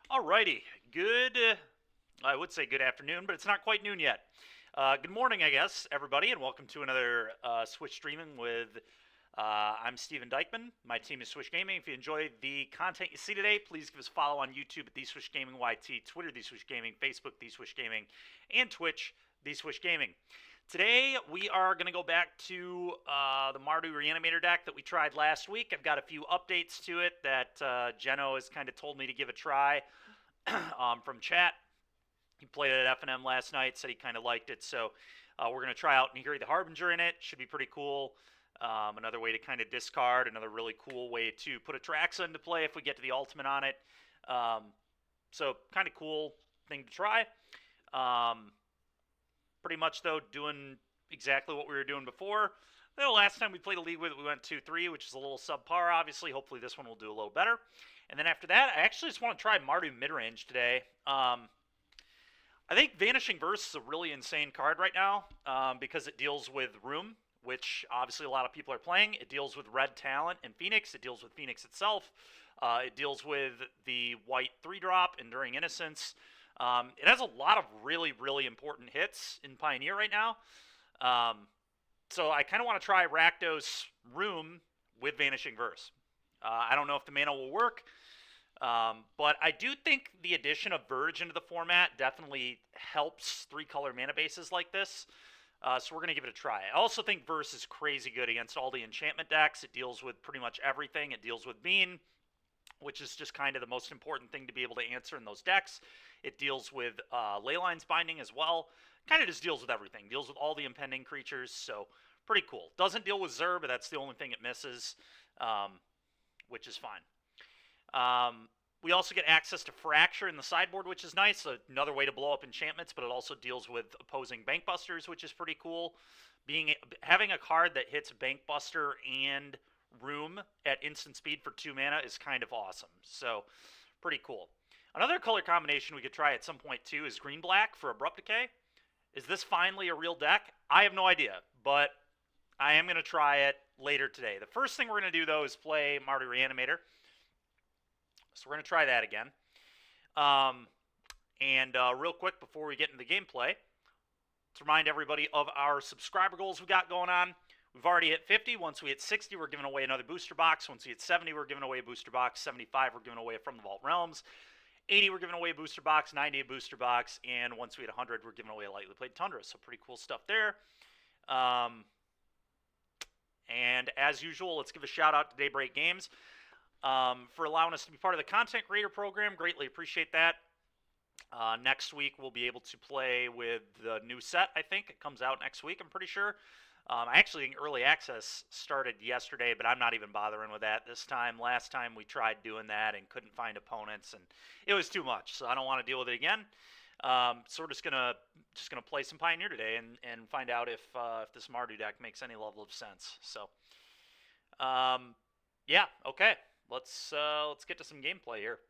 Alrighty, good. I would say good afternoon, but it's not quite noon yet. Good morning, I guess, everybody, and welcome to another Switch streaming with. I'm Steven Dykman. My team is Switch Gaming. If you enjoy the content you see today, please give us a follow on YouTube at The Switch Gaming YT, Twitter The Switch Gaming, Facebook The Switch Gaming, and Twitch The Switch Gaming. Today we are going to go back to the Mardu Reanimator deck that we tried last week. I've got a few updates to it that Geno has kind of told me to give a try from chat. He played it at F&M last night, said he kind of liked it, so we're going to try out Nihiri the Harbinger in it. Should be pretty cool. Another way to kind of discard, another really cool way to put a Traxa into play if we get to the ultimate on it. So kind of cool thing to try. Pretty much, though, doing exactly what we were doing before. The last time we played a league with it, we went 2-3, which is a little subpar, obviously. Hopefully this one will do a little better. And then after that, I actually just want to try Mardu midrange today. I think Vanishing Verse is a really insane card right now because it deals with Room, which obviously a lot of people are playing. It deals with Red Talent and Phoenix. It deals with Phoenix itself. It deals with the white 3-drop, Enduring Innocence. It has a lot of really, really important hits in Pioneer right now. So I kind of want to try Rakdos Room with Vanishing Verse. I don't know if the mana will work, but I do think the addition of Verge into the format definitely helps 3-color mana bases like this. So we're going to give it a try. I also think Verse is crazy good against all the enchantment decks. It deals with pretty much everything. It deals with Bean, which is just kind of the most important thing to be able to answer in those decks. It deals with Leyline's Binding as well. Kind of just deals with everything. Deals with all the impending creatures, so pretty cool. Doesn't deal with Zer, but that's the only thing it misses, which is fine. We also get access to Fracture in the sideboard, which is nice. So another way to blow up enchantments, but it also deals with opposing Bankbusters, which is pretty cool. Having a card that hits Bankbuster and Room at instant speed for 2 mana is kind of awesome. So pretty cool. Another color combination we could try at some point too is green-black for Abrupt Decay. Is this finally a real deck? I have no idea, but I am going to try it later today. The first thing we're going to do, though, is play Mardu Reanimator. So we're going to try that again. Real quick, before we get into the gameplay, to remind everybody of our subscriber goals we got going on. We've already hit 50. Once we hit 60, we're giving away another booster box. Once we hit 70, we're giving away a booster box. 75, we're giving away From the Vault Realms. 80, we're giving away a booster box. 90, a booster box. And once we hit 100, we're giving away a Lightly Played Tundra. So pretty cool stuff there. And as usual, let's give a shout out to Daybreak Games for allowing us to be part of the content creator program. Greatly appreciate that. Next week, we'll be able to play with the new set, I think. It comes out next week, I'm pretty sure. I actually think early access started yesterday, but I'm not even bothering with that this time. Last time we tried doing that and couldn't find opponents, and it was too much, so I don't want to deal with it again. So we're just gonna play some Pioneer today and find out if this Mardu deck makes any level of sense. So, yeah, okay. Let's get to some gameplay here.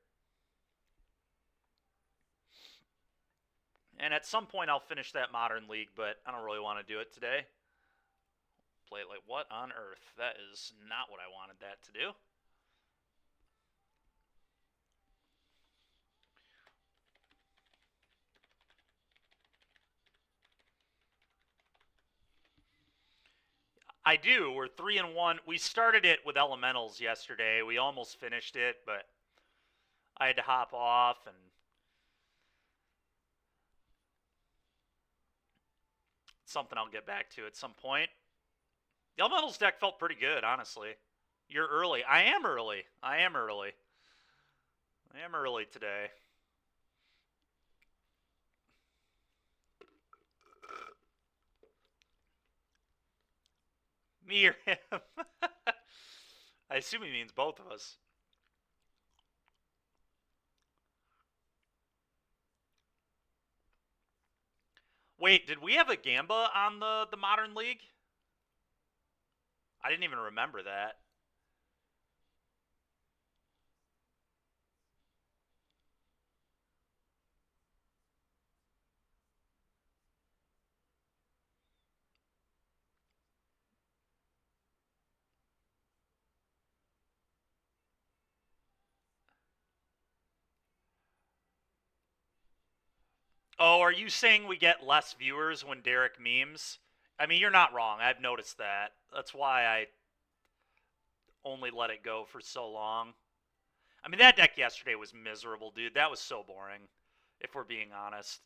And at some point I'll finish that Modern League, but I don't really want to do it today. Play it like, what on earth? That is not what I wanted that to do. I do. We're 3-1. We started it with Elementals yesterday. We almost finished it, but I had to hop off, and something I'll get back to at some point. The Elementals deck felt pretty good, honestly. You're early. I am early. I am early. I am early today. Me or him? I assume he means both of us. Wait, did we have a Gamba on the Modern League? I didn't even remember that. Oh, are you saying we get less viewers when Derek memes? I mean, you're not wrong. I've noticed that. That's why I only let it go for so long. I mean, that deck yesterday was miserable, dude. That was so boring, if we're being honest.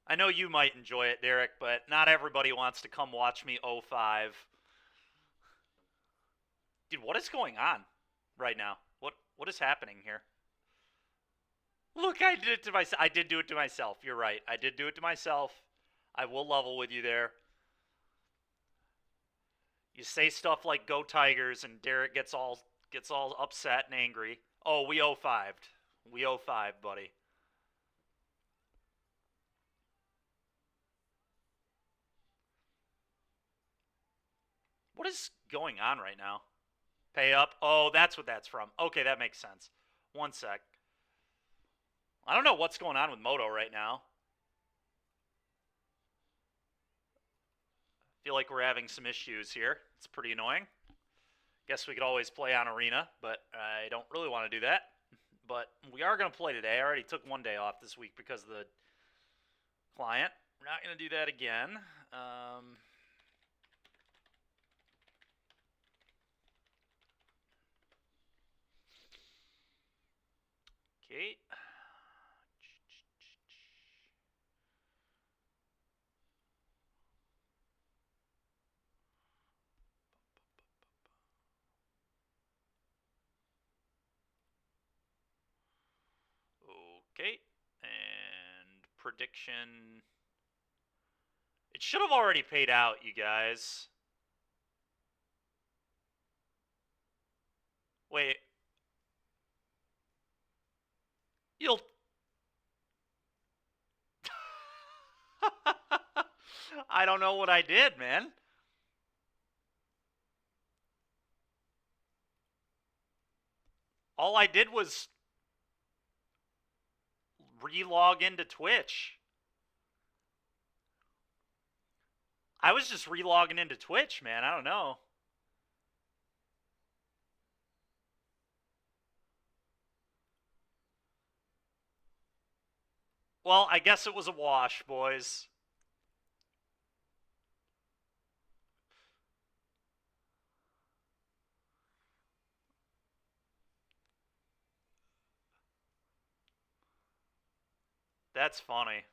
I know you might enjoy it, Derek, but not everybody wants to come watch me 0-5. Dude, what is going on right now? What is happening here? Look, I did it to myself. I did do it to myself. You're right. I did do it to myself. I will level with you there. You say stuff like "Go Tigers," and Derek gets all upset and angry. Oh, we 0-5'd. We 0-5, buddy. What is going on right now? Pay up. Oh, that's what that's from. Okay, that makes sense. One sec. I don't know what's going on with Moto right now. I feel like we're having some issues here. It's pretty annoying. Guess we could always play on Arena, but I don't really want to do that. But we are going to play today. I already took one day off this week because of the client. We're not going to do that again. Okay. Okay. And prediction. It should have already paid out, you guys. Wait. You'll. I don't know what I did, man. All I did was re-log into Twitch. I was just re-logging into Twitch, man. I don't know. Well, I guess it was a wash, boys. That's funny.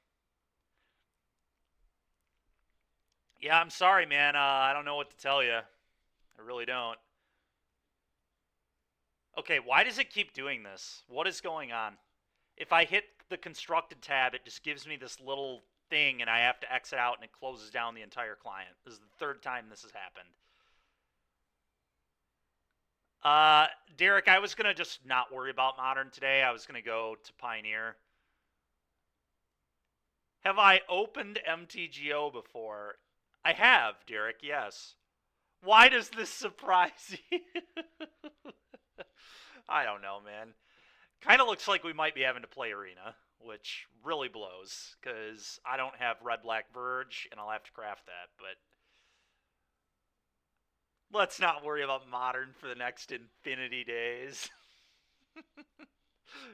Yeah, I'm sorry, man. I don't know what to tell you. I really don't. Okay, why does it keep doing this? What is going on? If I hit the constructed tab, it just gives me this little thing and I have to exit out and it closes down the entire client. This is the third time this has happened. Derek, I was going to just not worry about Modern today. I was going to go to Pioneer. Have I opened MTGO before? I have, Derek, yes. Why does this surprise you? I don't know, man. Kind of looks like we might be having to play Arena, which really blows, because I don't have Red Black Verge, and I'll have to craft that, but let's not worry about Modern for the next infinity days.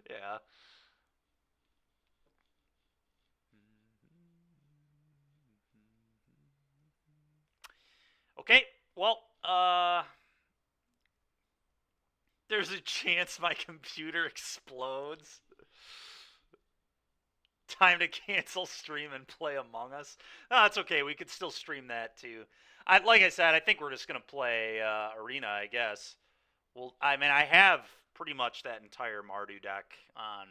Yeah. Okay, well, there's a chance my computer explodes. Time to cancel stream and play Among Us. Oh, it's okay. We could still stream that too. Like I said, I think we're just gonna play Arena, I guess. Well, I mean, I have pretty much that entire Mardu deck on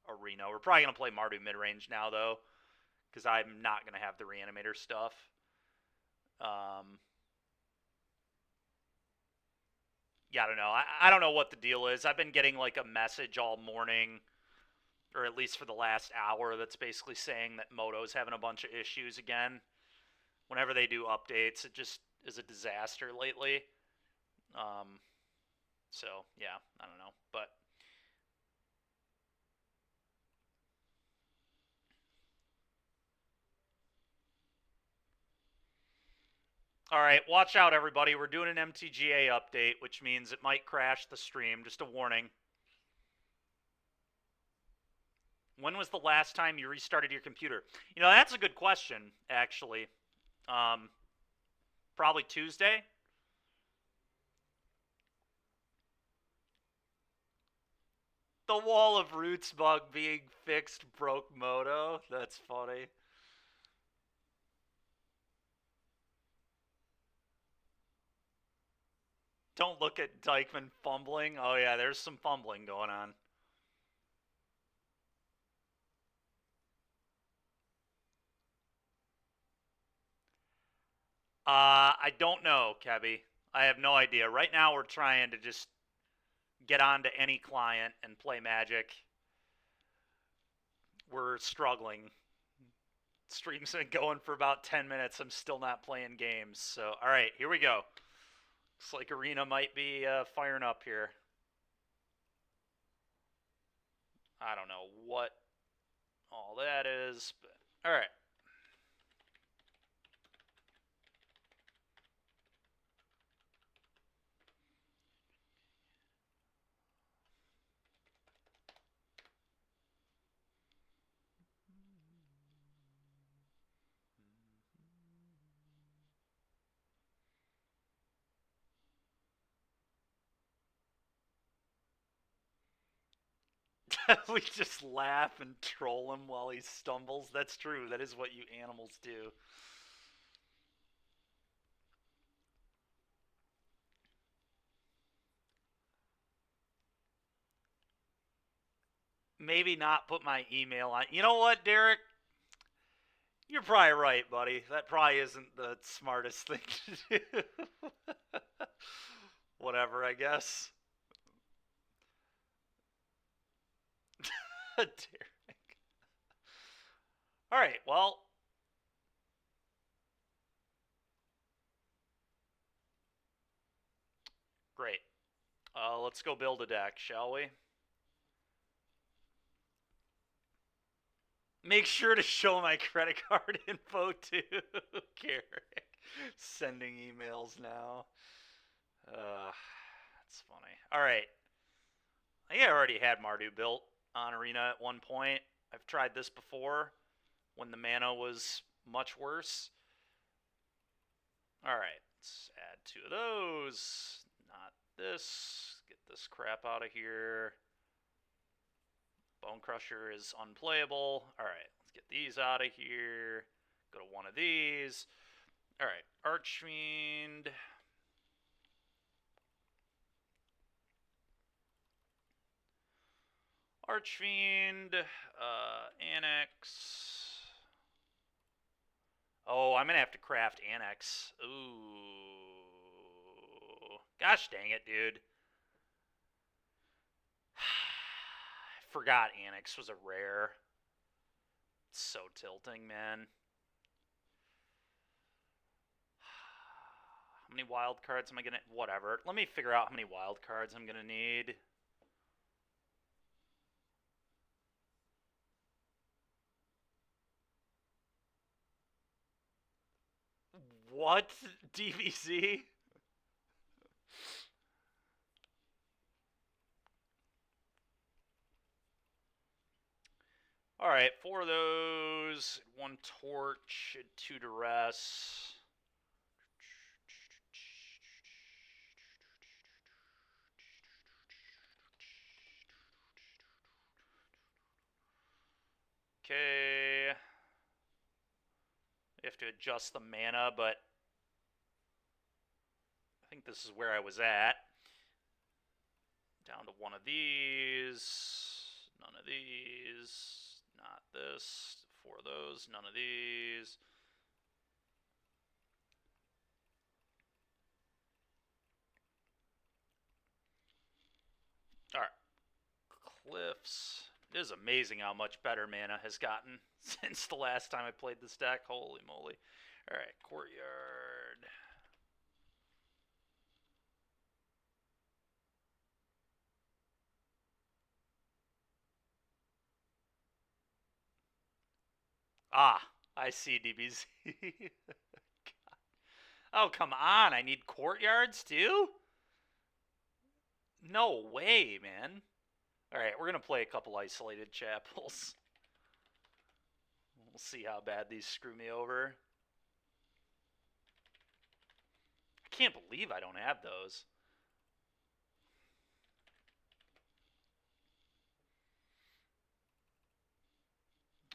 Arena. We're probably gonna play Mardu mid range now though, because I'm not gonna have the Reanimator stuff. Yeah, I don't know. I don't know what the deal is. I've been getting like a message all morning, or at least for the last hour, that's basically saying that Moto's having a bunch of issues again. Whenever they do updates, it just is a disaster lately. Um, so yeah, I don't know, but All right, watch out, everybody. We're doing an MTGA update, which means it might crash the stream. Just a warning. When was the last time you restarted your computer? You know, that's a good question, actually. Um, Probably Tuesday. The wall of roots bug being fixed broke Moto. That's funny. Don't look at Dykeman fumbling. Oh, yeah, there's some fumbling going on. I don't know, Kebby. I have no idea. Right now, we're trying to just get onto any client and play Magic. We're struggling. Stream's been going for about 10 minutes. I'm still not playing games. So, all right, here we go. Looks like Arena might be firing up here. I don't know what all that is, but all right. We just laugh and troll him while he stumbles. That's true. That is what you animals do. Maybe not put my email on. You know what, Derek? You're probably right, buddy. That probably isn't the smartest thing to do. Whatever, I guess. Derek. All right, well. Great. Let's go build a deck, shall we? Make sure to show my credit card info too, Garrick. Sending emails now. That's funny. All right. I think I already had Mardu built on Arena at one point. I've tried this before when the mana was much worse. All right. Let's add 2 of those. Not this. Get this crap out of here. Bone Crusher is unplayable. All right, let's get these out of here. Go to one of these. All right, Archfiend. Archfiend. Annex. Oh, I'm going to have to craft Annex. Ooh. Gosh dang it, dude. I forgot Annex was a rare. It's so tilting, man. How many wild cards am I gonna... Whatever. Let me figure out how many wild cards I'm gonna need. What? DVC? Alright, 4 of those. 1 torch. 2 duress. Okay. You have to adjust the mana, but I think this is where I was at. Down to 1 of these. None of these. Not this. 4 of those. None of these. Alright. Cliffs. It is amazing how much better mana has gotten since the last time I played this deck. Holy moly. Alright, Courtyard. Ah, I see DBZ. Oh, come on. I need courtyards too? No way, man. Alright, we're going to play a couple isolated chapels. We'll see how bad these screw me over. I can't believe I don't have those.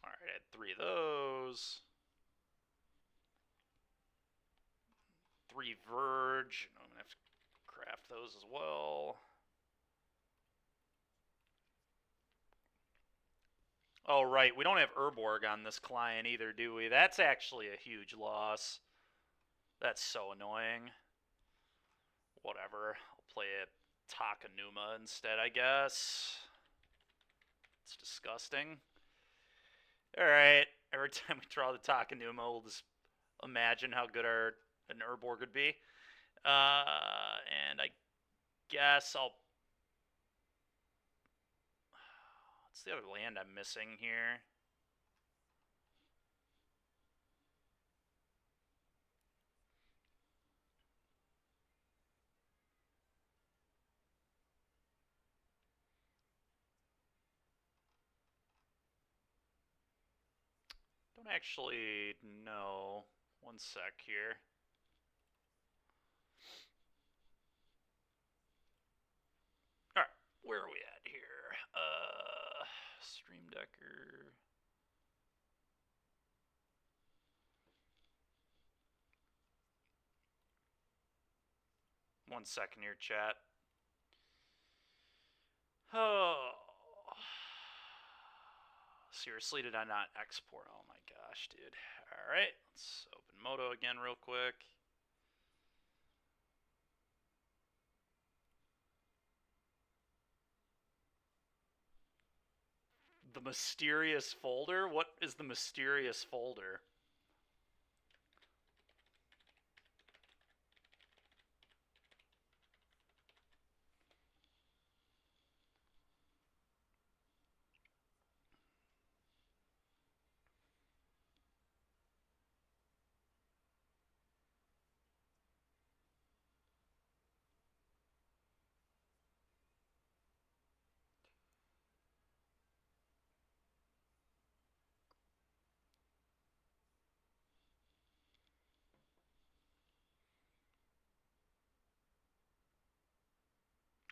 Alright, I had 3 of those. 3 Verge. I'm going to have to craft those as well. Oh, right. We don't have Urborg on this client either, do we? That's actually a huge loss. That's so annoying. Whatever. I'll play a Takanuma instead, I guess. It's disgusting. Alright. Every time we draw the Takanuma, we'll just imagine how good an Urborg would be. And I guess I'll... What's the other land I'm missing here? Don't actually know. One sec here. Alright, where are we at here? Stream Decker. One second here, chat. Oh. Seriously, did I not export? Oh my gosh, dude. Alright, let's open Moto again real quick. The mysterious folder? What is the mysterious folder?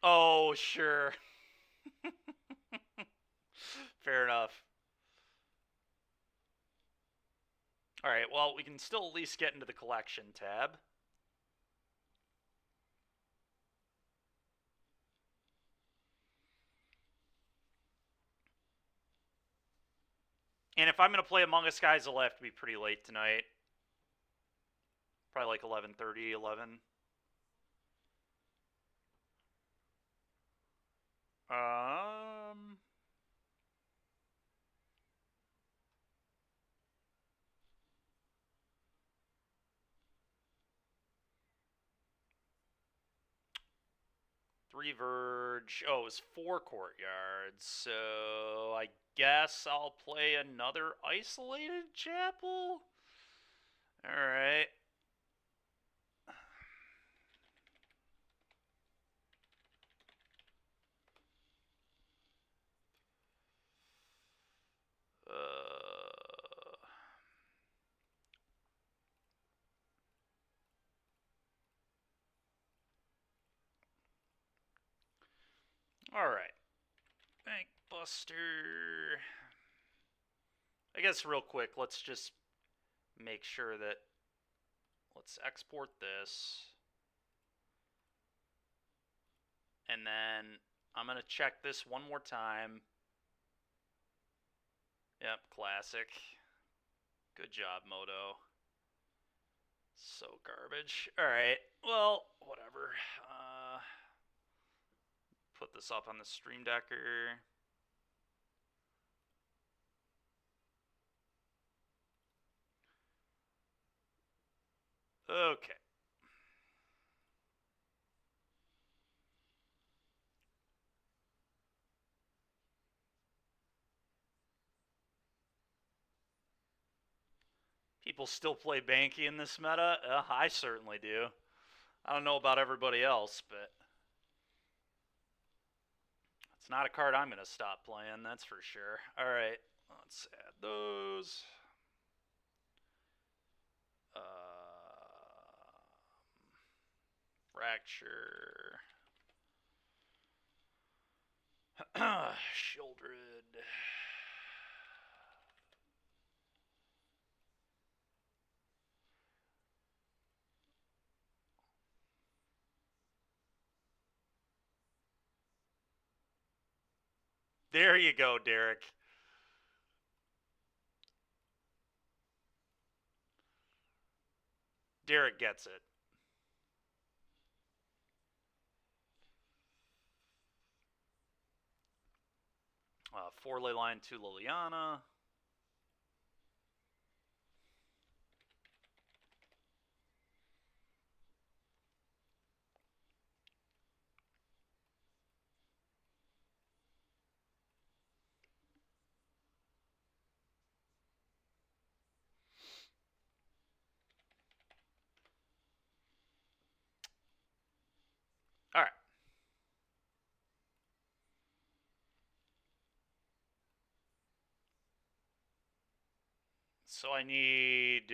Oh, sure. Fair enough. Alright, well, we can still at least get into the collection tab. And if I'm going to play Among Us guys, it'll have to be pretty late tonight. Probably like 11:30, 11. Um... 3 Verge. Oh, it was 4 courtyards. So I guess I'll play another isolated chapel. Alright. Alright. Bank Buster. I guess real quick, let's just make sure that... Let's export this. And then I'm going to check this one more time. Yep, classic. Good job, Moto. So garbage. Alright, well, whatever. Put this up on the Stream Decker. Okay. People still play Banky in this meta? I certainly do. I don't know about everybody else, but it's not a card I'm going to stop playing, that's for sure. Alright, let's add those. Fracture. Shieldred. There you go, Derek. Derek gets it. Four Leyline, two Liliana. Alright. So I need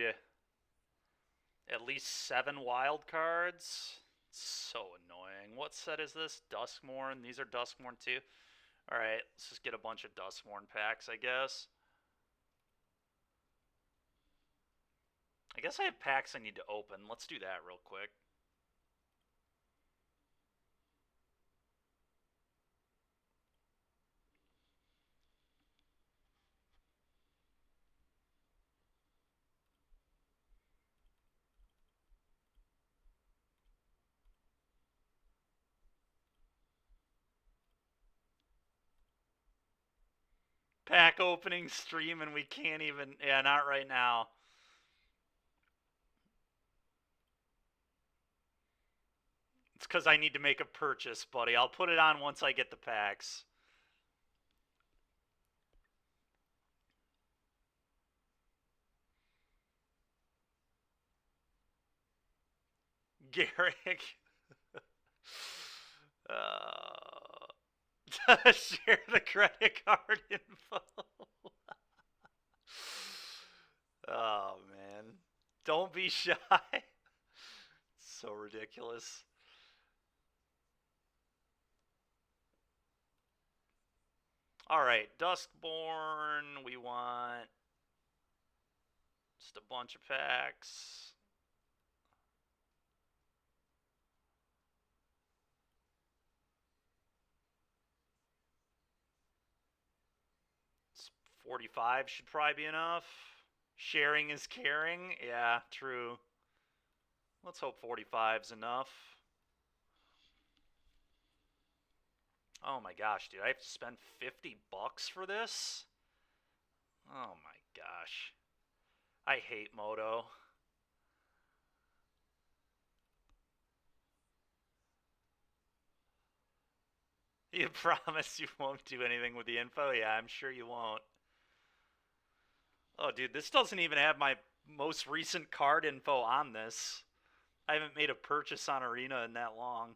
at least 7 wild cards. So annoying. What set is this? Duskmourn. These are Duskmourn too. Alright, let's just get a bunch of Duskmourn packs, I guess. I guess I have packs I need to open. Let's do that real quick. Pack opening stream and we can't even... Yeah, not right now. It's because I need to make a purchase, buddy. I'll put it on once I get the packs. Garrick. Share the credit card info. Oh, man. Don't be shy. So ridiculous. Alright, Duskborn. We want just a bunch of packs. It's 45 should probably be enough. Sharing is caring. Yeah, true. Let's hope 45's enough. Oh my gosh, dude. I have to spend $50 for this? Oh my gosh. I hate Moto. You promise you won't do anything with the info? Yeah, I'm sure you won't. Oh, dude, this doesn't even have my most recent card info on this. I haven't made a purchase on Arena in that long.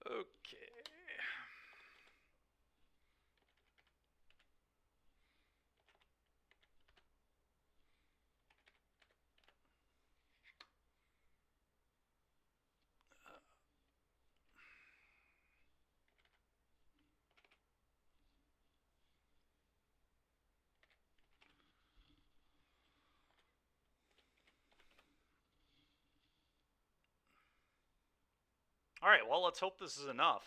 Okay. Alright, well, let's hope this is enough.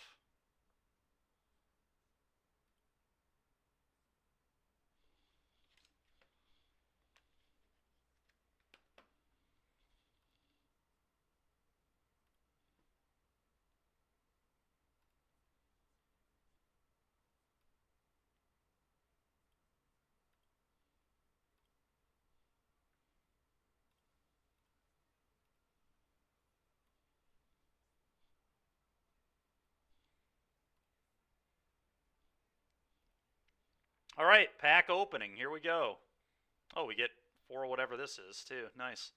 All right, pack opening. Here we go. Oh, we get 4 whatever this is, too. Nice.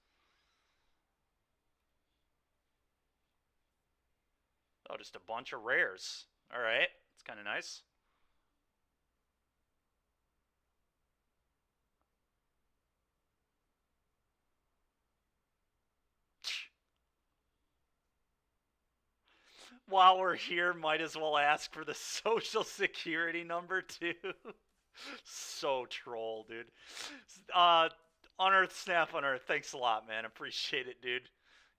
Oh, just a bunch of rares. All right. It's kind of nice. While we're here, might as well ask for the social security number, too. So troll, dude. Uh, Unearth, Snap Unearth, thanks a lot, man. Appreciate it, dude.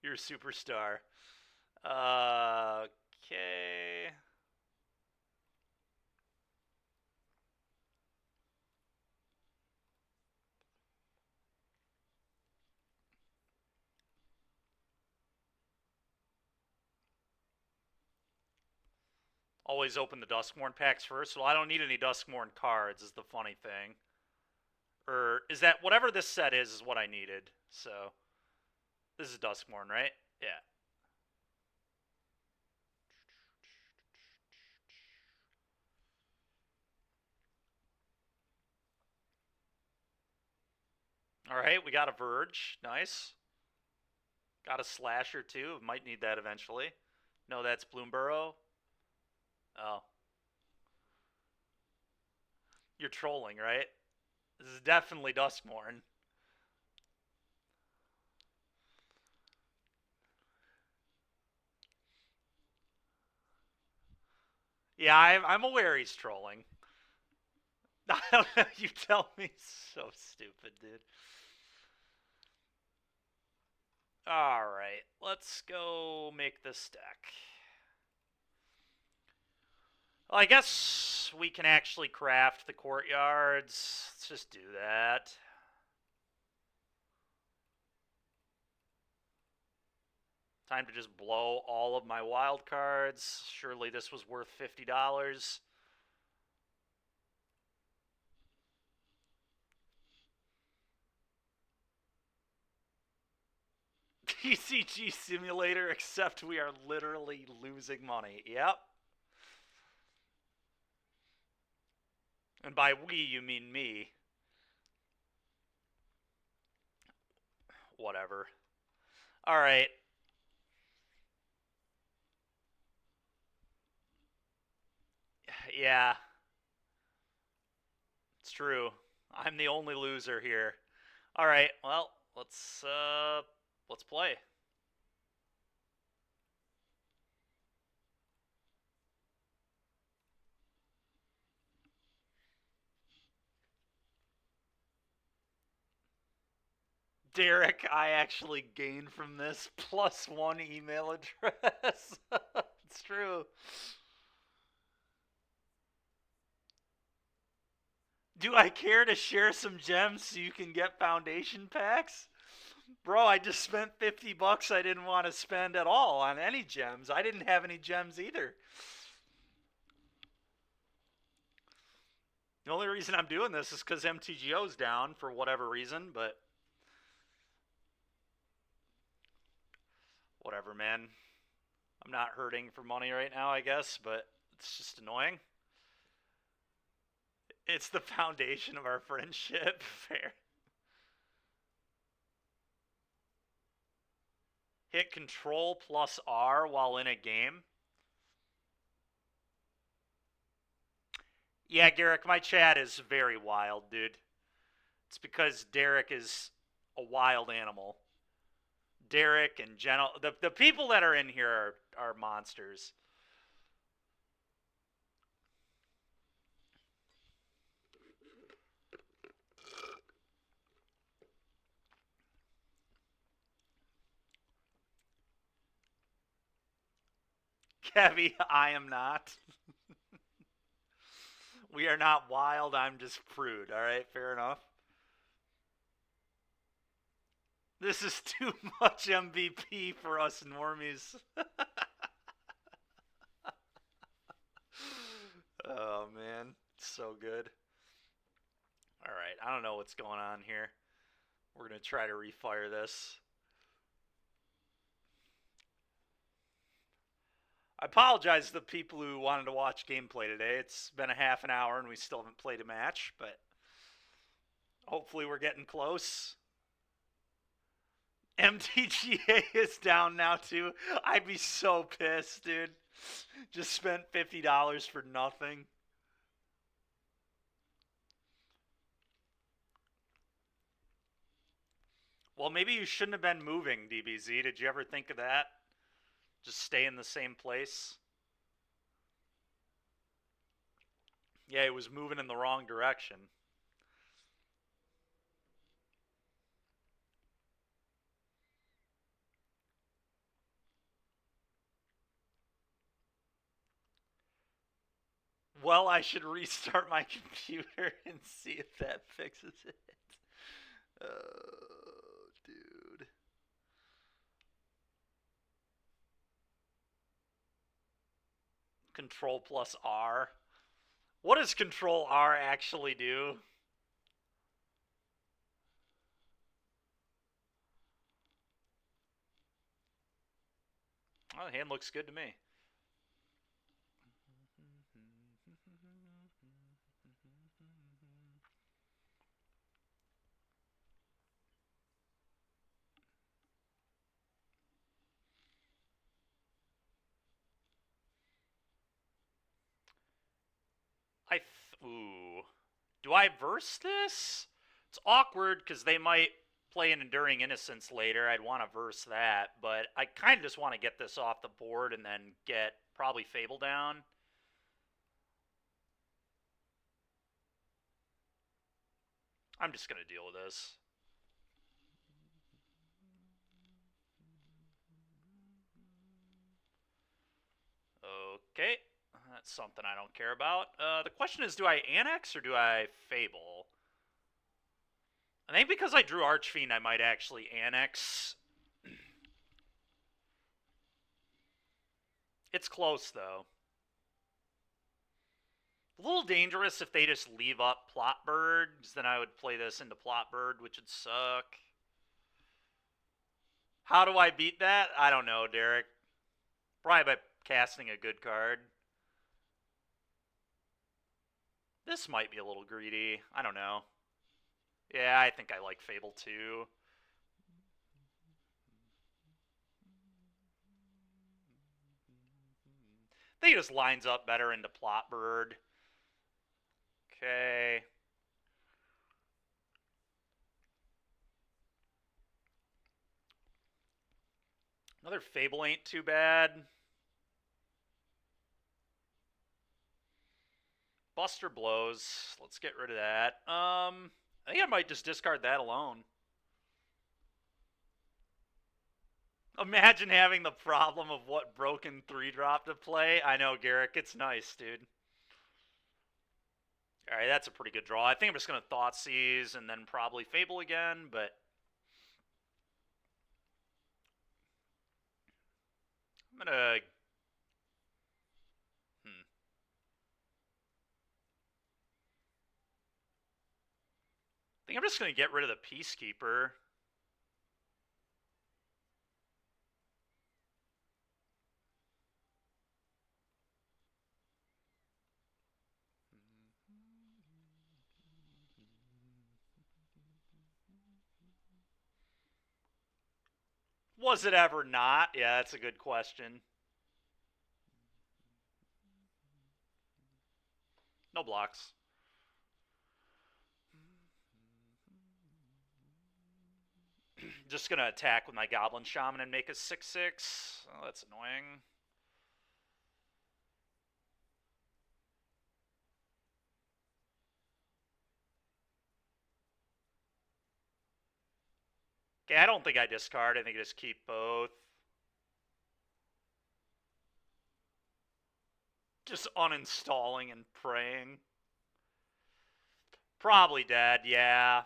You're a superstar. Okay. Always open the Duskmourn packs first. Well, I don't need any Duskmourn cards, is the funny thing. Or is that whatever this set is what I needed. So this is Duskmourn, right? Yeah. All right, we got a Verge. Nice. Got a Slasher too. Might need that eventually. No, that's Bloomburrow. Oh. You're trolling, right? This is definitely Duskmourn. Yeah, I'm aware he's trolling. I don't know. You tell me. So stupid, dude. Alright, let's go make this deck. Well, I guess we can actually craft the courtyards. Let's just do that. Time to just blow all of my wild cards. Surely this was worth $50. TCG Simulator, except we are literally losing money. Yep. And by we, you mean me. Whatever. Alright. Yeah. It's true. I'm the only loser here. Alright, well, let's play. Derek, I actually gained from this +1 email address. It's true. Do I care to share some gems so you can get foundation packs? Bro, I just spent $50 I didn't want to spend at all on any gems. I didn't have any gems either. The only reason I'm doing this is because MTGO's down for whatever reason, but whatever, man. I'm not hurting for money right now, I guess, but it's just annoying. It's the foundation of our friendship. Fair. Hit Control plus R while in a game. Yeah, Garrick, my chat is very wild, dude. It's because Derek is a wild animal. Derek and Jenna, the people that are in here are monsters. Kevy, I am not. We are not wild. I'm just prude. All right, fair enough. This is too much MVP for us normies. Oh, man. So good. All right, I don't know what's going on here. We're going to try to refire this. I apologize to the people who wanted to watch gameplay today. It's been a half an hour and we still haven't played a match, but hopefully we're getting close. MTGA is down now too. I'd be so pissed, dude. Just spent $50 for nothing. Well, maybe you shouldn't have been moving, DBZ. Did you ever think of that? Just stay in the same place? Yeah, it was moving in the wrong direction. Well, I should restart my computer and see if that fixes it. Oh, dude. Control plus R. What does Control R actually do? Oh, the hand looks good to me. Ooh. Do I verse this? It's awkward because they might play an Enduring Innocence later. I'd want to verse that, but I kind of just want to get this off the board and then get probably Fable down. I'm just going to deal with this. Okay. That's something I don't care about. The question is, do I Annex or do I Fable? I think because I drew Archfiend, I might actually Annex. It's close, though. A little dangerous if they just leave up Plot Birds, then I would play this into Plot Bird, which would suck. How do I beat that? I don't know, Derek. Probably by casting a good card. This might be a little greedy. I don't know. Yeah, I think I like Fable too. I think it just lines up better into Plot Bird. Okay. Another Fable ain't too bad. Buster Blows. Let's get rid of that. I think I might just discard that alone. Imagine having the problem of what broken 3-drop to play. I know, Garrick. It's nice, dude. Alright, that's a pretty good draw. I think I'm just going to Thoughtseize and then probably Fable again, but I'm going to... I think I'm just going to get rid of the Peacekeeper. Was it ever not? Yeah, that's a good question. No blocks. Just gonna attack with my Goblin Shaman and make a 6/6. Oh, that's annoying. Okay, I don't think I discard. I think I just keep both. Just uninstalling and praying. Probably dead, yeah.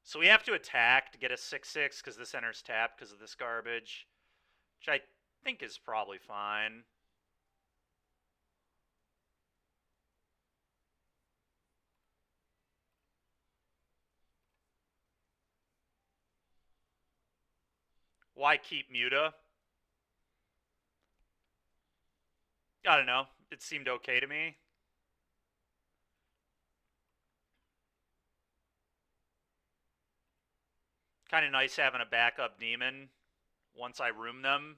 So we have to attack to get a 6/6 because this enters tap because of this garbage, which I think is probably fine. Why keep Muta? I don't know. It seemed okay to me. Kind of nice having a backup demon once I room them.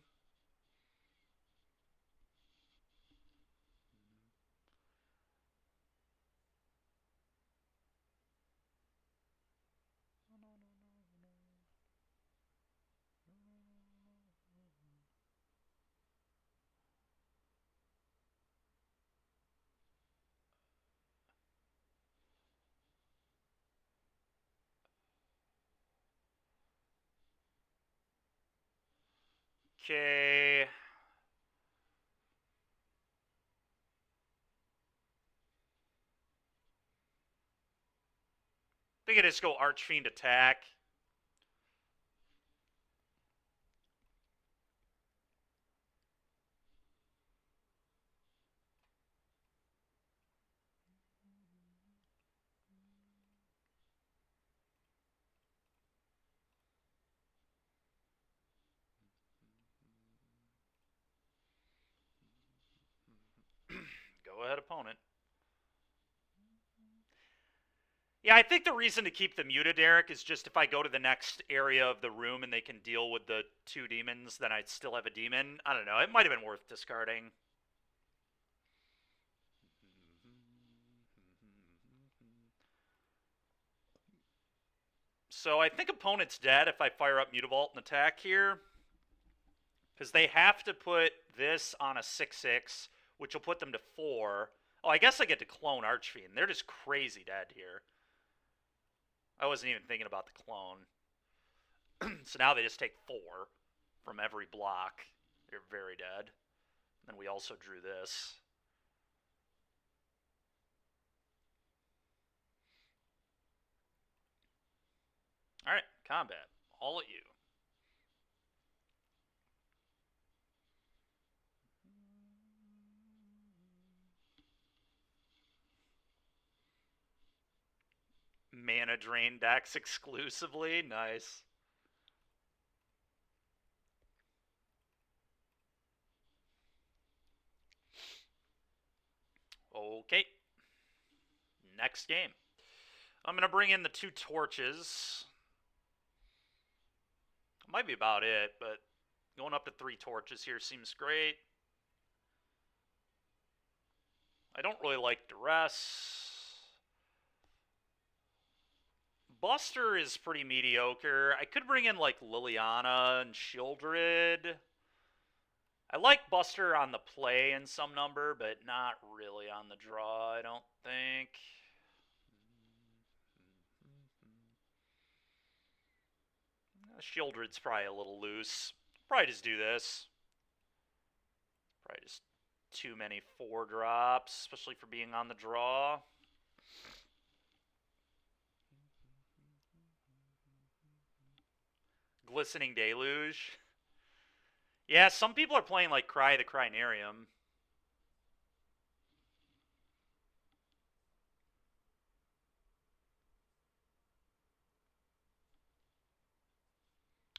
Okay. I think I just go Archfiend attack. Go ahead, opponent. Yeah, I think the reason to keep the Muta, Derek, is just if I go to the next area of the room and they can deal with the 2 demons, then I'd still have a demon. I don't know. It might have been worth discarding. So I think opponent's dead if I fire up Mutavault and attack here. Because they have to put this on a 6/6, which will put them to 4. Oh, I guess I get to clone Archfiend. They're just crazy dead here. I wasn't even thinking about the clone. So now they just take 4 from every block. They're very dead. And then we also drew this. Alright, combat. All at you. Mana drain decks exclusively. Nice. Okay. Next game. I'm going to bring in the 2 torches. Might be about it, but going up to 3 torches here seems great. I don't really like Duress. Buster is pretty mediocre. I could bring in like Liliana and Shieldred. I like Buster on the play in some number, but not really on the draw, I don't think. Shieldred's probably a little loose. Probably just do this. Probably just too many 4 drops, especially for being on the draw. Glistening Deluge. Yeah, some people are playing like Cry the Crinarium.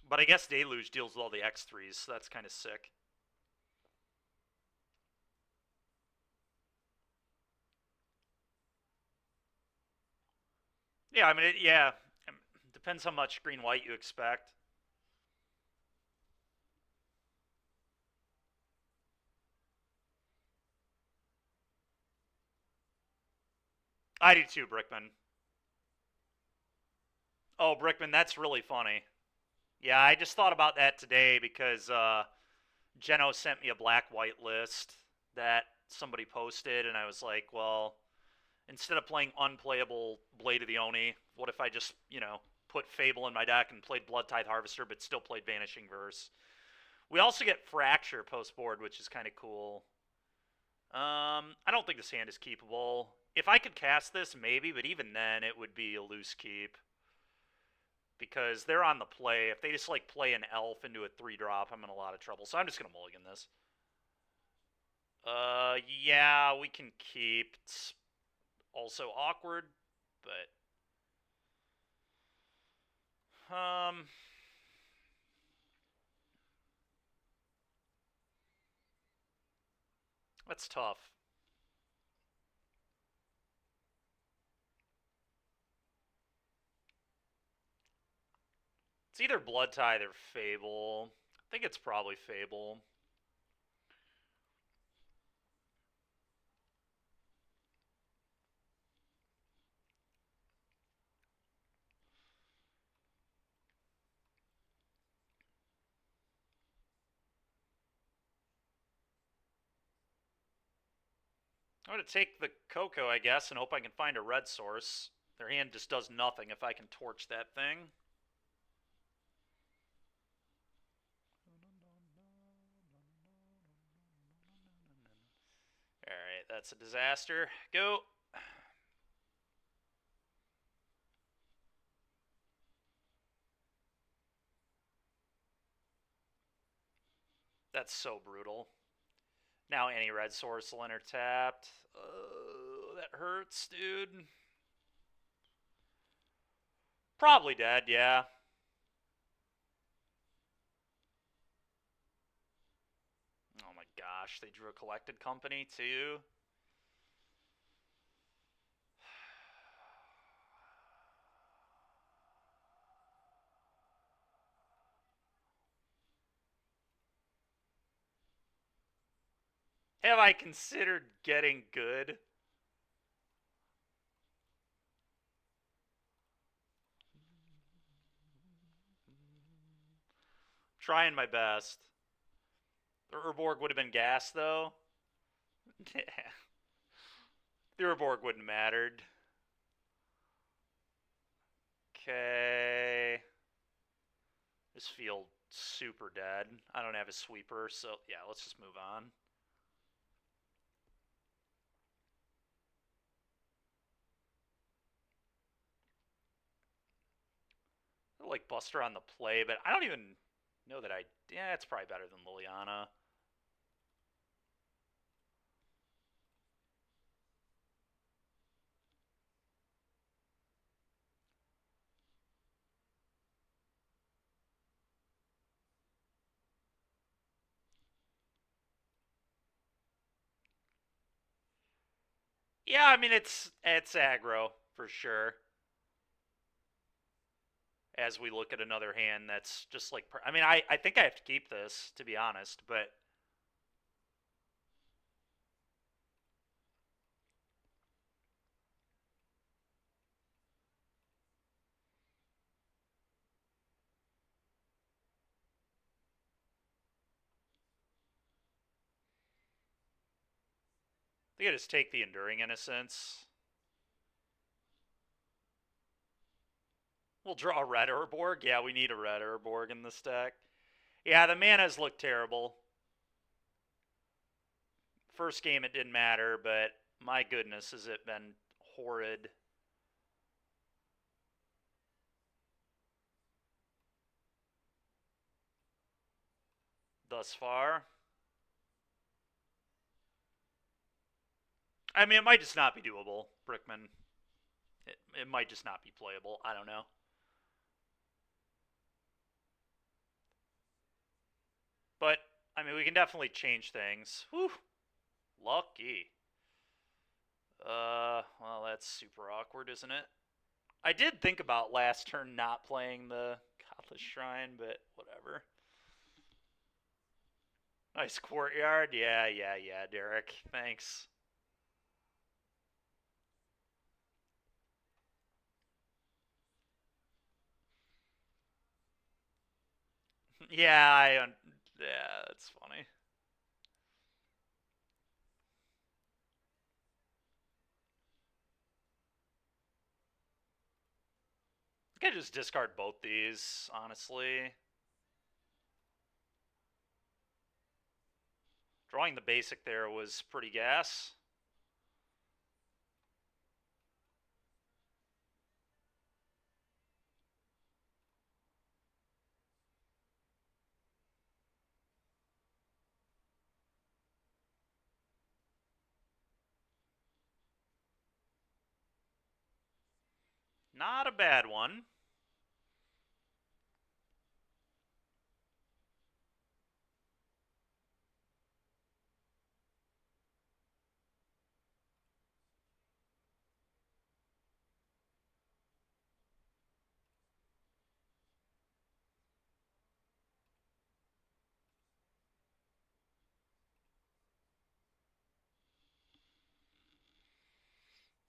But I guess Deluge deals with all the X3s, so that's kind of sick. Yeah, I mean, yeah. Depends how much green-white you expect. I do too, Brickman. Oh, Brickman, that's really funny. Yeah, I just thought about that today because Geno sent me a black-white list that somebody posted, and I was like, well, instead of playing unplayable Blade of the Oni, what if I just, put Fable in my deck and played Blood Tithe Harvester, but still played Vanishing Verse? We also get Fracture post-board, which is kind of cool. I don't think this hand is keepable. If I could cast this, maybe, but even then, it would be a loose keep. Because they're on the play. If they just, play an elf into a 3-drop, I'm in a lot of trouble. So I'm just going to mulligan this. Yeah, we can keep. It's also awkward, but... That's tough. It's either Blood Tithe or Fable. I think it's probably Fable. I'm going to take the Coco, I guess, and hope I can find a red source. Their hand just does nothing if I can torch that thing. Alright, that's a disaster. Go! That's so brutal. Now any red source will enter tapped. That hurts, dude. Probably dead, yeah. Oh my gosh, they drew a collected company too. Have I considered getting good? Trying my best. The Urborg would have been gas though. Yeah. The Urborg wouldn't have mattered. Okay. This field super dead. I don't have a sweeper, so yeah, let's just move on. I like Buster on the play, but I don't even know that I. Yeah, it's probably better than Liliana. Yeah, I mean it's aggro for sure. As we look at another hand that's just like, I mean, I think I have to keep this, to be honest, but I think I just take the Enduring Innocence. We'll draw a red Urborg. Yeah, we need a red Urborg in this deck. Yeah, the manas look terrible. First game it didn't matter, but my goodness, has it been horrid. Thus far. I mean, it might just not be doable, Brickman. It might just not be playable. I don't know. But, I mean, we can definitely change things. Whew. Lucky. Well, that's super awkward, isn't it? I did think about last turn not playing the Godless Shrine, but whatever. Nice courtyard. Yeah, Derek. Thanks. Yeah, yeah, that's funny. I think I just discard both these, honestly. Drawing the basic there was pretty gas. Not a bad one.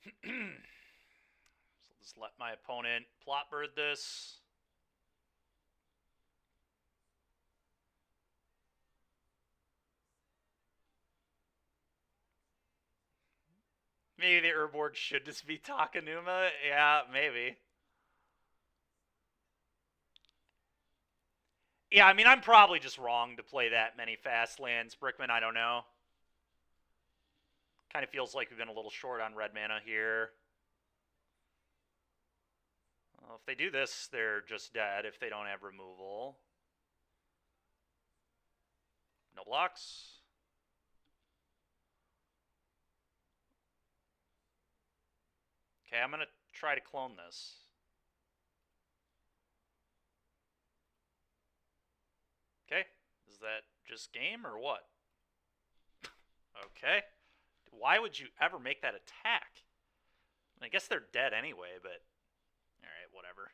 So just let my opponent plot bird this. Maybe the Urborg should just be Takanuma. Yeah, maybe. Yeah, I mean, I'm probably just wrong to play that many fast lands. Brickman, I don't know. Kind of feels like we've been a little short on red mana here. Well, if they do this, they're just dead if they don't have removal. No blocks. Okay, I'm going to try to clone this. Okay, is that just game or what? Okay. Why would you ever make that attack? I guess they're dead anyway, but... Alright, whatever.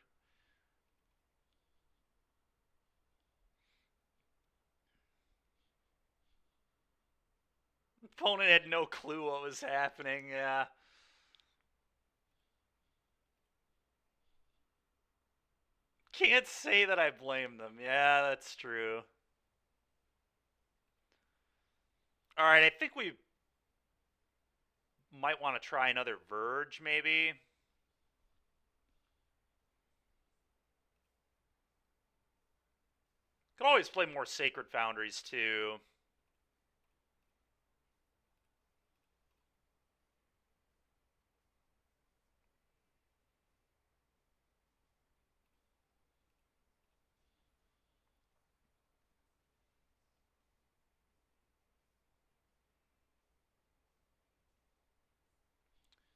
Opponent had no clue what was happening, yeah. Can't say that I blame them. Yeah, that's true. Alright, I think we might want to try another Verge, maybe. Could always play more Sacred Foundries, too.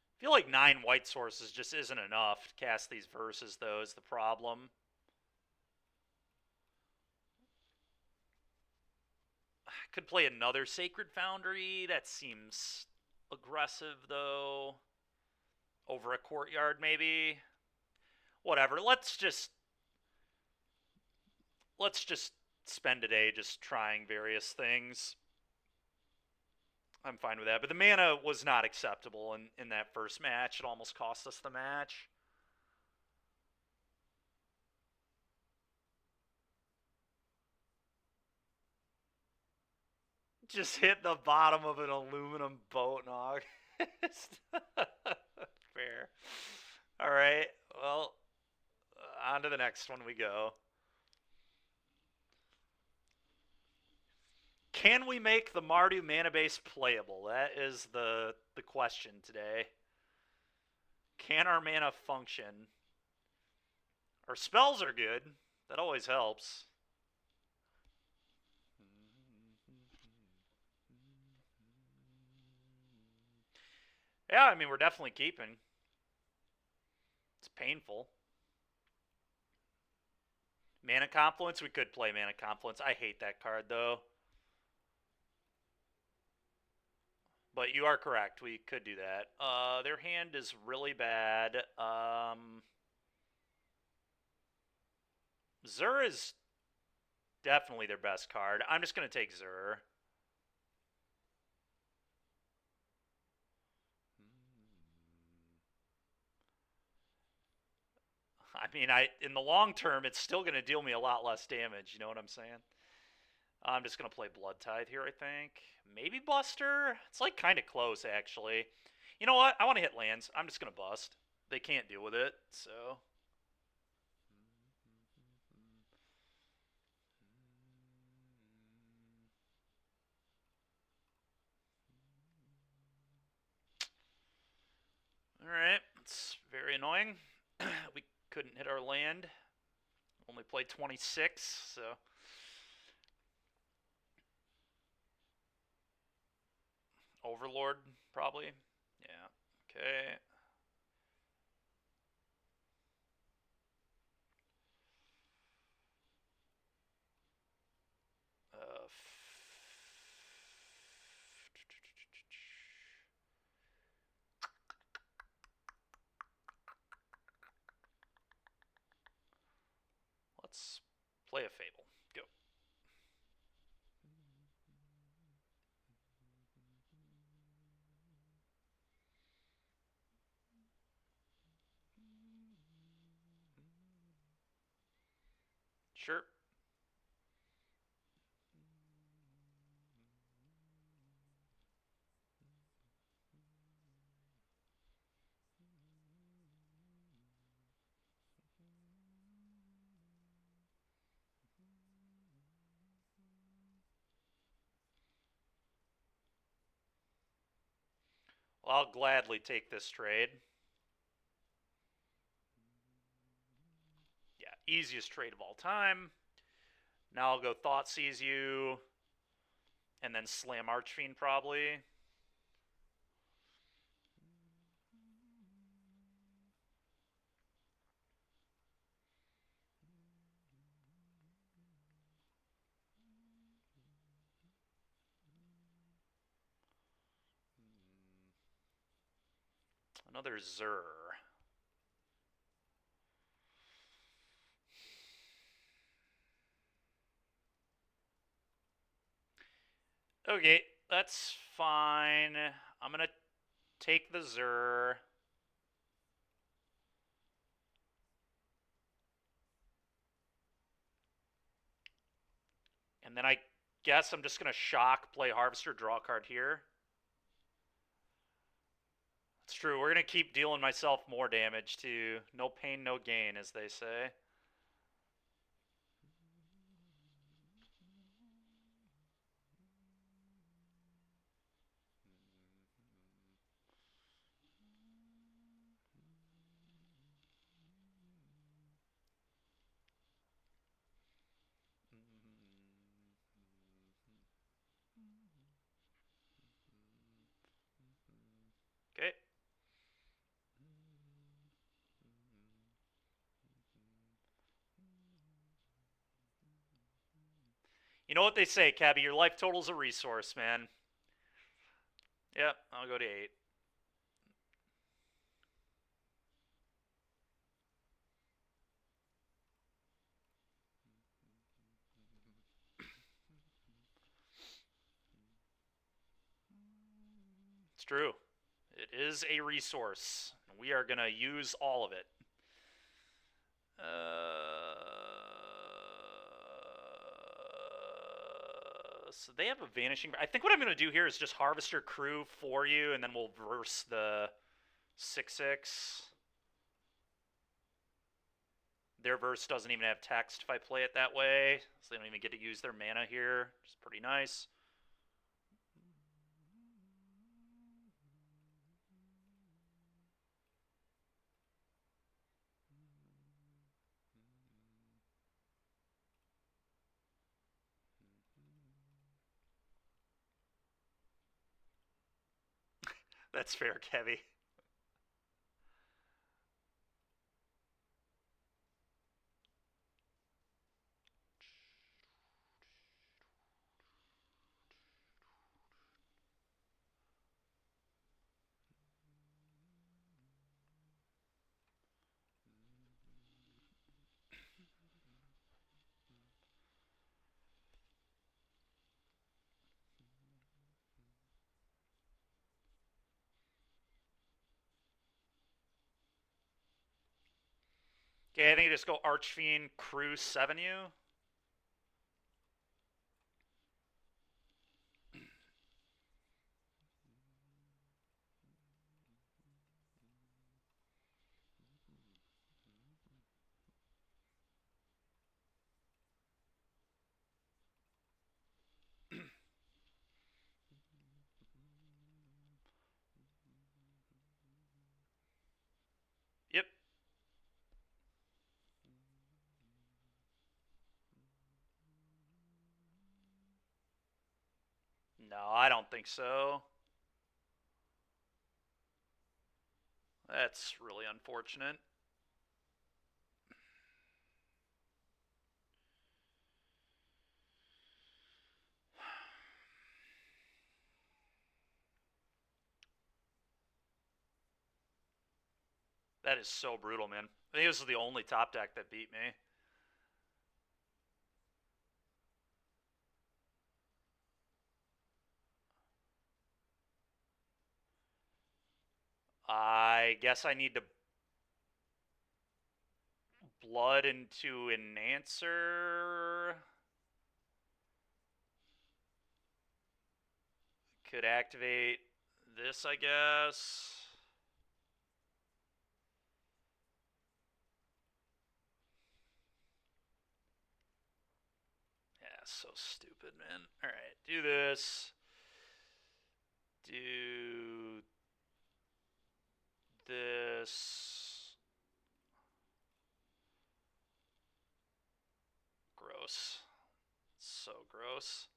I feel like 9 white sources just isn't enough to cast these verses, though, is the problem. I could play another Sacred Foundry. That seems aggressive, though. Over a Courtyard, maybe. Whatever. Let's just spend a day just trying various things. I'm fine with that. But the mana was not acceptable in that first match. It almost cost us the match. Just hit the bottom of an aluminum boat in August. Fair. All right. Well, on to the next one we go. Can we make the Mardu mana base playable? That is the question today. Can our mana function? Our spells are good. That always helps. Yeah, I mean, we're definitely keeping. It's painful. Mana Confluence? We could play Mana Confluence. I hate that card, though. But you are correct. We could do that. Their hand is really bad. Zur is definitely their best card. I'm just going to take Zur. I mean, in the long term, it's still going to deal me a lot less damage. You know what I'm saying? I'm just going to play Blood Tithe here, I think. Maybe Buster? It's like kind of close, actually. You know what? I want to hit lands. I'm just going to bust. They can't deal with it, so... Alright, it's very annoying. We couldn't hit our land. Only played 26, so... Overlord, probably. Yeah, okay. Uh, let's play a Fable. Go. Sure. Well, I'll gladly take this trade. Yeah, easiest trade of all time. Now I'll go Thought Seize You, and then Slam Archfiend probably. Another Zur. Okay, that's fine. I'm gonna take the Zur. And then I guess I'm just gonna shock, play Harvester, draw a card here. It's true, we're gonna keep dealing myself more damage too. No pain, no gain, as they say. Okay. You know what they say, Cabby, your life total's a resource, man. Yep, I'll go to 8. It's true. It is a resource. We are going to use all of it. So they have a Vanishing. I think what I'm going to do here is just Harvester Crew for you, and then we'll verse the 6/6. Their verse doesn't even have text if I play it that way, so they don't even get to use their mana here, which is pretty nice. That's fair, Kevy. Okay, I think I just go Archfiend, Crew, 7 you. Yep. No, I don't think so. That's really unfortunate. That is so brutal, man. I think this is the only top deck that beat me. I guess I need to blood into an answer. Could activate this, I guess. Yeah, so stupid, man. Alright, do this. Do this. Gross. So gross.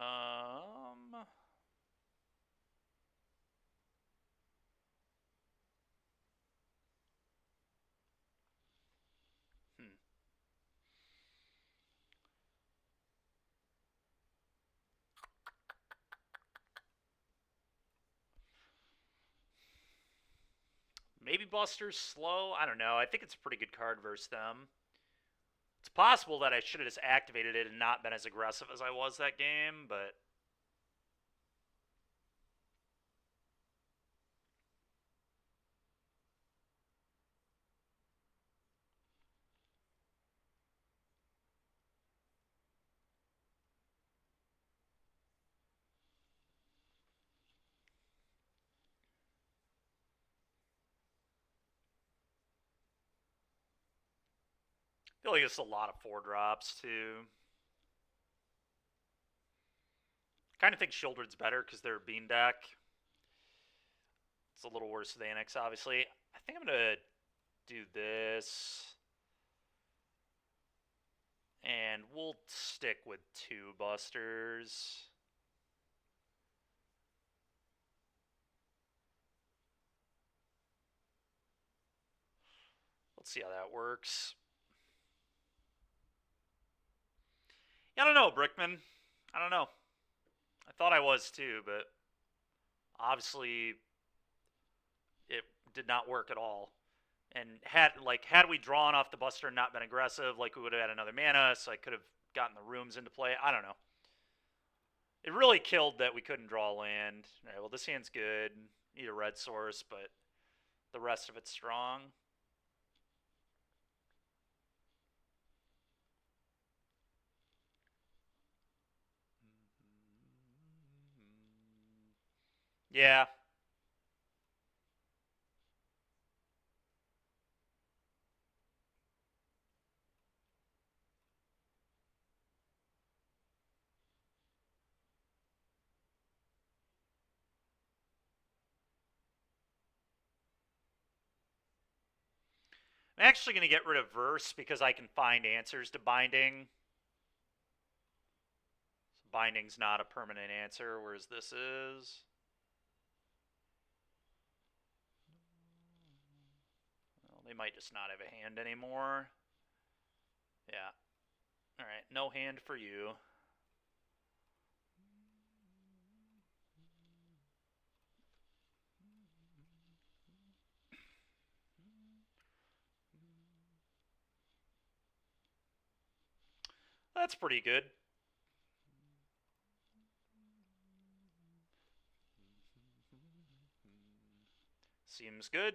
Um... Hmm. Maybe Buster's slow? I don't know. I think it's a pretty good card versus them. It's possible that I should have just activated it and not been as aggressive as I was that game, but... I feel like it's a lot of 4-drops, too. Kind of think Shieldred's better because they're a bean deck. It's a little worse than Annex, obviously. I think I'm going to do this. And we'll stick with 2 Busters. Let's see how that works. Yeah, I don't know, Brickman. I don't know. I thought I was too, but obviously it did not work at all. And had we drawn off the Buster and not been aggressive, like we would have had another mana, so I could have gotten the rooms into play. I don't know. It really killed that we couldn't draw land. All right, well, this hand's good. Need a red source, but the rest of it's strong. Yeah. I'm actually going to get rid of Verse because I can find answers to Binding. So Binding's not a permanent answer, whereas this is. Well, they might just not have a hand anymore. Yeah. Alright, no hand for you. That's pretty good. Seems good.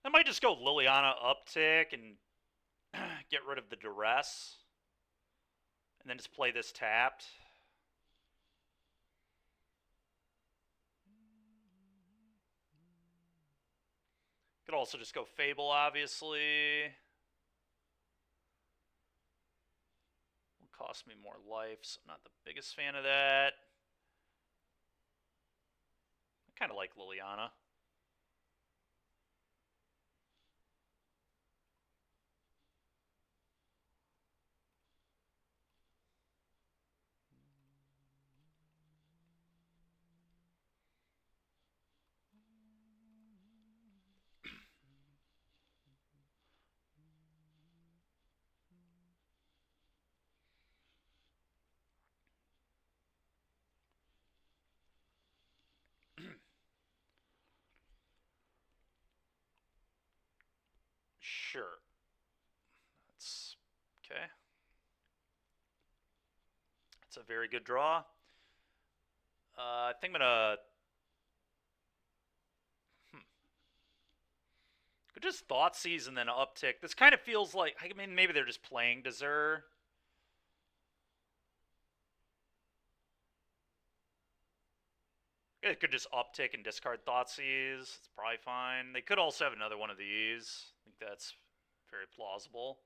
I might just go Liliana uptick and get rid of the duress. And then just play this tapped. Could also just go Fable, obviously. Will cost me more life, so I'm not the biggest fan of that. I kind of like Liliana. Sure. That's okay. It's a very good draw. I think I'm gonna just Thoughtseize and then uptick. This kind of feels like, I mean, maybe they're just playing Dessert. It could just uptick and discard Thoughtseize. It's probably fine. They could also have another one of these. I think that's very plausible.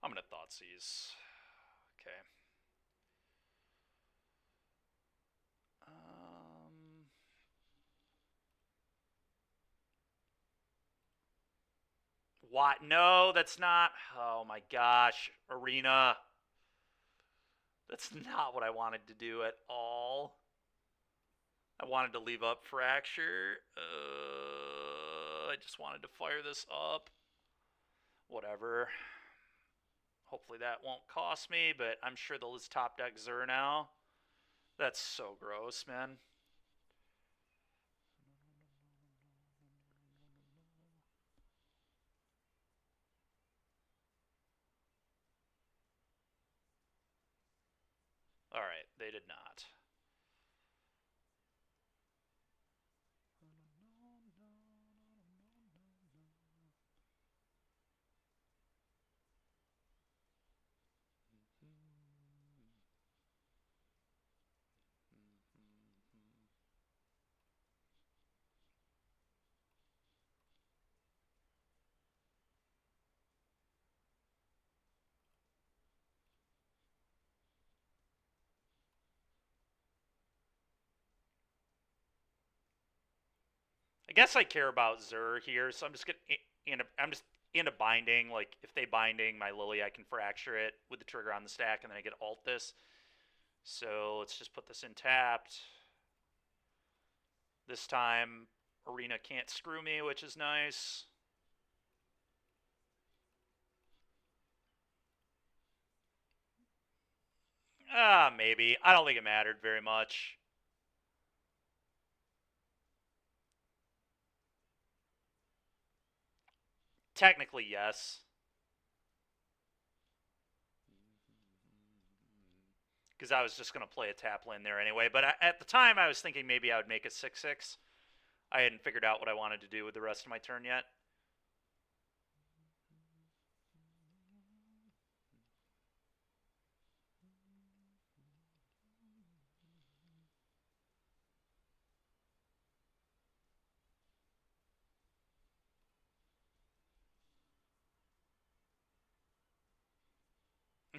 I'm gonna Thoughtseize. Okay. What? No, that's not. Oh my gosh. Arena. That's not what I wanted to do at all. I wanted to leave up Fracture. I just wanted to fire this up. Whatever. Hopefully that won't cost me, but I'm sure they'll just top deck Zur now. That's so gross, man. Alright, they did not. I guess I care about Zur here, so I'm just into binding. Like if they binding my Lily, I can fracture it with the trigger on the stack, and then I get alt this. So let's just put this in tapped. This time, Arena can't screw me, which is nice. Maybe. I don't think it mattered very much. Technically, yes. Because I was just going to play a tap lane there anyway. But at the time, I was thinking maybe I would make a 6-6. I hadn't figured out what I wanted to do with the rest of my turn yet.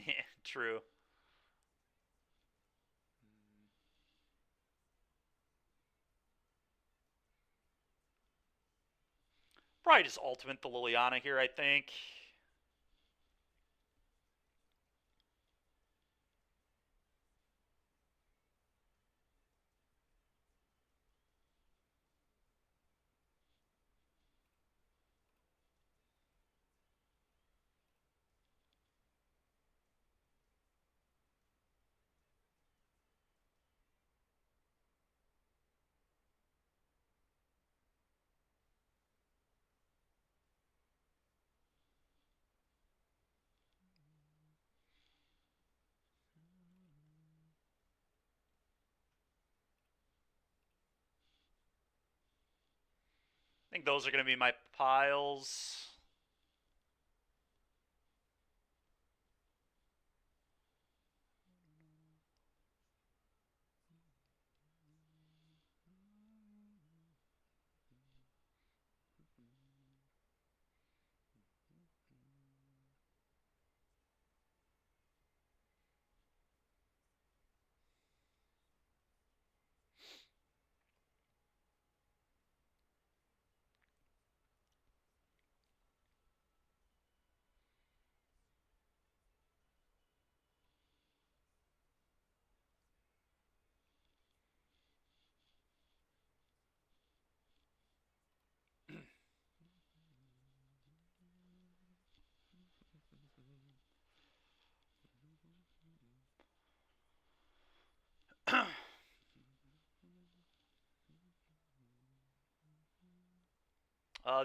Yeah, true. Probably just ultimate the Liliana here, I think. I think those are going to be my piles.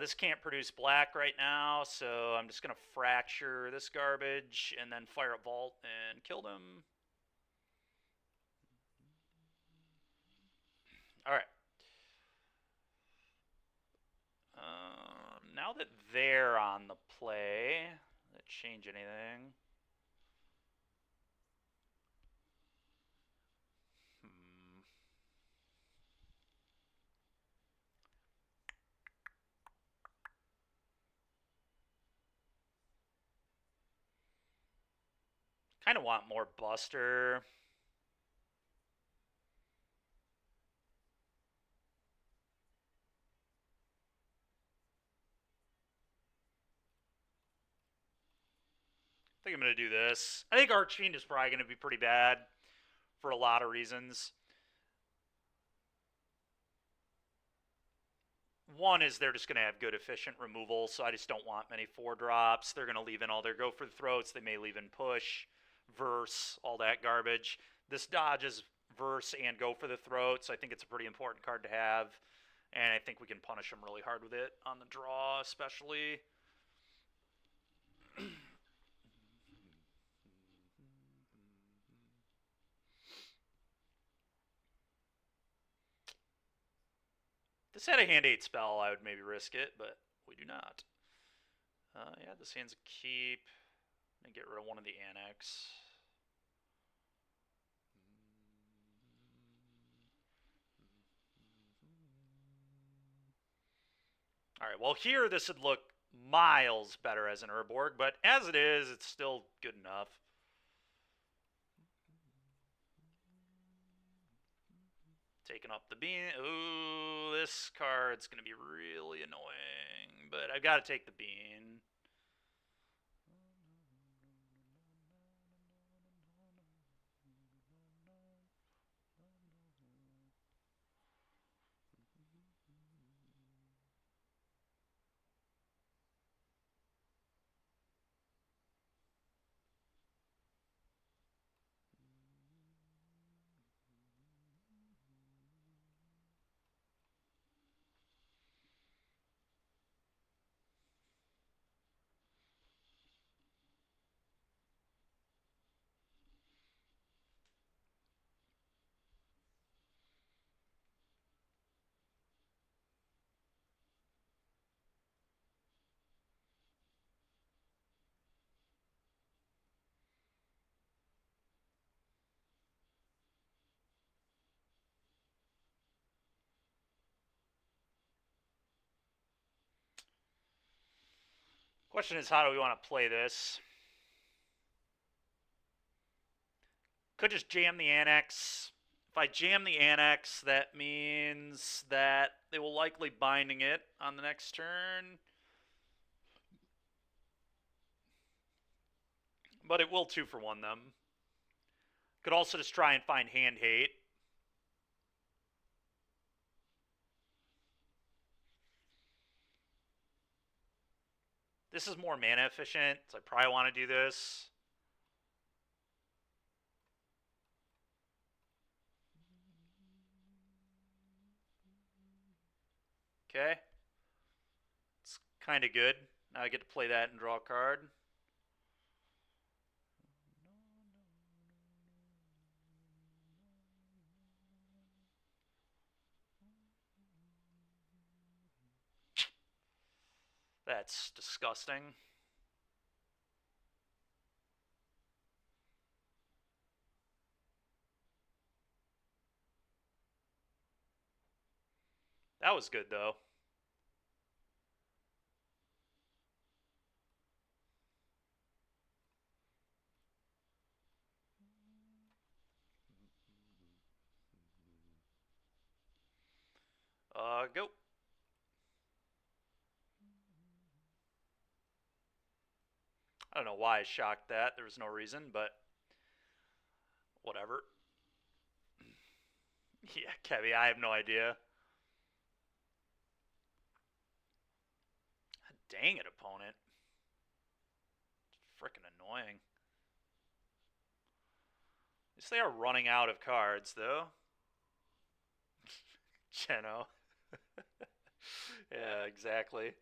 This can't produce black right now, so I'm just going to fracture this garbage and then fire a vault and kill them. Alright. Now that they're on the play, does that change anything? Kind of want more Buster. I think I'm going to do this. I think Archfiend is probably going to be pretty bad for a lot of reasons. One is they're just going to have good efficient removal, so I just don't want many 4-drops. They're going to leave in all their go for the throats. They may leave in push, verse, all that garbage. This dodges verse and go for the throat, so I think it's a pretty important card to have. And I think we can punish them really hard with it on the draw, especially. This had a hand 8 spell, I would maybe risk it, but we do not. Yeah, this hand's a keep. I'm going to get rid of one of the annex. Alright, well here this would look miles better as an Urborg, but as it is, it's still good enough. Taking up the bean. Ooh, this card's going to be really annoying, but I've got to take the bean. Question is, how do we want to play this? Could just jam the annex. If I jam the annex, that means that they will likely binding it on the next turn. But it will 2-for-1 them. Could also just try and find hand hate. This is more mana efficient, so I probably want to do this. Okay. It's kind of good. Now I get to play that and draw a card. That's disgusting. That was good, though. Go. I don't know why I shocked that. There was no reason, but whatever. Yeah, Kevy, I have no idea. Dang it, opponent. Freaking annoying. At least they are running out of cards, though. Geno. Yeah, exactly.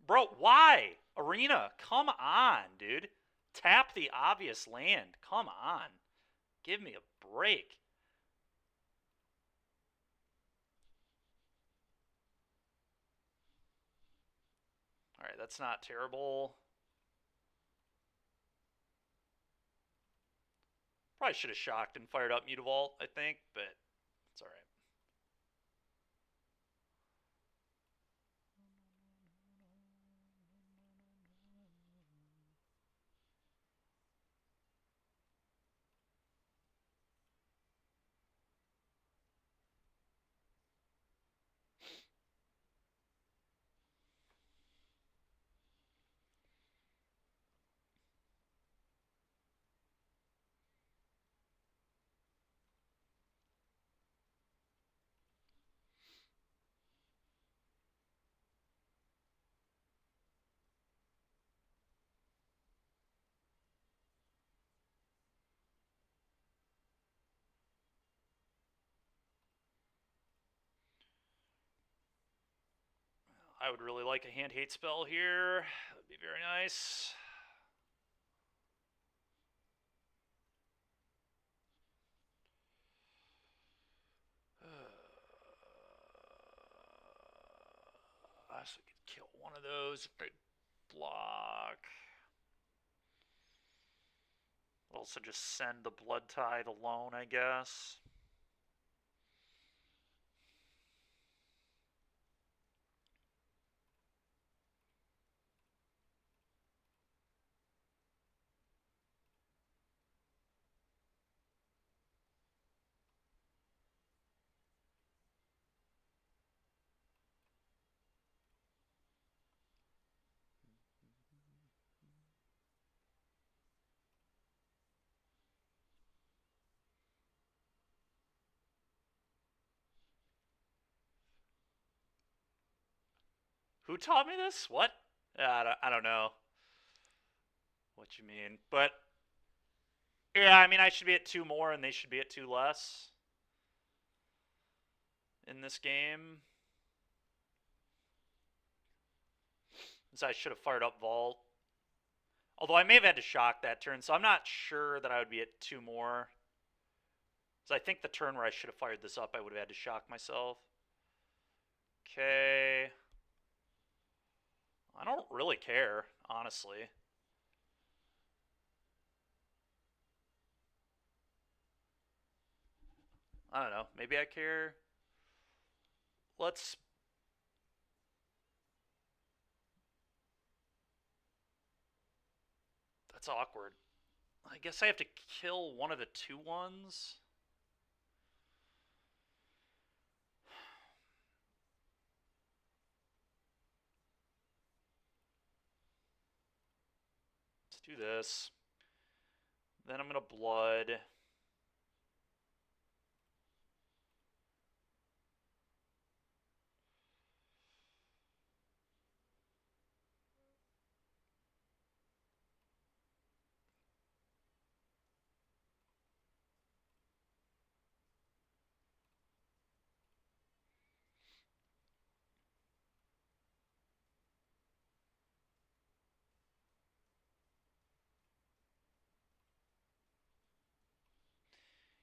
Bro, why? Arena, come on, dude. Tap the obvious land. Come on. Give me a break. Alright, that's not terrible. Probably should have shocked and fired up Mutavault, I think, but it's alright. I would really like a hand hate spell here. That would be very nice. So we could kill one of those if they block. Also just send the Blood Tithe alone, I guess. Who taught me this? What? I don't know what you mean. But, yeah, I mean, I should be at 2 more and they should be at 2 less in this game. So I should have fired up Vault. Although I may have had to shock that turn, so I'm not sure that I would be at 2 more. So I think the turn where I should have fired this up, I would have had to shock myself. Okay. I don't really care, honestly. I don't know. Maybe I care. Let's... That's awkward. I guess I have to kill one of the 2/1s. Let's do this. Then I'm going to Blood.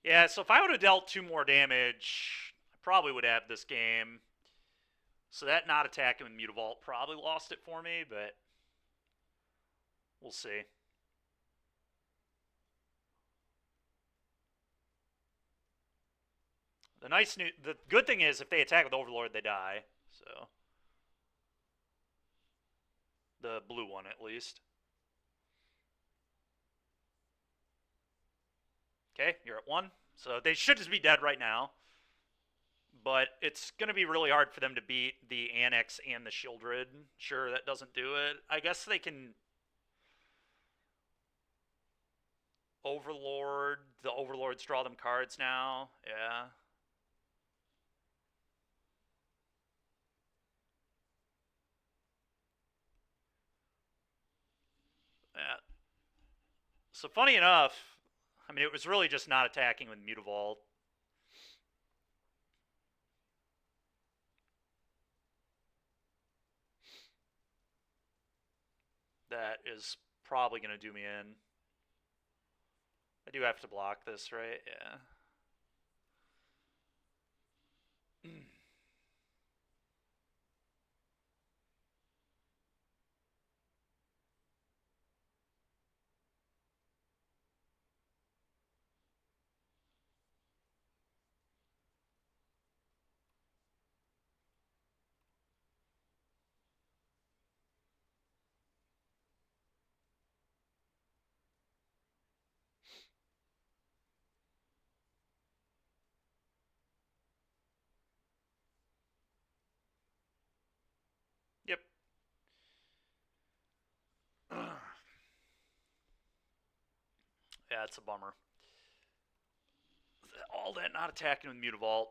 Yeah, so if I would have dealt 2 more damage, I probably would have this game. So that not attacking with Mutavault probably lost it for me, but we'll see. The good thing is if they attack with Overlord, they die. So the blue one at least. Okay, you're at 1. So they should just be dead right now. But it's going to be really hard for them to beat the Annex and the Shieldred. Sure, that doesn't do it. I guess they can... Overlord. The Overlords draw them cards now. Yeah. Yeah. So funny enough, I mean, it was really just not attacking with Mutavault. That is probably going to do me in. I do have to block this, right? Yeah. Yep. Yeah, it's a bummer. All that not attacking with Mutavault.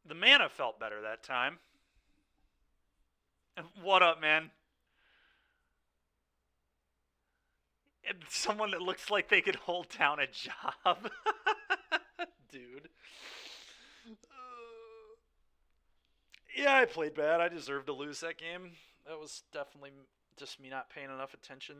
The mana felt better that time. What up, man? Someone that looks like they could hold down a job. Dude. Yeah, I played bad. I deserved to lose that game. That was definitely just me not paying enough attention.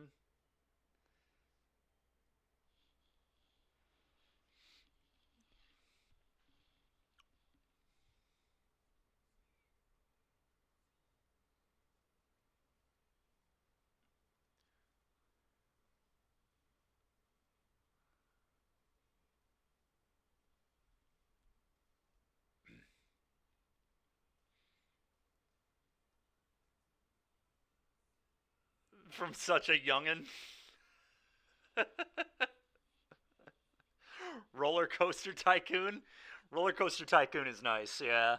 From such a youngin'. Roller Coaster Tycoon? Roller Coaster Tycoon is nice, yeah.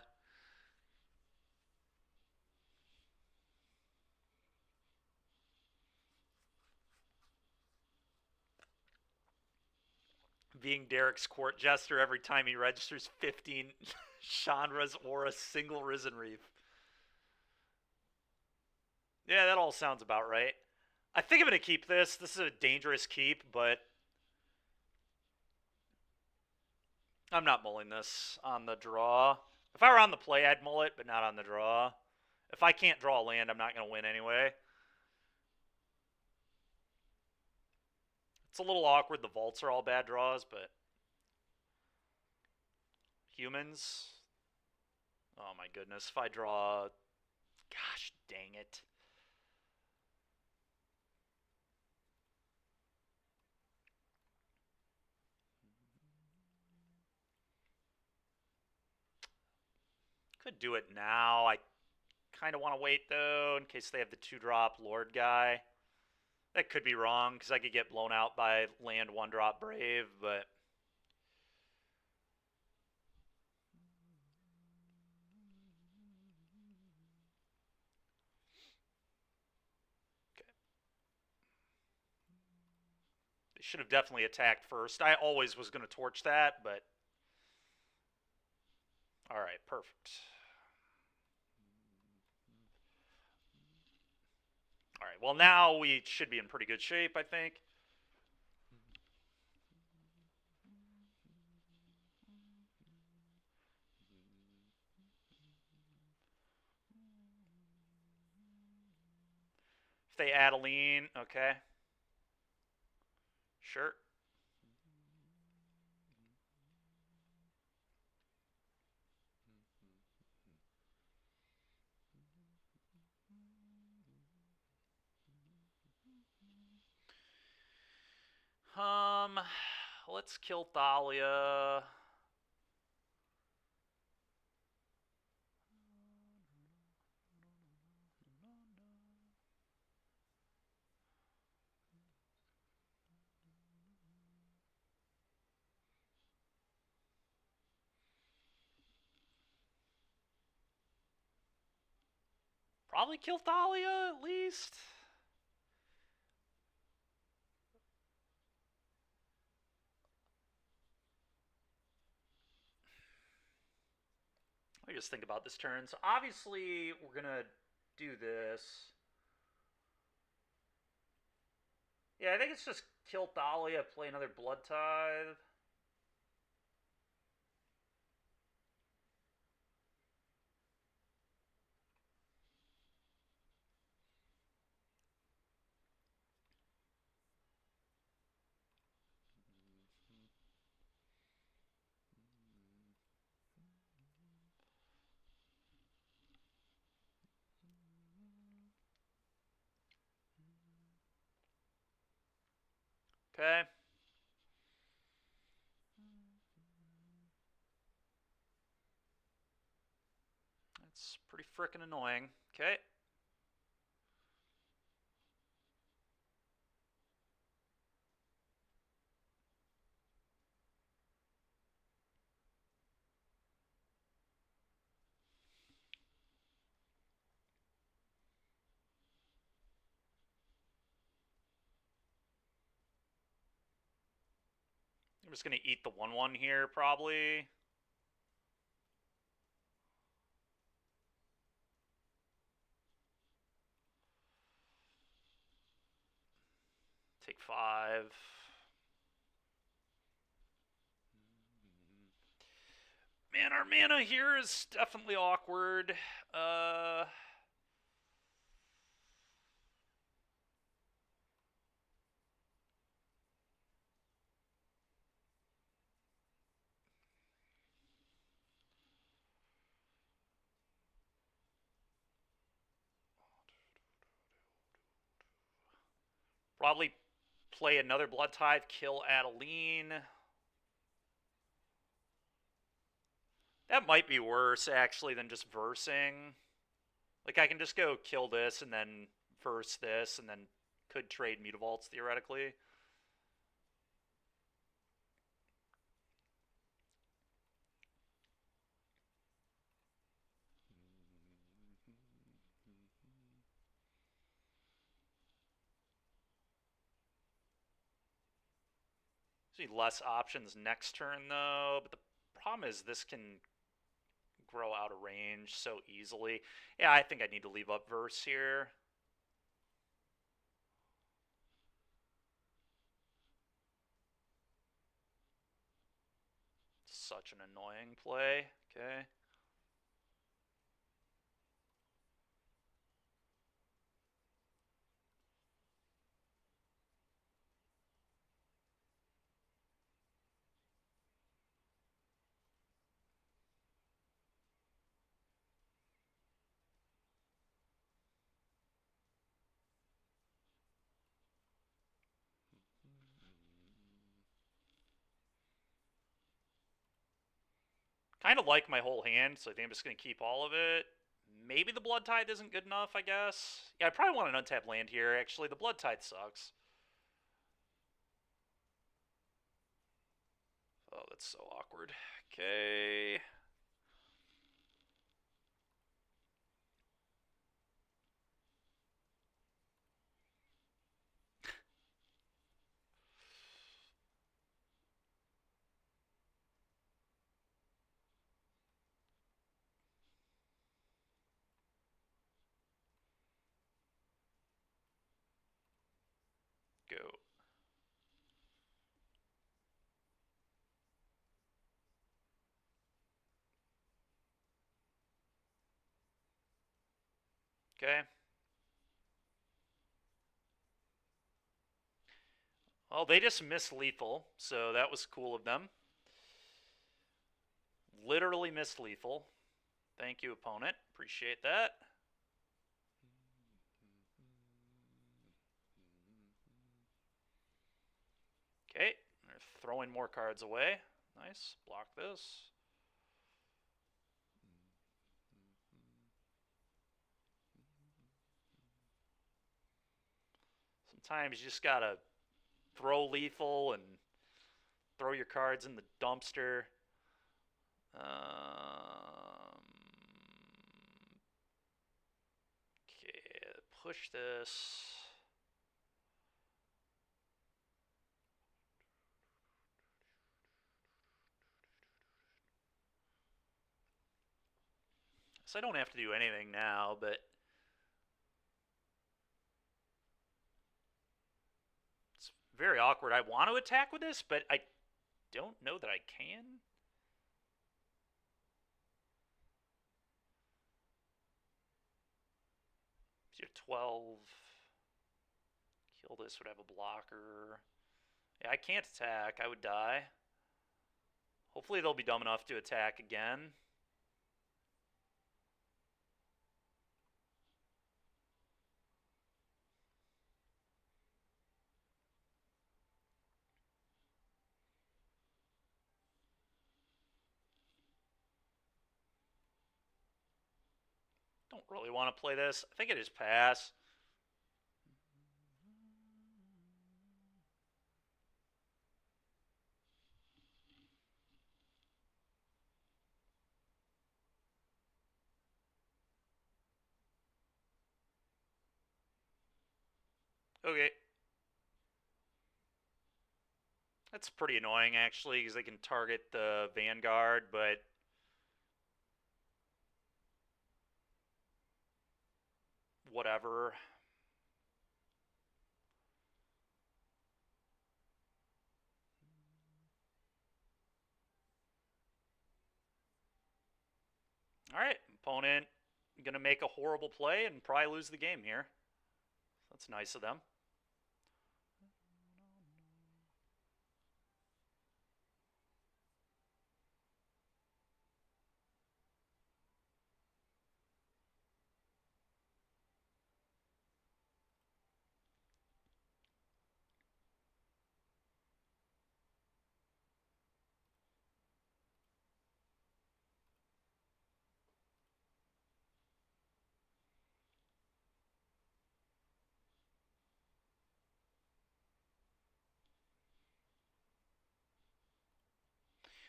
Being Derek's court jester every time he registers 15 Chandra's or a single Risen Reef. Yeah, that all sounds about right. I think I'm going to keep this. This is a dangerous keep, but I'm not mulling this on the draw. If I were on the play, I'd mull it, but not on the draw. If I can't draw a land, I'm not going to win anyway. It's a little awkward. The vaults are all bad draws, but humans. Oh my goodness. If I draw. Gosh dang it. Could do it now. I kind of want to wait, though, in case they have the 2-drop Lord guy. That could be wrong, because I could get blown out by land 1-drop Brave, but. Okay. They should have definitely attacked first. I always was going to torch that, but. Alright, perfect. Alright, well, now we should be in pretty good shape, I think. If they add a lean, okay. Sure. Um, let's kill Thalia. Probably kill Thalia at least. Let me just think about this turn. So obviously we're gonna do this. Yeah, I think it's just kill Thalia, play another Blood Tithe. Okay. That's pretty frickin' annoying. Okay. I'm just gonna eat the 1/1 here, probably. Take 5. Man, our mana here is definitely awkward. Probably play another Blood Tithe, kill Adeline. That might be worse, actually, than just versing. Like, I can just go kill this and then verse this, and then could trade Mutavaults, theoretically. See less options next turn, though. But the problem is this can grow out of range so easily. Yeah, I think I need to leave up verse here. Such an annoying play. Okay. Kind of like my whole hand, so I think I'm just going to keep all of it. Maybe the Blood Tithe isn't good enough, I guess. Yeah, I probably want an untapped land here, actually. The Blood Tithe sucks. Oh, that's so awkward. Okay. Go. Okay. Well, they just missed lethal, so that was cool of them. Literally missed lethal. Thank you, opponent. Appreciate that. Okay, they're throwing more cards away. Nice. Block this. Sometimes you just gotta throw lethal and throw your cards in the dumpster. push this. So I don't have to do anything now, but it's very awkward. I want to attack with this, but I don't know that I can. You're 12. Kill this would have a blocker. Yeah, I can't attack. I would die. Hopefully they'll be dumb enough to attack again. Don't really want to play this. I think it is pass. Okay. That's pretty annoying, actually, because they can target the Vanguard, but whatever. Alright, opponent gonna make a horrible play and probably lose the game here. That's nice of them.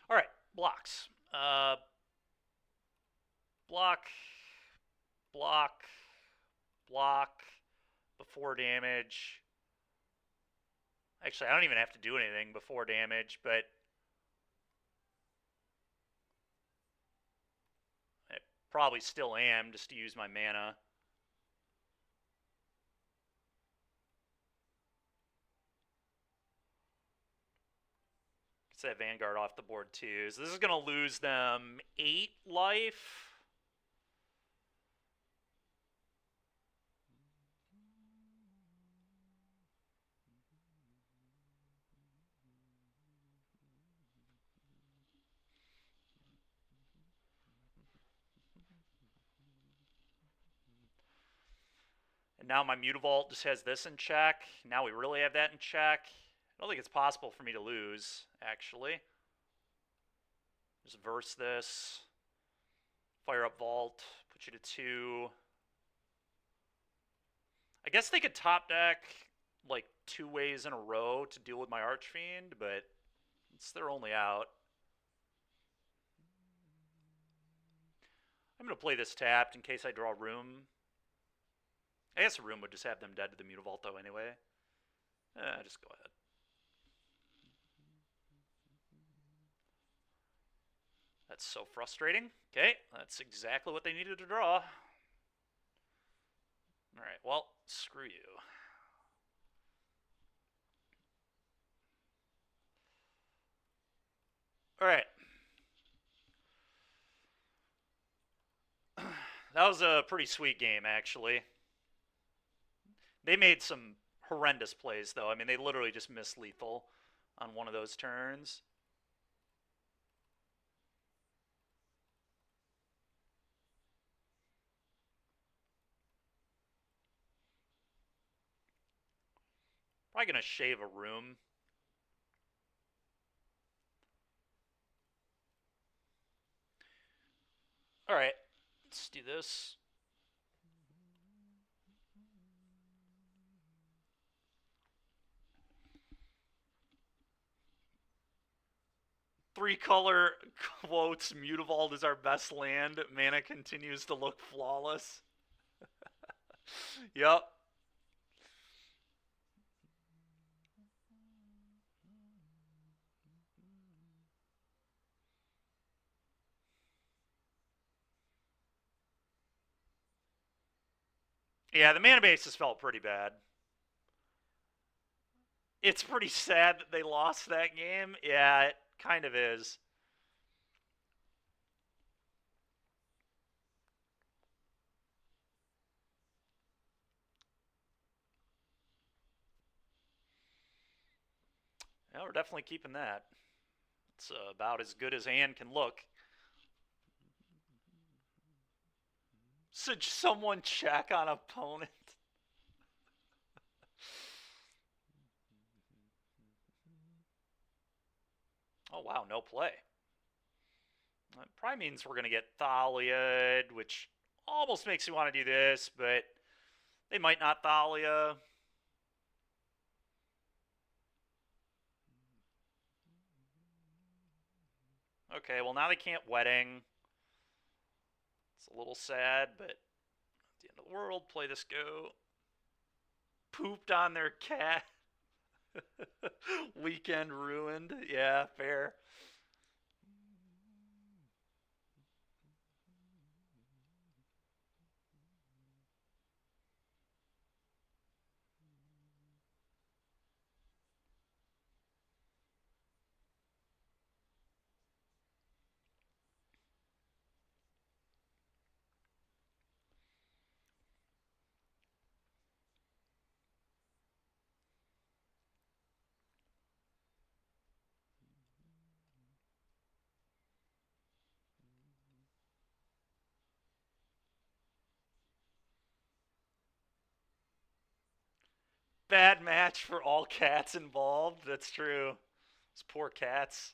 Alright, blocks. Block, block, block, before damage. Actually, I don't even have to do anything before damage, but I probably still am just to use my mana. Gets that Vanguard off the board too. So this is going to lose them 8 life. And now my Mutavault just has this in check. Now we really have that in check. I don't think it's possible for me to lose, actually. Just verse this. Fire up Vault. Put you to 2. I guess they could top deck like 2 ways in a row to deal with my Archfiend, but it's their only out. I'm going to play this tapped in case I draw a room. I guess a room would just have them dead to the Mutavault though anyway. Just go ahead. That's so frustrating. Okay, that's exactly what they needed to draw. Alright, well, screw you. Alright. That was a pretty sweet game, actually. They made some horrendous plays, though. I mean, they literally just missed lethal on one of those turns. Probably going to shave a room. Alright, let's do this. Three-color quotes, Mutavault is our best land. Mana continues to look flawless. Yep. Yeah, the mana bases felt pretty bad. It's pretty sad that they lost that game. Yeah, it kind of is. Yeah, we're definitely keeping that. It's about as good as Anne can look. Should someone check on opponent? Oh wow, no play. That probably means we're gonna get Thalia'd, which almost makes me want to do this, but they might not Thalia. Okay, well now they can't Wedding. It's a little sad, but at the end of the world, play this go. Pooped on their cat. Weekend ruined. Yeah, fair. Bad match for all cats involved. That's true. Those poor cats.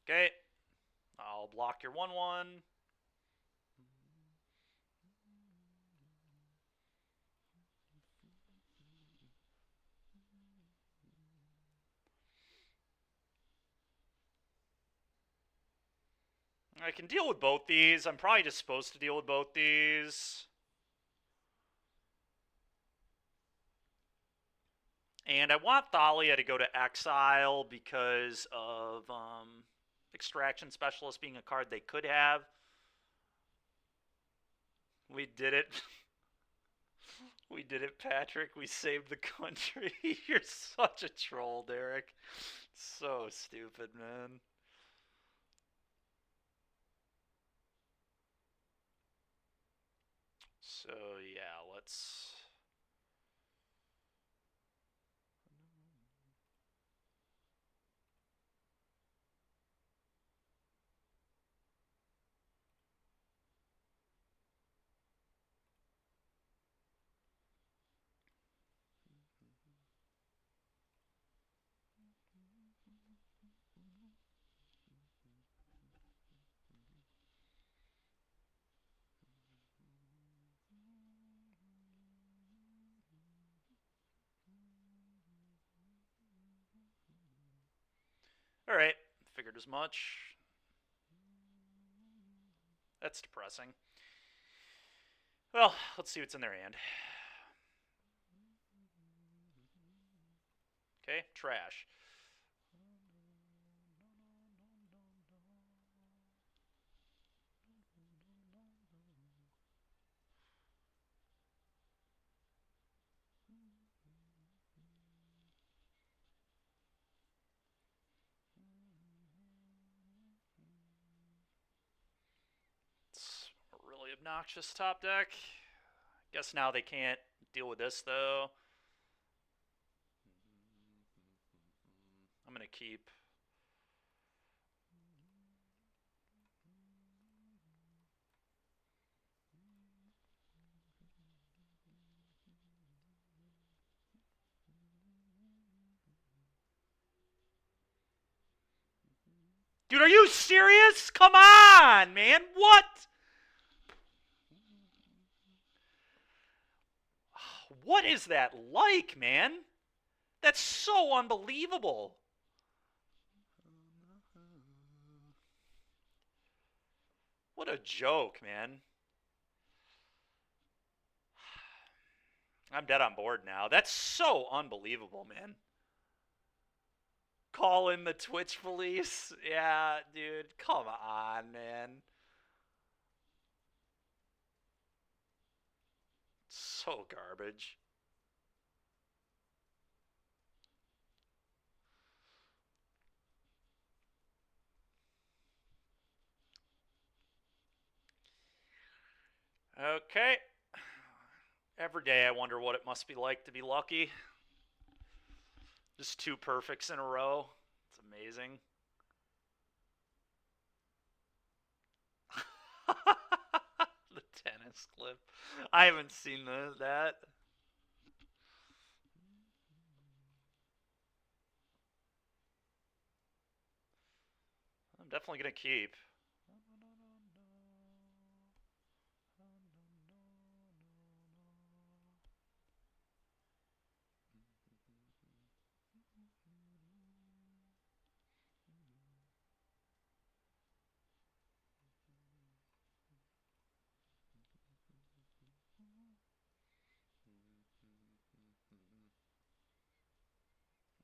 Okay, I'll block your 1/1. I can deal with both these. I'm probably just supposed to deal with both these. And I want Thalia to go to exile because of Extraction Specialist being a card they could have. We did it. We did it, Patrick. We saved the country. You're such a troll, Derek. So stupid, man. So, yeah, let's... Alright, figured as much. That's depressing. Well, let's see what's in their hand. Okay, trash. It's a really obnoxious top deck. Guess now they can't deal with this, though. I'm going to keep... Dude, are you serious? Come on, man. What? What is that like, man? That's so unbelievable. What a joke, man. I'm dead on board now. That's so unbelievable, man. Call in the Twitch police. Yeah, dude. Come on, man. So garbage. Okay. Every day I wonder what it must be like to be lucky. Just two perfects in a row. It's amazing. The tennis clip. I haven't seen that. I'm definitely going to keep.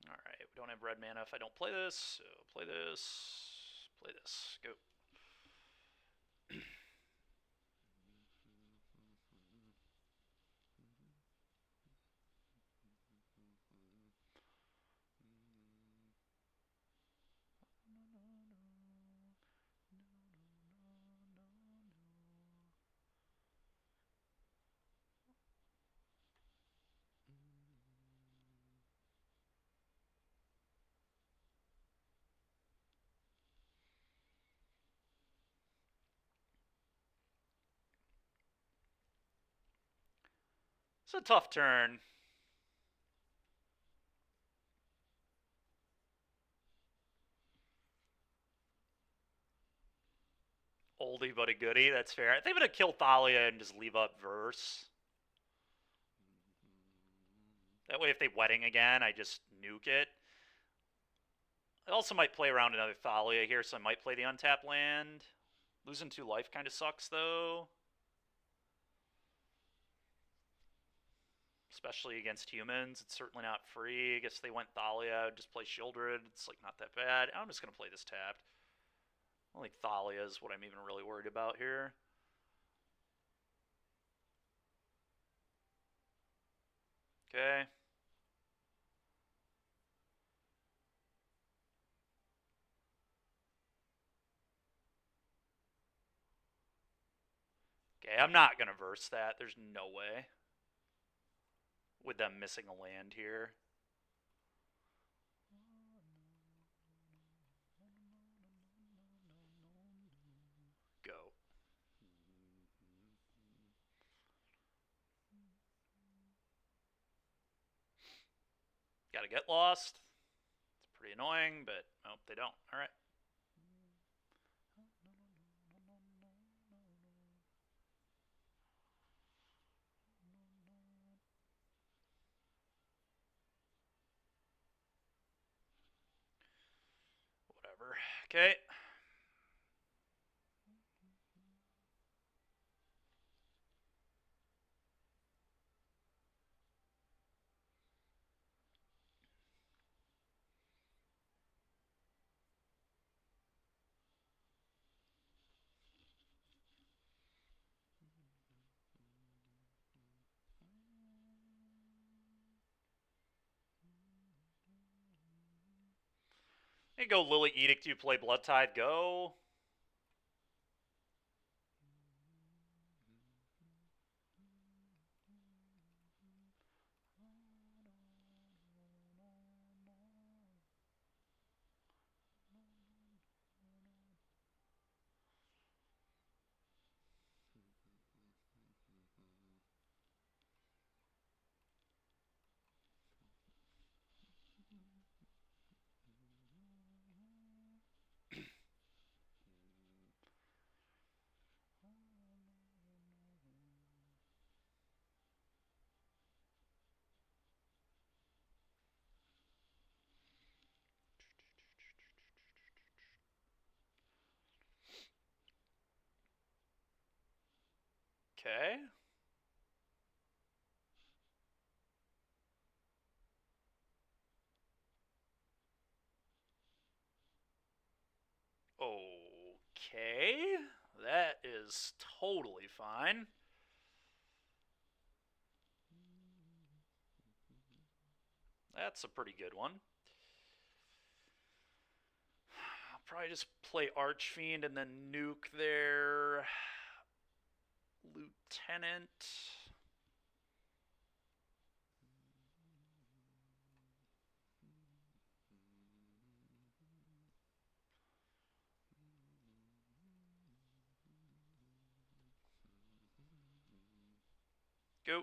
Alright, we don't have red mana if I don't play this. So play this. Play this. Go. It's a tough turn. Oldie but a goodie, that's fair. I think I'm going to kill Thalia and just leave up Verse. That way if they wedding again, I just nuke it. I also might play around another Thalia here, so I might play the untapped land. Losing 2 life kind of sucks, though. Especially against humans. It's certainly not free. I guess they went Thalia, just play Shieldred. It's like not that bad. I'm just going to play this tapped. I think Thalia is what I'm even really worried about here. Okay. Okay, I'm not going to verse that. There's no way. With them missing a land here. Go. Gotta get lost. It's pretty annoying, but nope, they don't. Alright. Whatever. Okay. Hey, go Lily Edict, you play Blood Tide, go. Okay. Okay. That is totally fine. That's a pretty good one. I'll probably just play Archfiend and then nuke their Lieutenant. Go.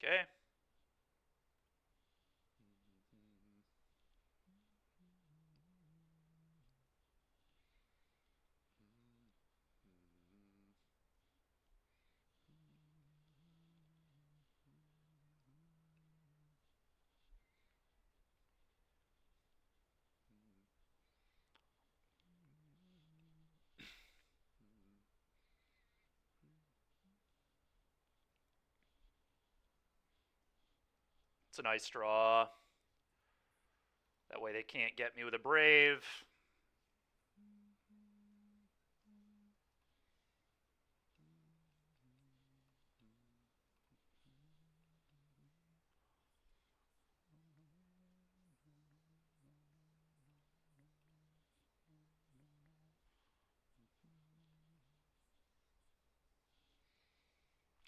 Okay. It's a nice draw. That way they can't get me with a Brave.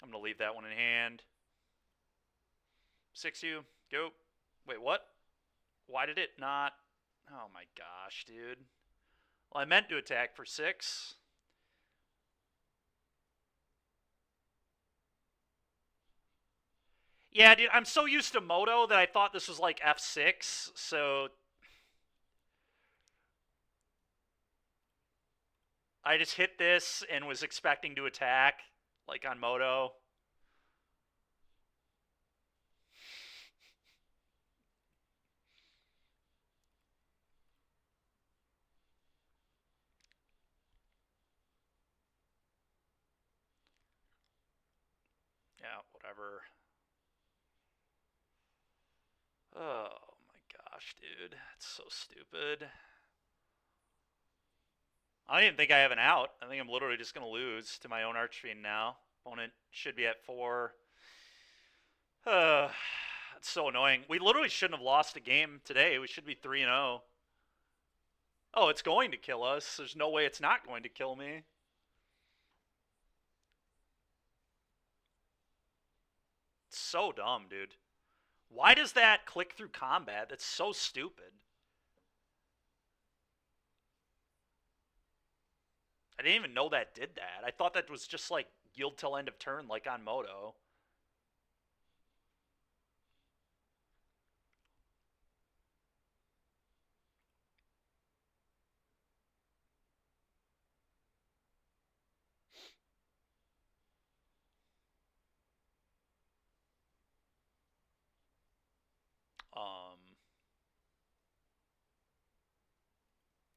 I'm going to leave that one in hand. 6U. Go. Wait, what? Why did it not? Oh my gosh, dude. Well, I meant to attack for 6. Yeah, dude, I'm so used to Moto that I thought this was like F6, so I just hit this and was expecting to attack, like on Moto. Yeah, whatever. Oh my gosh, dude. That's so stupid. I don't even think I have an out. I think I'm literally just going to lose to my own Archfiend now. Opponent should be at 4. It's so annoying. We literally shouldn't have lost a game today. We should be 3-0. Oh, it's going to kill us. There's no way it's not going to kill me. It's so dumb, dude. Why does that click through combat? That's so stupid. I didn't even know that did that. I thought that was just like yield till end of turn, like on Moto.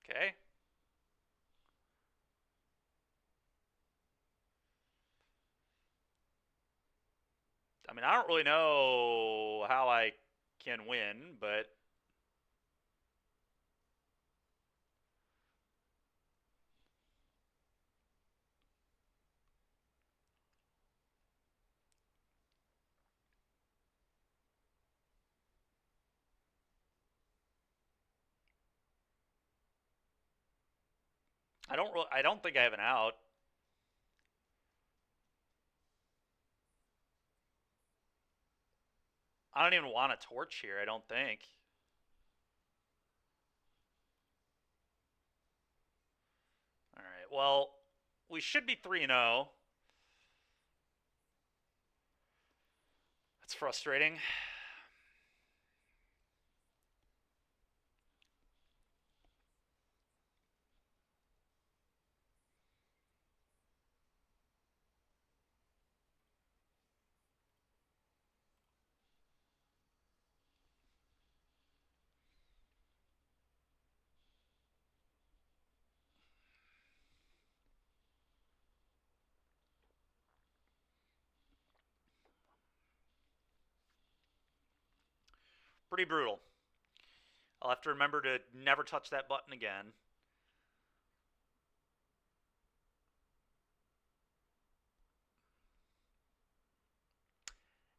Okay. I mean, I don't really know how I can win, but I don't think I have an out. I don't even want a torch here, I don't think. All right. Well, we should be 3-0. That's frustrating. Pretty brutal. I'll have to remember to never touch that button again.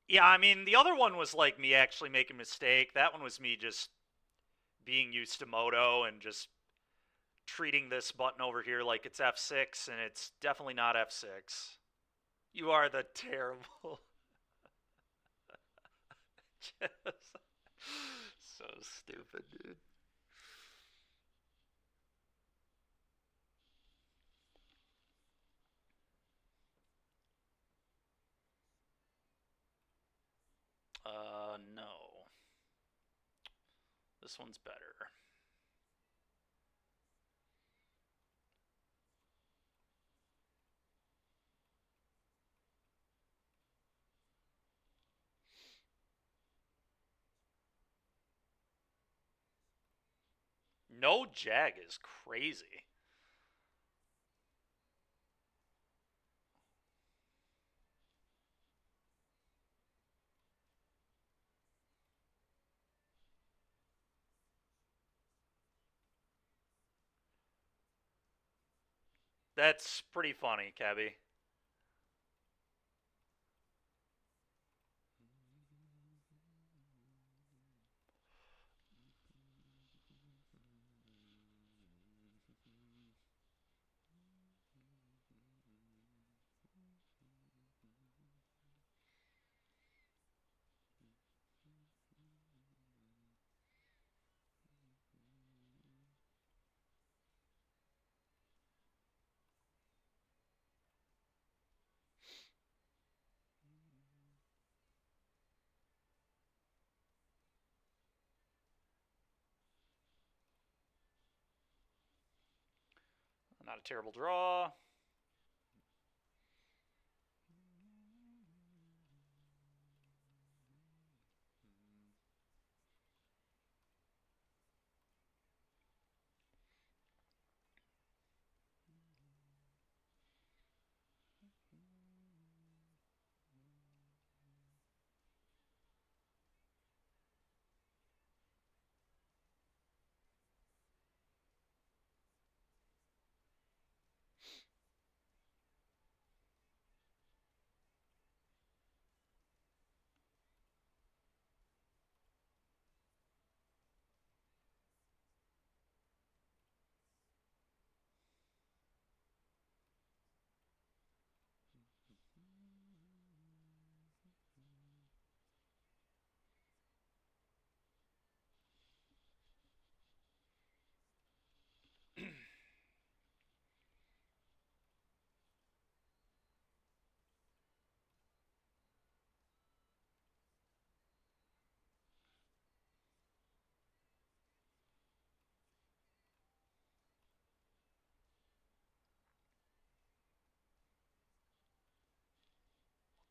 Yeah, I mean, the other one was like me actually making a mistake. That one was me just being used to Moto and just treating this button over here like it's F6, and it's definitely not F6. You are the terrible. So stupid, dude. No. This one's better. No jag is crazy. That's pretty funny, Cabby. Not a terrible draw.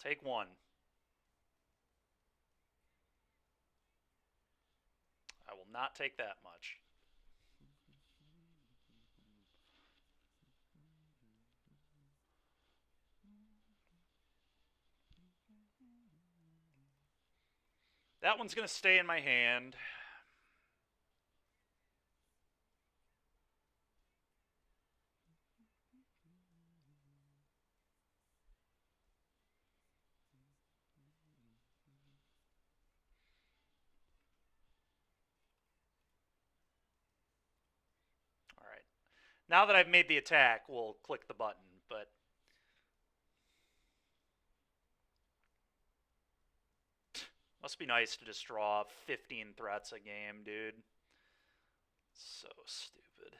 Take one. I will not take that much. That one's going to stay in my hand. All right. Now that I've made the attack, we'll click the button, but must be nice to just draw 15 threats a game, dude. So stupid.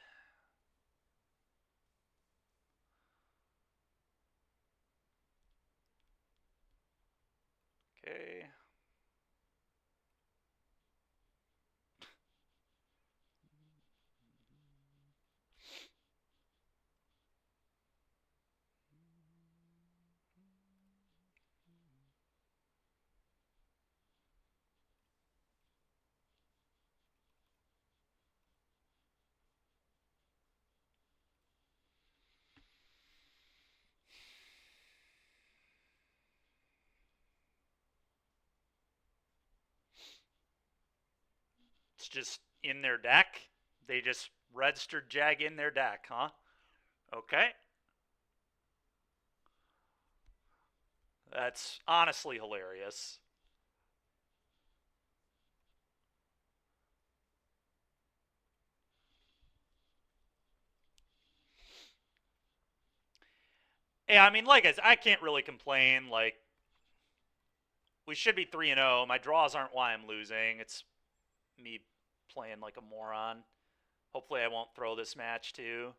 Okay. It's just in their deck. They just registered Jag in their deck, huh? Okay. That's honestly hilarious. Yeah, I mean, like I can't really complain. Like, we should be 3-0. My draws aren't why I'm losing. It's me playing like a moron. Hopefully I won't throw this match too.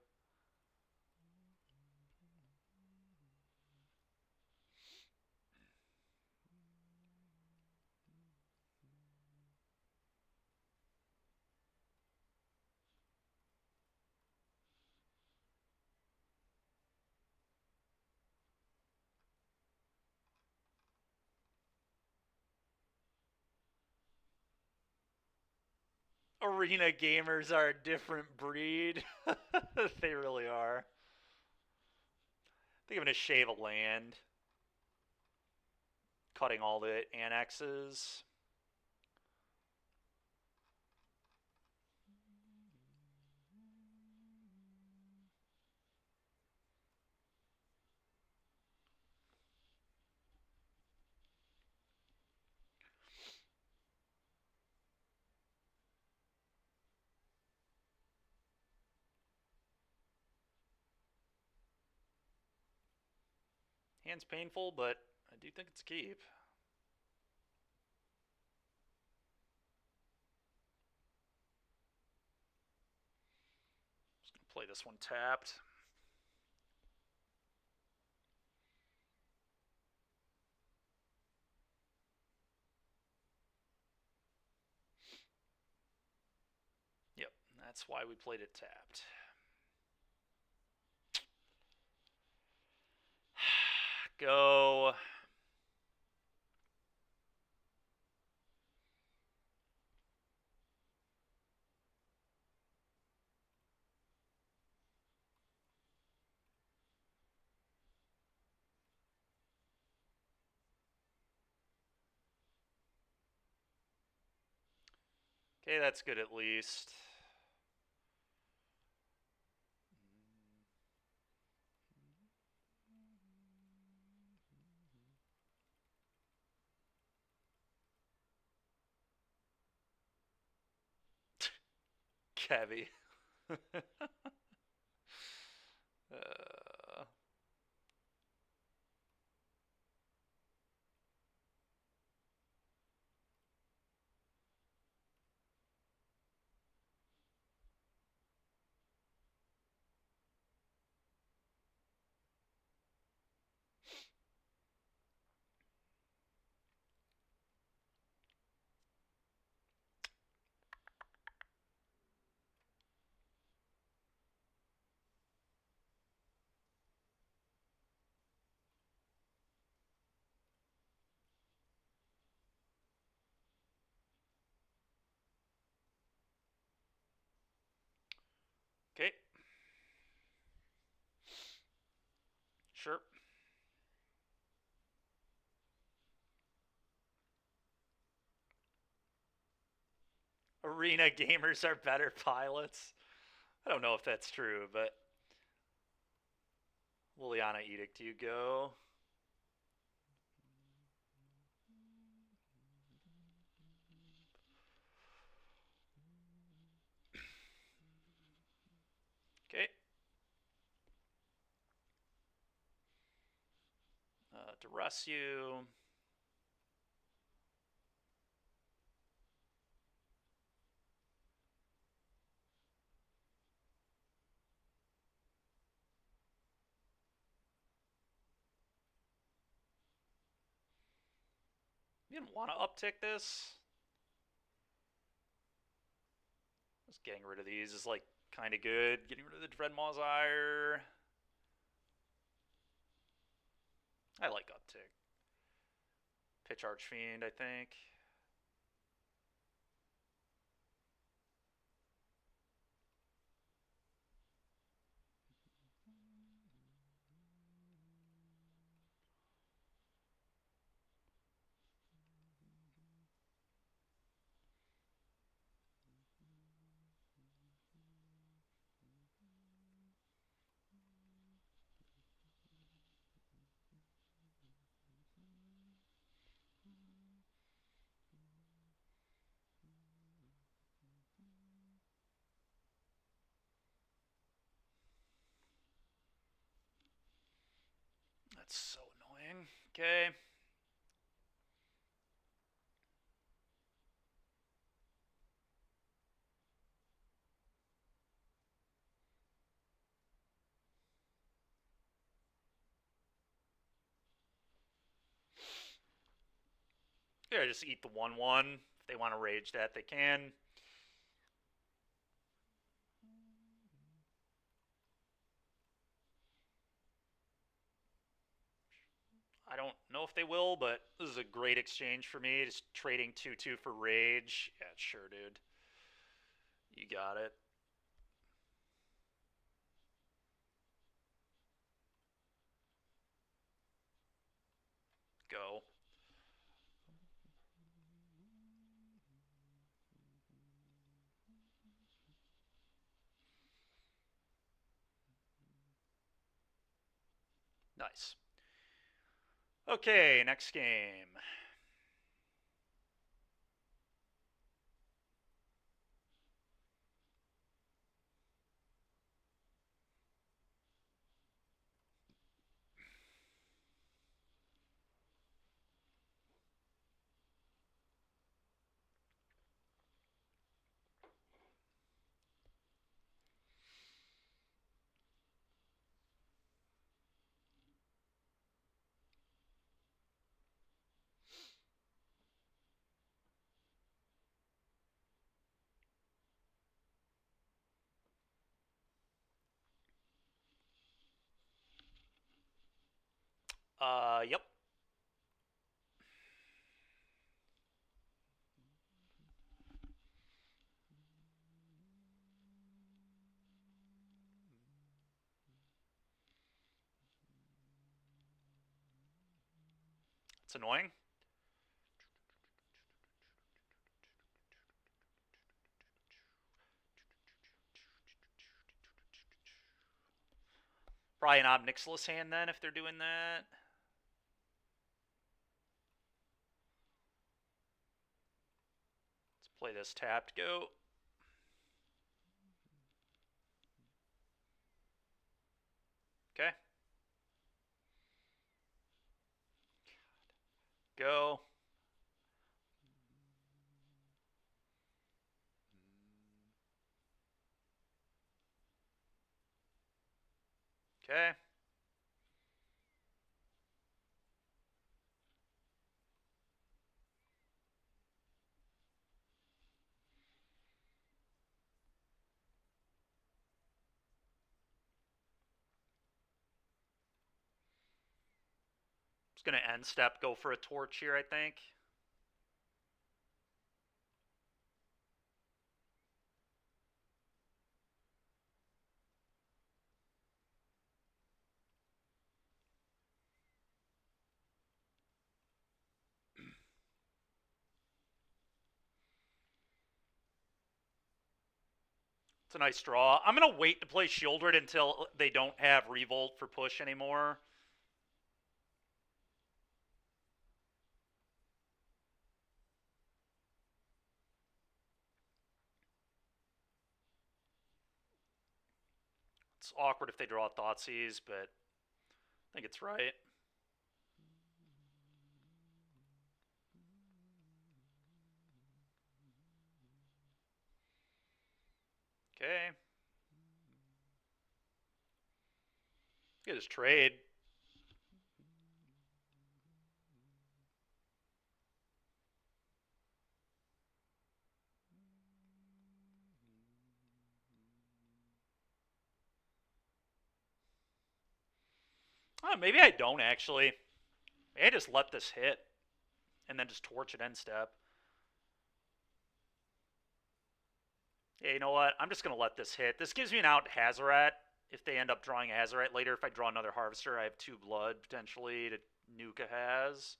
Arena gamers are a different breed. They really are. They're gonna shave a land, cutting all the annexes. Hand's painful, but I do think it's a keep. Just gonna play this one tapped. Yep, that's why we played it tapped. Go. Okay, that's good at least. Kevy. uh, okay. Sure. Arena gamers are better pilots. I don't know if that's true, but Liliana Edict, you go. Okay. Duress you. You didn't want to uptick this? Just getting rid of these is like kind of good. Getting rid of the Dreadmaw's Ire. I like uptick. Pitch Archfiend, I think. That's so annoying. Okay. Yeah, just eat the 1/1. If they want to rage that, they can. I don't know if they will, but this is a great exchange for me. Just trading 2/2 for rage. Yeah, sure, dude. You got it. Go. Nice. Okay, next game. Yep. It's annoying. Probably an Obnixilis hand then if they're doing that. Let's play this tapped. Go. Okay. Go. Okay. It's going to end step, go for a torch here, I think. It's a nice draw. I'm going to wait to play Shieldred until they don't have Revolt for push anymore. It's awkward if they draw Thoughtseize, but I think it's right. Okay. Get his trade. Oh, maybe I don't actually. Maybe I just let this hit and then just torch it end step. Yeah, you know what? I'm just going to let this hit. This gives me an out Hazoret. If they end up drawing a Hazoret later, if I draw another Harvester, I have 2 blood potentially to nuke a Haz.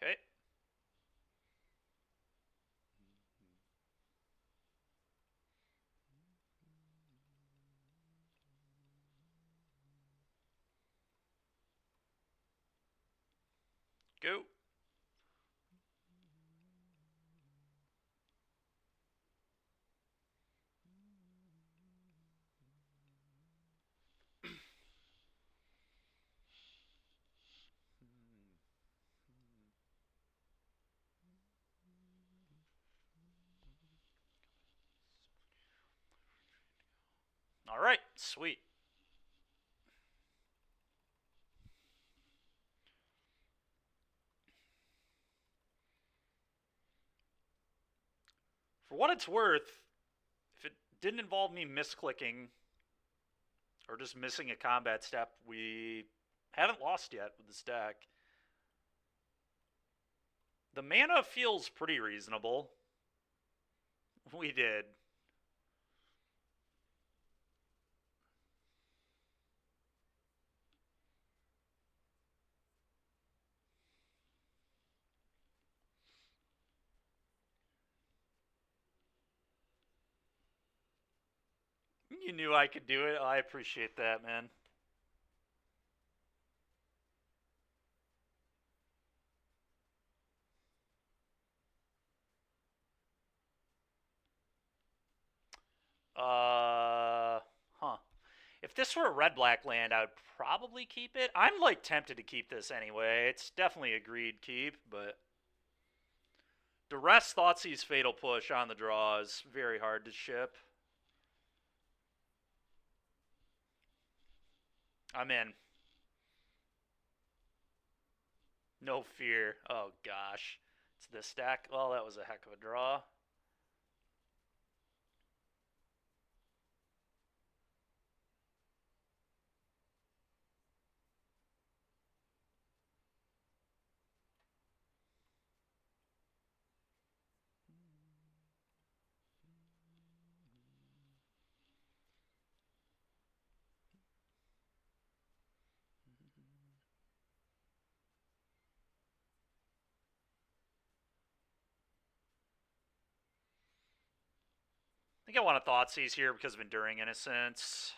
Okay. go. All right, sweet. For what it's worth, if it didn't involve me misclicking or just missing a combat step, we haven't lost yet with this deck. The mana feels pretty reasonable. We did. You knew I could do it. I appreciate that, man. Huh. If this were a red-black land, I would probably keep it. I'm, like, tempted to keep this anyway. It's definitely a greed keep, but... Duress Thoughtseize Fatal Push on the draw is very hard to ship. I'm in. No fear. Oh, gosh. It's this stack. Well, that was a heck of a draw. I think I want a Thoughtseize here because of Enduring Innocence.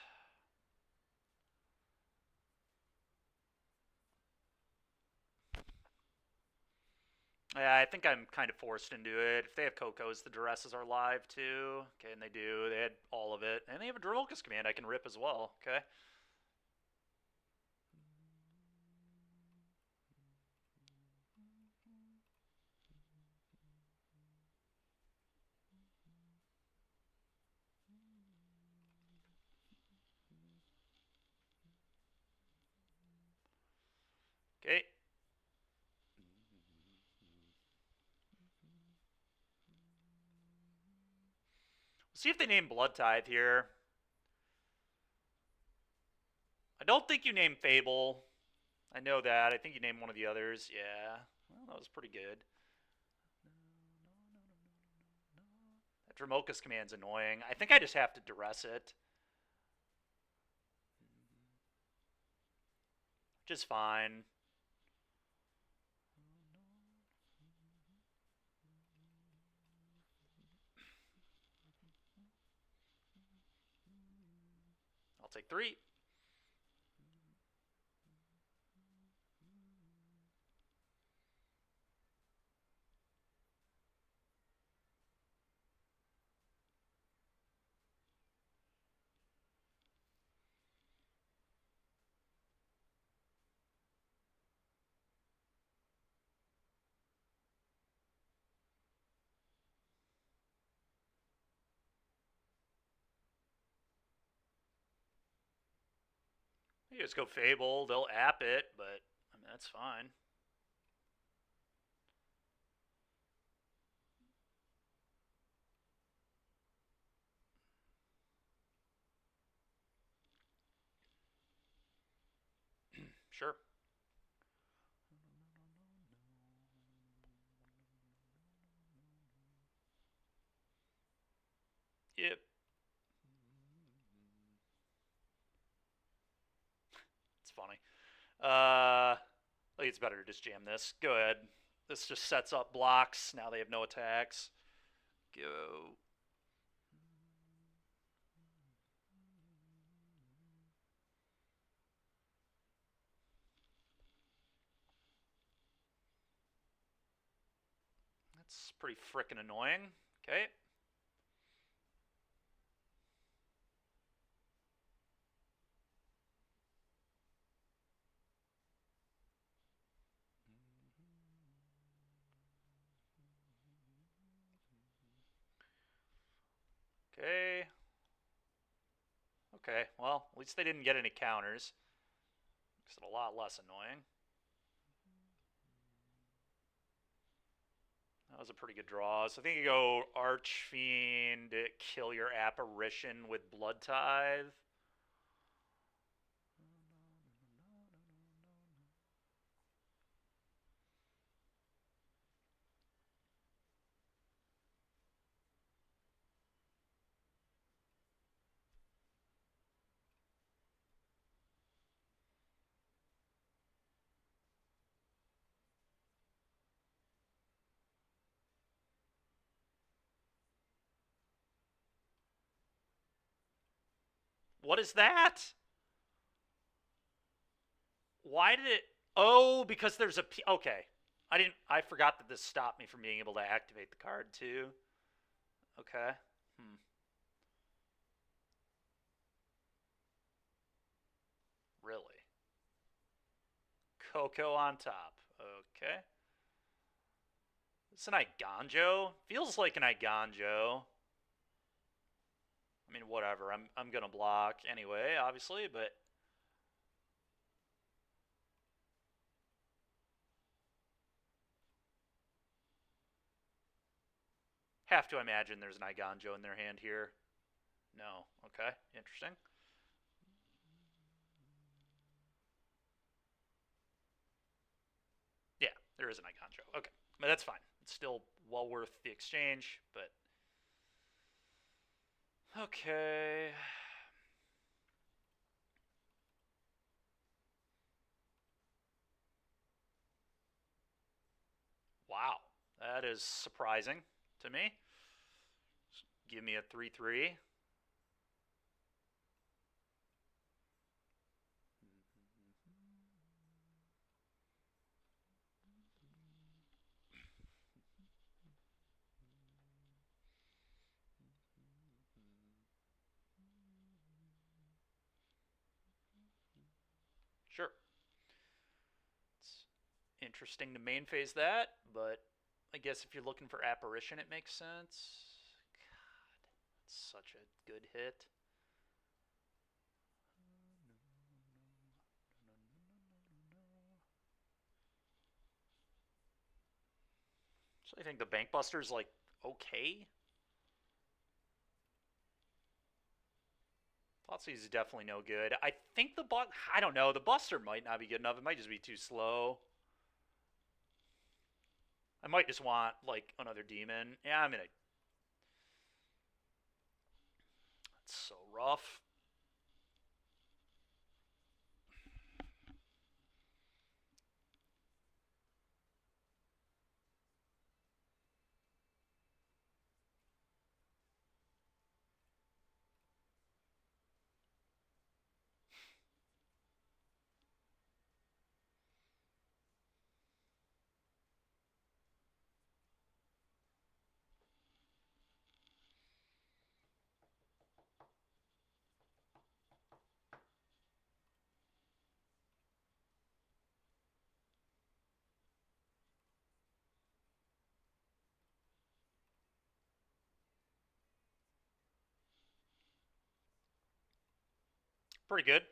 Yeah, I think I'm kind of forced into it. If they have Cocos, the Duresses are live too. Okay, and they do. They had all of it. And they have a Drolkus command I can rip as well. Okay. Okay. We'll see if they name Blood Tithe here. I don't think you name Fable. I know that. I think you named one of the others. Yeah. Well, that was pretty good. That Dromokus command's annoying. I think I just have to duress it. Which is fine. I'll take 3. You just go Fable. They'll app it, but I mean, that's fine. Sure. Yep. It's funny. I think it's better to just jam this. Go ahead. This just sets up blocks. Now they have no attacks. Go. That's pretty frickin' annoying. Okay. Okay. Okay, well, at least they didn't get any counters. Makes it a lot less annoying. That was a pretty good draw. So I think you go Archfiend, kill your Apparition with Blood Tithe. What is that? Why did it? Oh, because there's a. Okay. I forgot that this stopped me from being able to activate the card too. Okay. Hmm. Really? Coco on top. Okay. It's an Iganjo. Feels like an Iganjo. I mean, whatever. I'm gonna block anyway, obviously, but have to imagine there's an Iganjo in their hand here. No. Okay. Interesting. Yeah, there is an Iganjo. Okay. But that's fine. It's still well worth the exchange, but okay. Wow. That is surprising to me. Give me a 3/3. Sure. It's interesting to main phase that, but I guess if you're looking for Apparition, it makes sense. God, that's such a good hit. So I think the Bank Buster's like okay. Thoughtseize definitely no good. I think I don't know. The Buster might not be good enough. It might just be too slow. I might just want like another demon. Yeah, I'm gonna. It's so rough. Pretty good.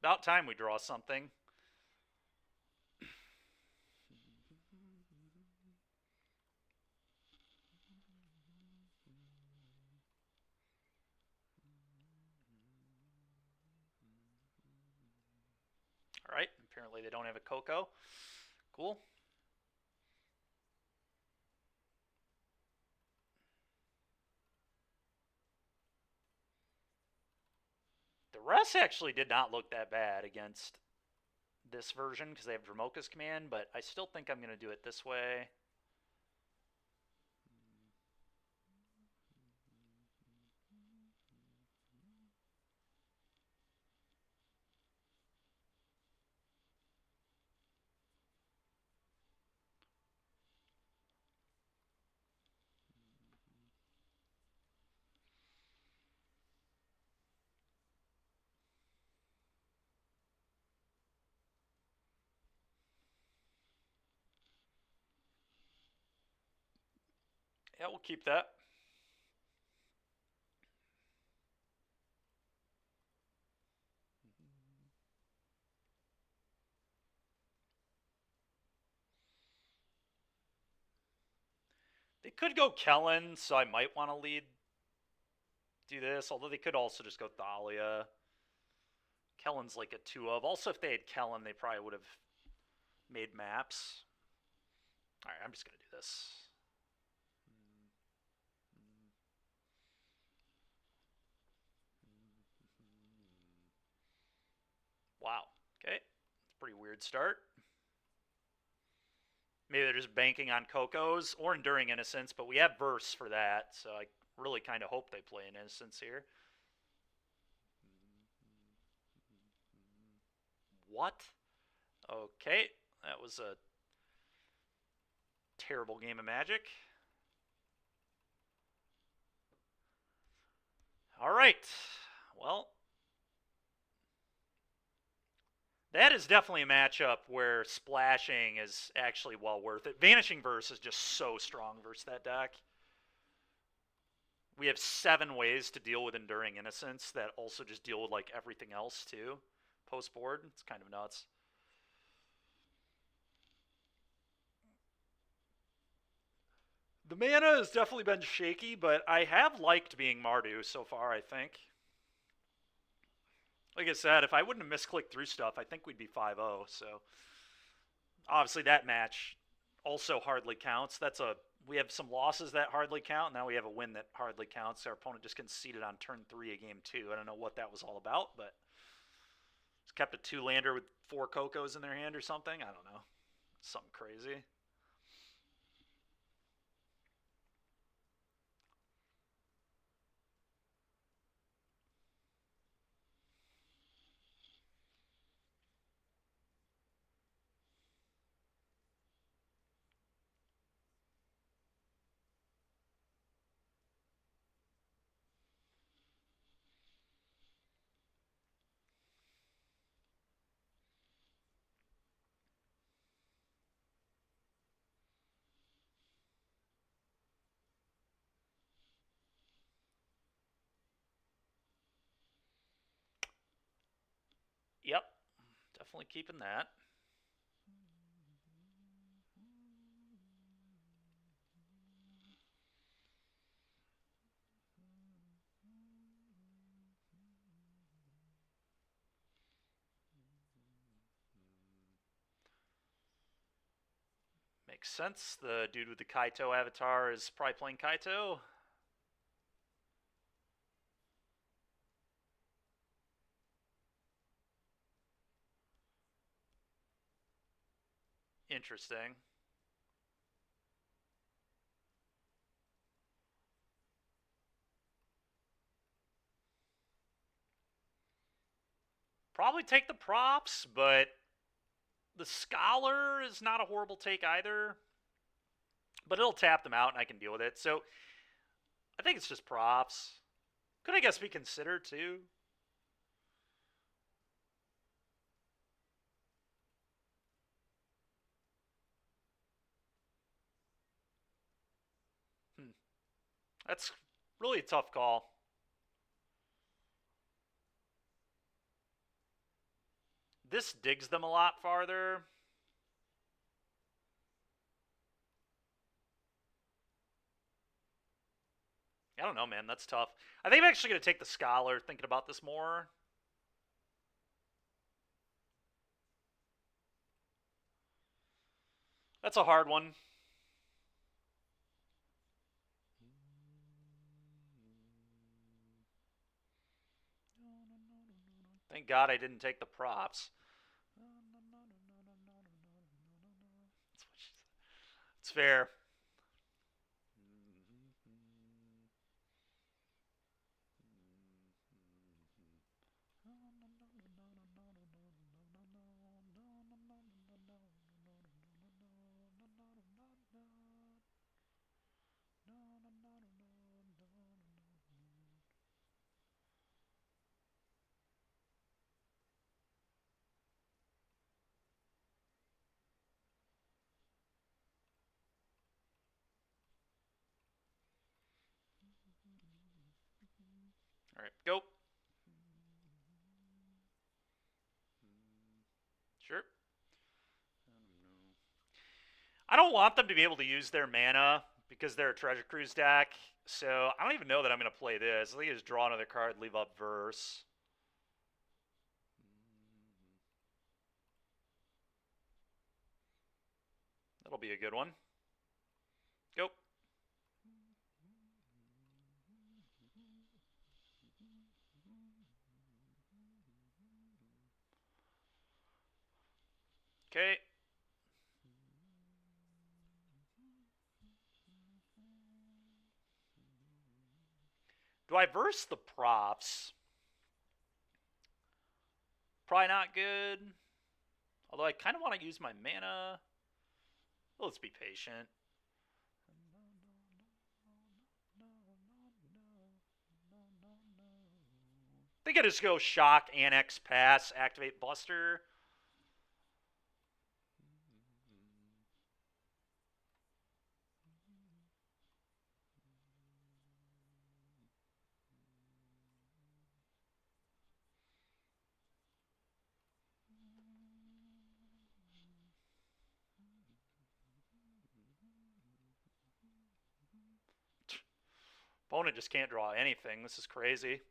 About time we draw something. All right. Apparently they don't have a Coco. Cool. The rest actually did not look that bad against this version because they have Dromoka's command, but I still think I'm going to do it this way. Yeah, we'll keep that. They could go Kellen, so I might want to lead do this, although they could also just go Thalia. Kellen's like a 2 of. Also, if they had Kellen, they probably would have made maps. Alright, I'm just going to do this. Wow. Okay. It's a pretty weird start. Maybe they're just banking on Coco's or Enduring Innocence, but we have Verse for that, so I really kind of hope they play an Innocence here. What? Okay. That was a terrible game of Magic. Alright. Well, that is definitely a matchup where splashing is actually well worth it. Vanishing Verse is just so strong versus that deck. We have 7 ways to deal with Enduring Innocence that also just deal with like everything else too. Post board, it's kind of nuts. The mana has definitely been shaky, but I have liked being Mardu so far, I think. Like I said, if I wouldn't have misclicked through stuff, I think we'd be 5-0, so obviously that match also hardly counts. We have some losses that hardly count. Now we have a win that hardly counts. Our opponent just conceded on turn 3 of game 2. I don't know what that was all about, but just kept a 2-lander with 4 Cocos in their hand or something. I don't know. Something crazy. Yep, definitely keeping that. Makes sense. The dude with the Kaito avatar is probably playing Kaito. Interesting. Probably take the props, but the Scholar is not a horrible take either. But it'll tap them out and I can deal with it. So I think it's just props. Could I guess be considered too? Hmm. That's really a tough call. This digs them a lot farther. I don't know, man. That's tough. I think I'm actually going to take the Scholar, thinking about this more. That's a hard one. Thank God I didn't take the props. It's fair. Go. Sure. I don't want them to be able to use their mana because they're a Treasure Cruise deck. So I don't even know that I'm going to play this. I think I just draw another card, leave up Verse. That'll be a good one. Go. Okay. Do I verse the props? Probably not good. Although I kind of want to use my mana. Well, let's be patient. I think I just go Shock, Annex, Pass, Activate Buster. Opponent just can't draw anything. This is crazy.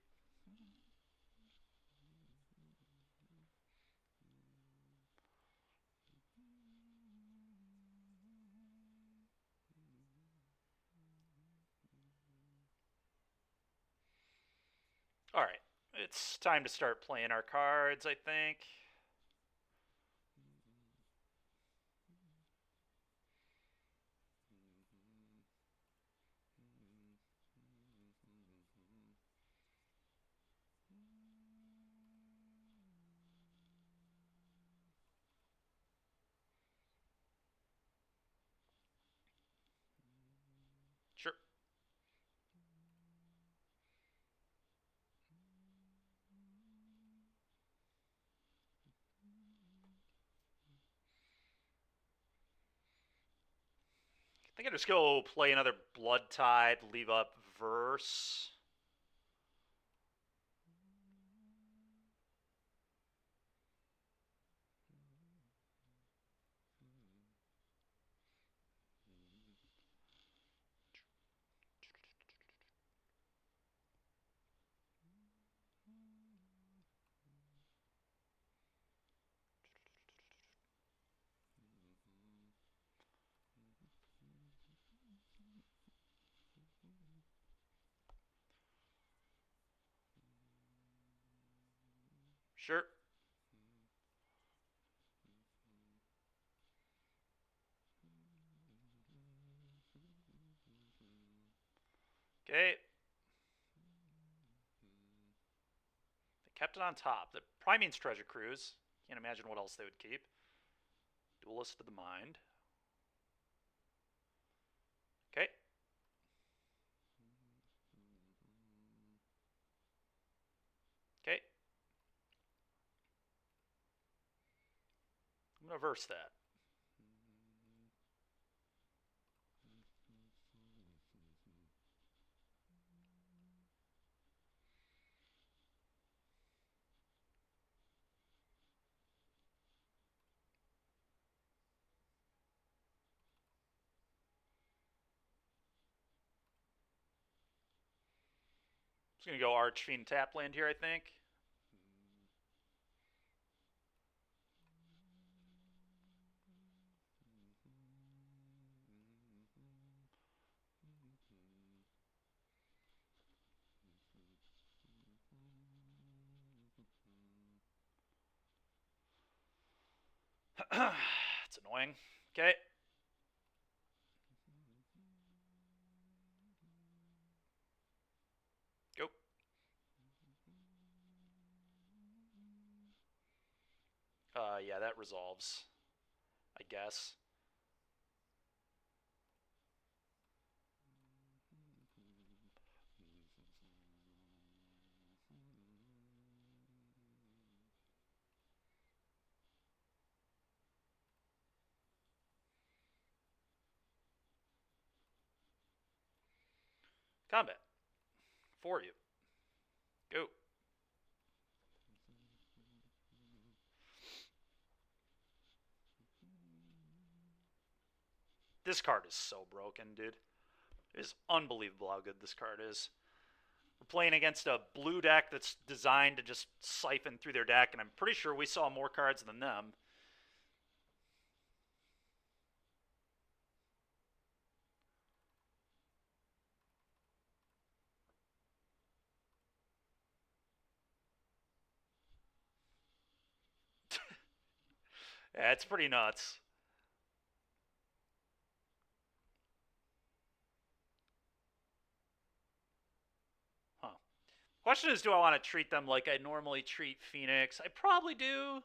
Alright. It's time to start playing our cards, I think. Sure. I think I just go play another Blood Tide, leave up Verse. Sure. Okay. They kept it on top. That probably means Treasure Cruise. Can't imagine what else they would keep. Duelist of the Mind. Okay. Okay. I'm going to verse that. Just going to go Archfiend Tapland here, I think. It's annoying. Okay. Go. Yeah, that resolves, I guess. Combat. For you. Go. This card is so broken, dude. It is unbelievable how good this card is. We're playing against a blue deck that's designed to just siphon through their deck, and I'm pretty sure we saw more cards than them. Yeah, it's pretty nuts. Huh. Question is, do I want to treat them like I normally treat Phoenix? I probably do.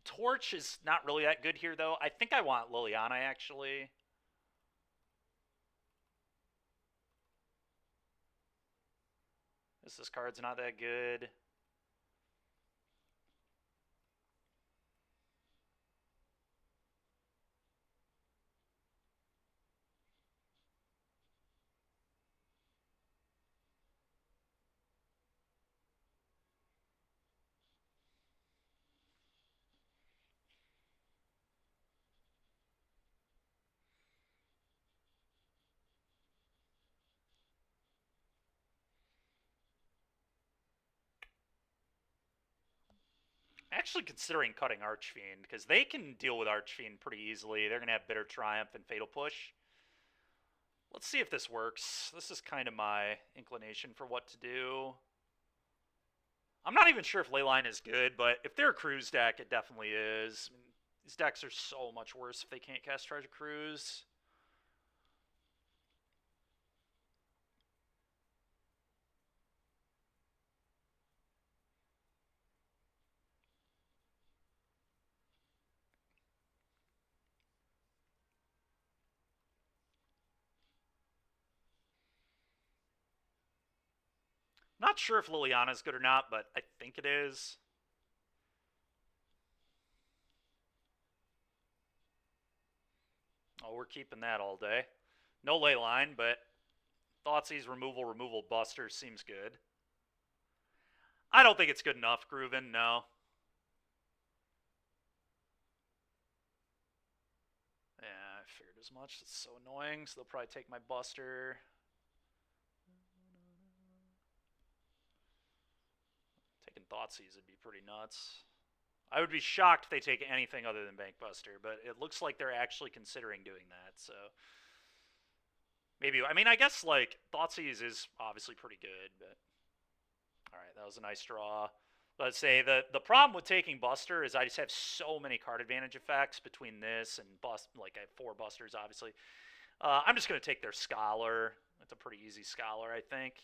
Torch is not really that good here, though. I think I want Liliana, actually. This card's not that good. Actually considering cutting Archfiend, because they can deal with Archfiend pretty easily. They're going to have Bitter Triumph and Fatal Push. Let's see if this works. This is kind of my inclination for what to do. I'm not even sure if Leyline is good, but if they're a Cruise deck, it definitely is. I mean, these decks are so much worse if they can't cast Treasure Cruise. Not sure if Liliana is good or not, but I think it is. Oh, we're keeping that all day. No Leyline, but Thoughtseize removal buster seems good. I don't think it's good enough, Grooven, no. Yeah, I figured as much. It's so annoying, so they'll probably take my buster. Taking Thoughtseize would be pretty nuts. I would be shocked if they take anything other than Bankbuster, but it looks like they're actually considering doing that, so maybe. I mean, I guess like Thoughtseize is obviously pretty good, but all right, that was a nice draw. Let's say the problem with taking Buster is I just have so many card advantage effects between this and Bust. Like I have 4 Busters, obviously. I'm just gonna take their Scholar. That's a pretty easy Scholar, I think.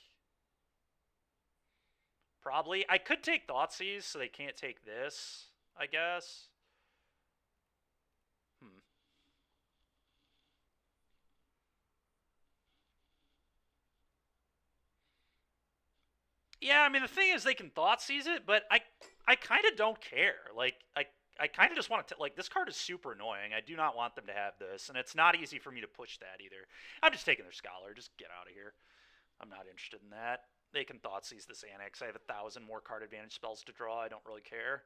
Probably. I could take Thoughtseize so they can't take this, I guess. Hmm. Yeah, I mean the thing is they can Thoughtseize it, but I kind of don't care. Like I kind of just want to like this card is super annoying. I do not want them to have this, and it's not easy for me to push that either. I'm just taking their Scholar. Just get out of here. I'm not interested in that. They can Thoughtseize this Annex. I have 1,000 more card advantage spells to draw. I don't really care.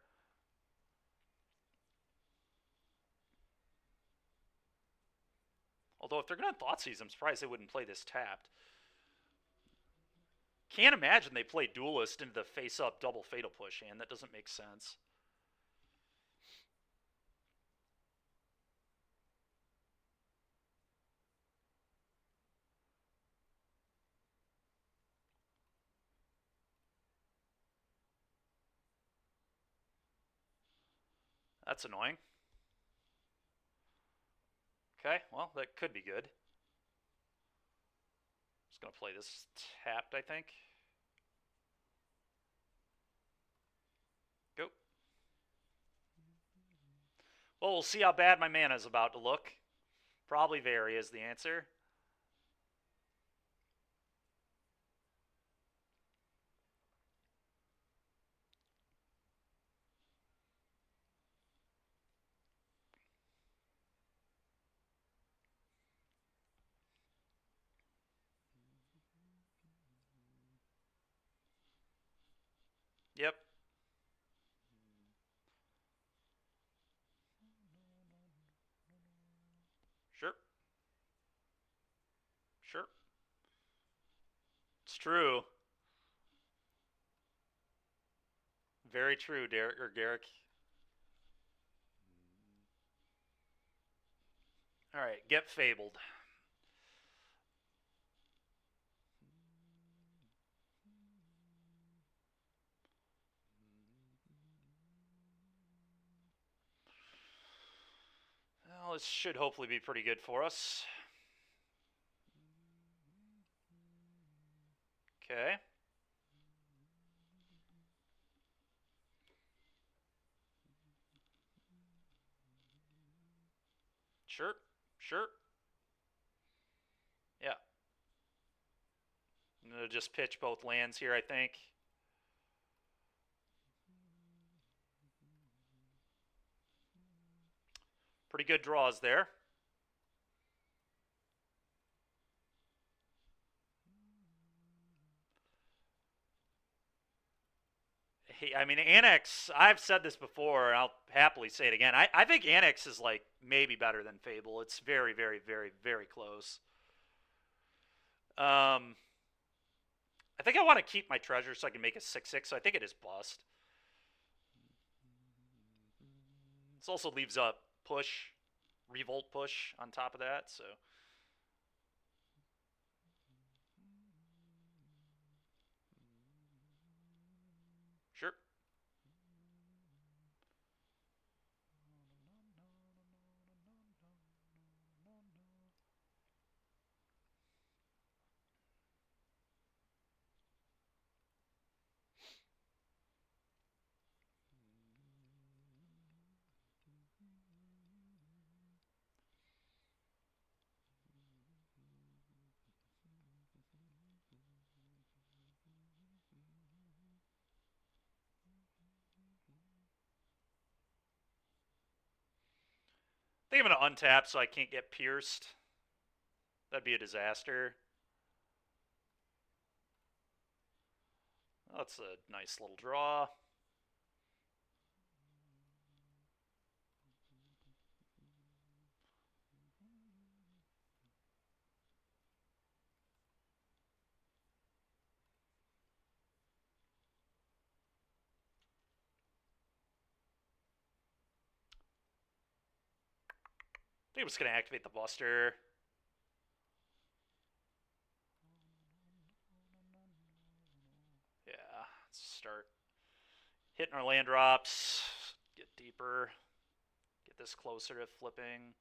Although if they're gonna Thoughtseize, I'm surprised they wouldn't play this tapped. Can't imagine they play Duelist into the face-up double Fatal Push hand. That doesn't make sense. That's annoying. Okay, well, that could be good. Just gonna play this tapped, I think. Go. Well, we'll see how bad my mana is about to look. Probably very is the answer. Yep. Sure. It's true. Very true, Derek or Garrick. All right, get fabled. Well, this should hopefully be pretty good for us. Okay. Sure. Sure. Yeah. I'm going to just pitch both lands here, I think. Pretty good draws there. I mean, Annex, I've said this before, and I'll happily say it again. I think Annex is like maybe better than Fable. It's very, very, very, very close. I think I want to keep my treasure so I can make a 6/6, so I think it is bust. This also leaves a push, revolt push on top of that, so. Sure. I think I'm going to untap so I can't get pierced. That'd be a disaster. That's a nice little draw. I think I'm just going to activate the Buster. Yeah, let's start hitting our land drops. Get deeper. Get this closer to flipping.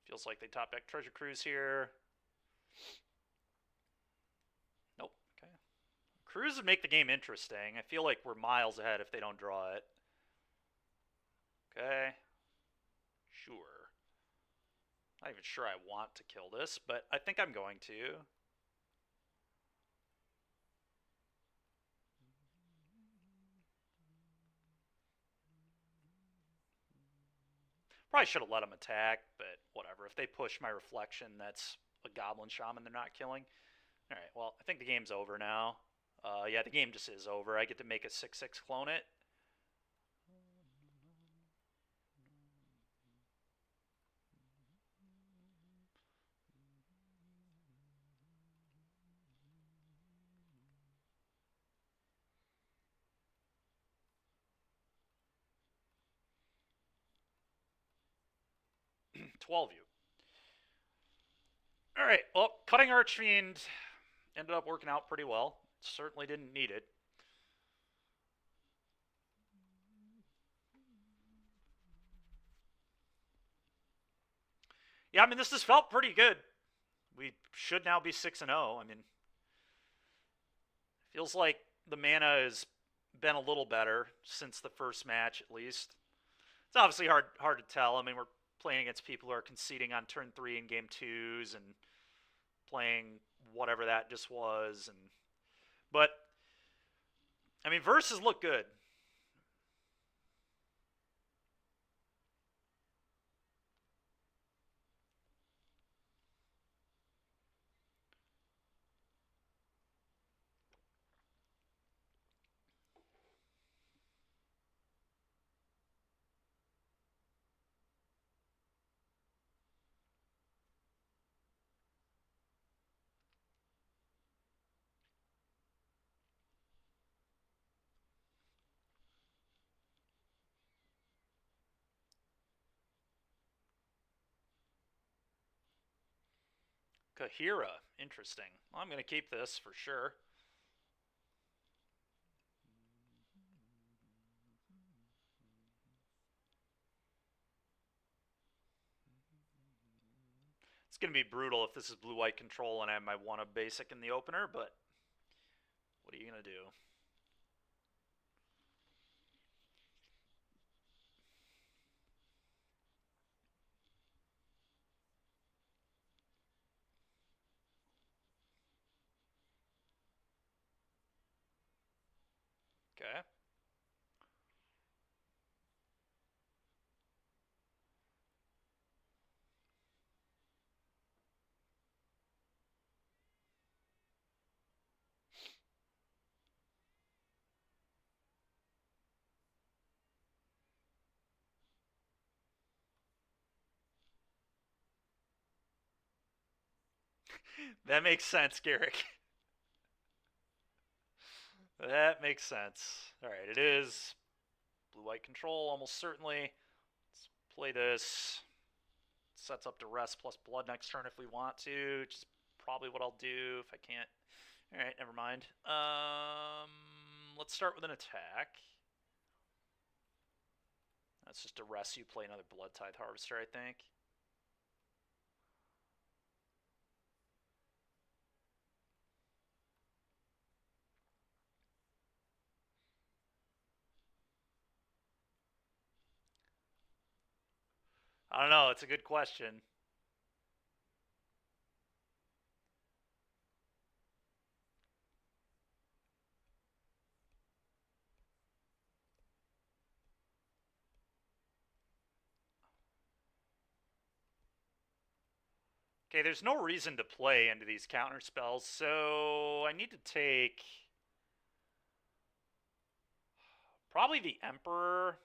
Feels like they top deck Treasure Cruise here. Nope. Okay. Cruise would make the game interesting. I feel like we're miles ahead if they don't draw it. Okay. Sure. Not even sure I want to kill this, but I think I'm going to. Probably should have let them attack, but whatever. If they push my reflection, that's a Goblin Shaman they're not killing. Alright, well, I think the game's over now. Yeah, the game just is over. I get to make a 6/6 clone it. Twelve you. Alright, well, Cutting Archfiend ended up working out pretty well. Certainly didn't need it. Yeah, I mean, this has felt pretty good. We should now be 6-0. I mean, feels like the mana has been a little better since the first match, at least. It's obviously hard to tell. I mean, we're playing against people who are conceding on turn 3 in game 2s and playing whatever that just was. But I mean, verses look good. Kahira. Interesting. Well, I'm going to keep this for sure. It's going to be brutal if this is blue-white control and I have my 1 of basic in the opener, but what are you going to do? Okay. That makes sense, Garrick. That makes sense. Alright, it is blue-white control, almost certainly. Let's play this. Sets up to rest plus blood next turn if we want to, which is probably what I'll do if I can't. Alright, never mind. Let's start with an attack. That's just a rest. You play another Blood Tithe Harvester, I think. I don't know. It's a good question. Okay, there's no reason to play into these counter spells, so I need to take probably the Emperor.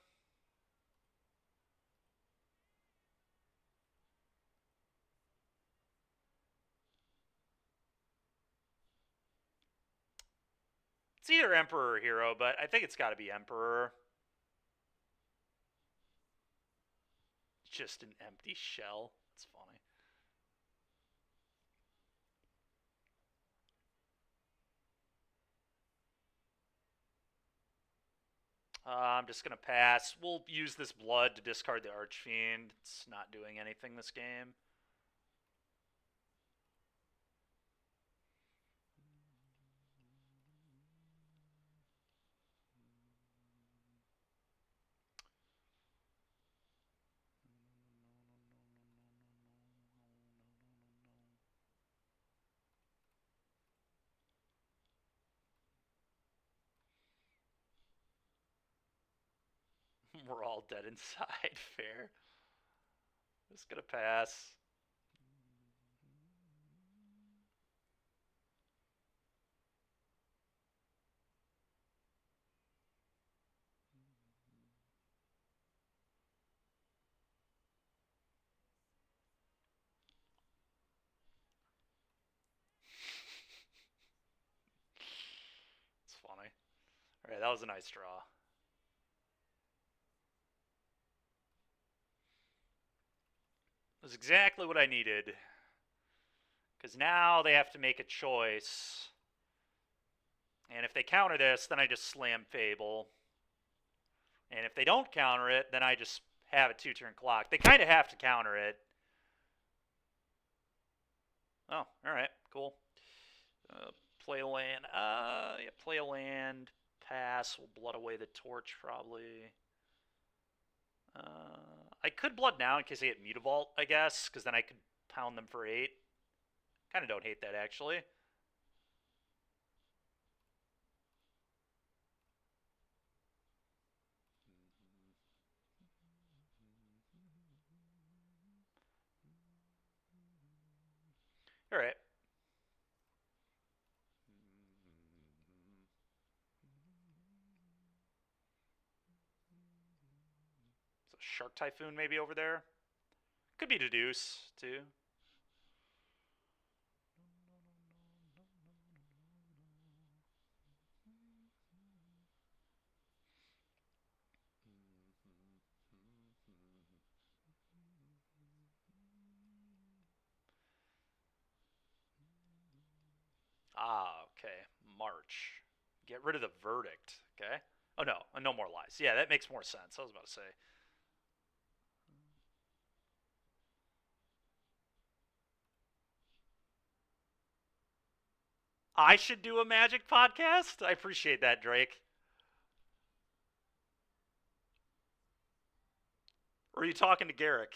It's either Emperor or Hero, but I think it's got to be Emperor. Just an empty shell. It's funny. I'm just going to pass. We'll use this blood to discard the Archfiend. It's not doing anything this game. We're all dead inside. Fair. Just going to pass. It's funny. Alright, that was a nice draw. It was exactly what I needed. Because now they have to make a choice. And if they counter this, then I just slam Fable. And if they don't counter it, then I just have a 2-turn clock. They kind of have to counter it. Oh, alright, cool. Play a land. Yeah, play a land. Pass. We'll blood away the torch, probably. I could blood now in case they hit Mutavault, I guess, because then I could pound them for 8. Kind of don't hate that, actually. Alright. So Shark Typhoon maybe over there. Could be Deduce, too. Ah, okay. March. Get rid of the verdict. Okay. Oh no, no more lies. Yeah, that makes more sense. I was about to say. I should do a magic podcast? I appreciate that, Drake. Or are you talking to Garrick?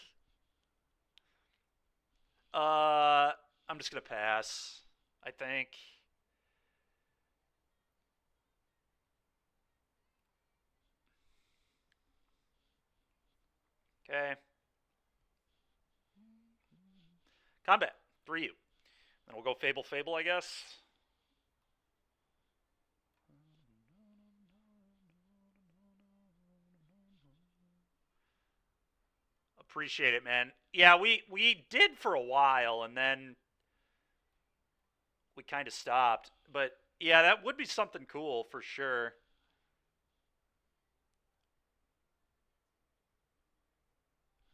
I'm just gonna pass. I think. Okay. Combat. 3U. Then we'll go Fable Fable, I guess. Appreciate it, man. Yeah, we did for a while, and then we kind of stopped. But yeah, that would be something cool for sure.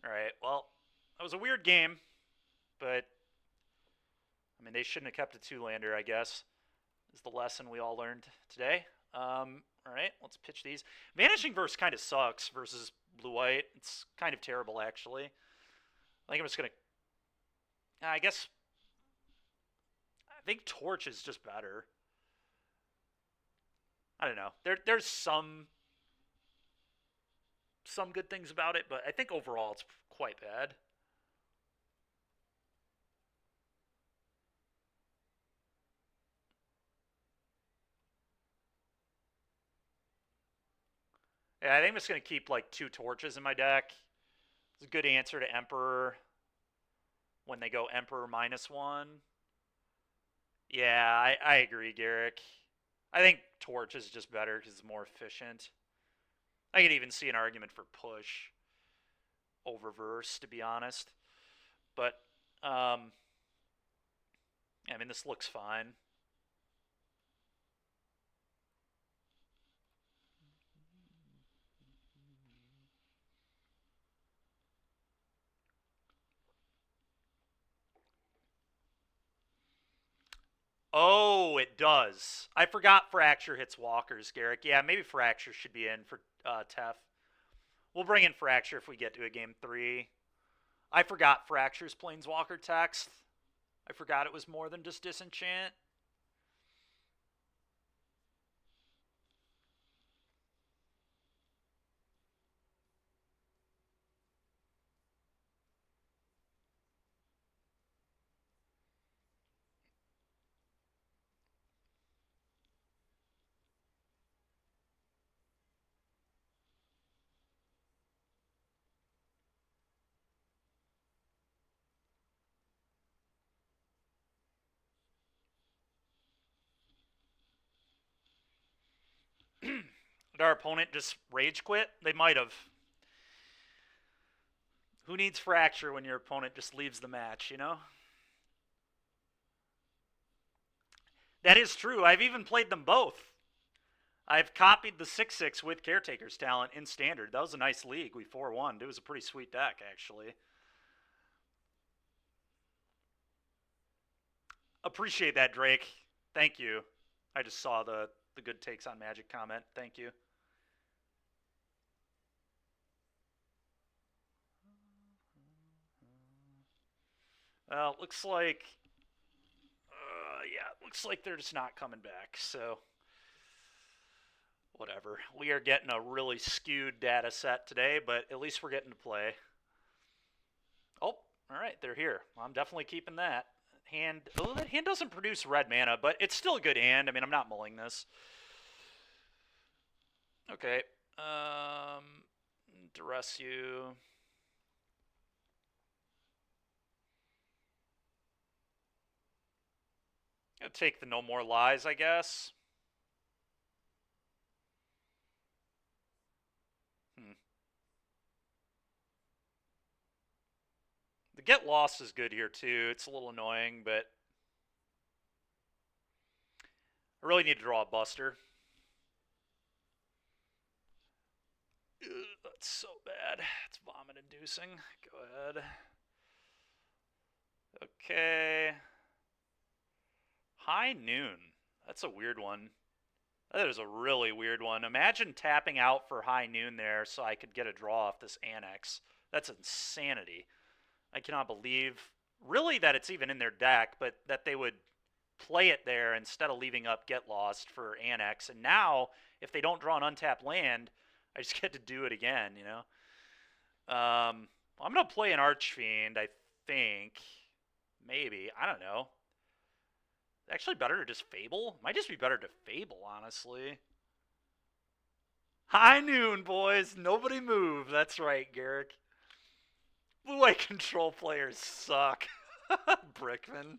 All right. Well, that was a weird game, but I mean they shouldn't have kept a two-lander. I guess is the lesson we all learned today. All right, let's pitch these. Vanishing Verse kind of sucks versus Blue White. It's kind of terrible, actually. I think I'm just gonna. I guess I think Torch is just better. I don't know. There's some good things about it, but I think overall it's quite bad. Yeah, I think I'm just gonna keep like two torches in my deck. It's a good answer to Emperor when they go Emperor -1. Yeah, I agree, Garrick. I think Torch is just better because it's more efficient. I could even see an argument for push over verse, to be honest. But um, I mean, this looks fine. Oh, it does. I forgot Fracture hits walkers, Garrick. Yeah, maybe Fracture should be in for Tef. We'll bring in Fracture if we get to a game 3. I forgot Fracture's Planeswalker text. I forgot it was more than just Disenchant. Did our opponent just rage quit? They might have. Who needs Fracture when your opponent just leaves the match, you know? That is true. I've even played them both. I've copied the 6/6 with Caretaker's talent in Standard. That was a nice league. We 4-1. It was a pretty sweet deck, actually. Appreciate that, Drake. Thank you. I just saw the good takes on Magic comment. Thank you. Well, looks like yeah, looks like they're just not coming back. So whatever. We are getting a really skewed data set today, but at least we're getting to play. Oh, all right, they're here. I'm definitely keeping that hand. Oh, that hand doesn't produce red mana, but it's still a good hand. I mean, I'm not mulling this. Okay. Duress you. I'll take the no more lies, I guess. Hmm. The get lost is good here too. It's a little annoying, but I really need to draw a buster. Ugh, that's so bad. It's vomit inducing. Go ahead. Okay. High Noon. That's a weird one. That is a really weird one. Imagine tapping out for High Noon there so I could get a draw off this Annex. That's insanity. I cannot believe, really, that it's even in their deck, but that they would play it there instead of leaving up Get Lost for Annex. And now, if they don't draw an untapped land, I just get to do it again, you know? I'm going to play an Archfiend, I think. Maybe. I don't know. Actually better to just Fable? Might just be better to Fable, honestly. High Noon, boys. Nobody move. That's right, Garrick. Blue-white control players suck. Brickman.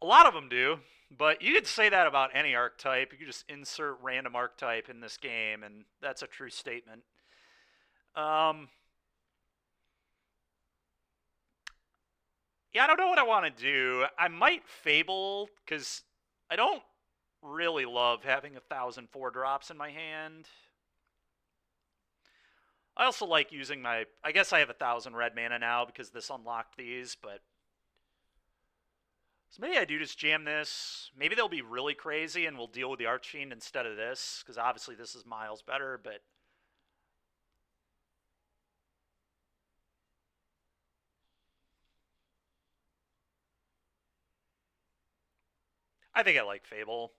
A lot of them do, but you could say that about any archetype. You could just insert random archetype in this game, and that's a true statement. Yeah, I don't know what I want to do. I might Fable, because I don't really love having 1,000 4-drops in my hand. I also like using my... I guess I have 1,000 red mana now because this unlocked these, but... So maybe I do just jam this. Maybe they'll be really crazy and we'll deal with the Archfiend instead of this, because obviously this is miles better, but... I think I like Fable.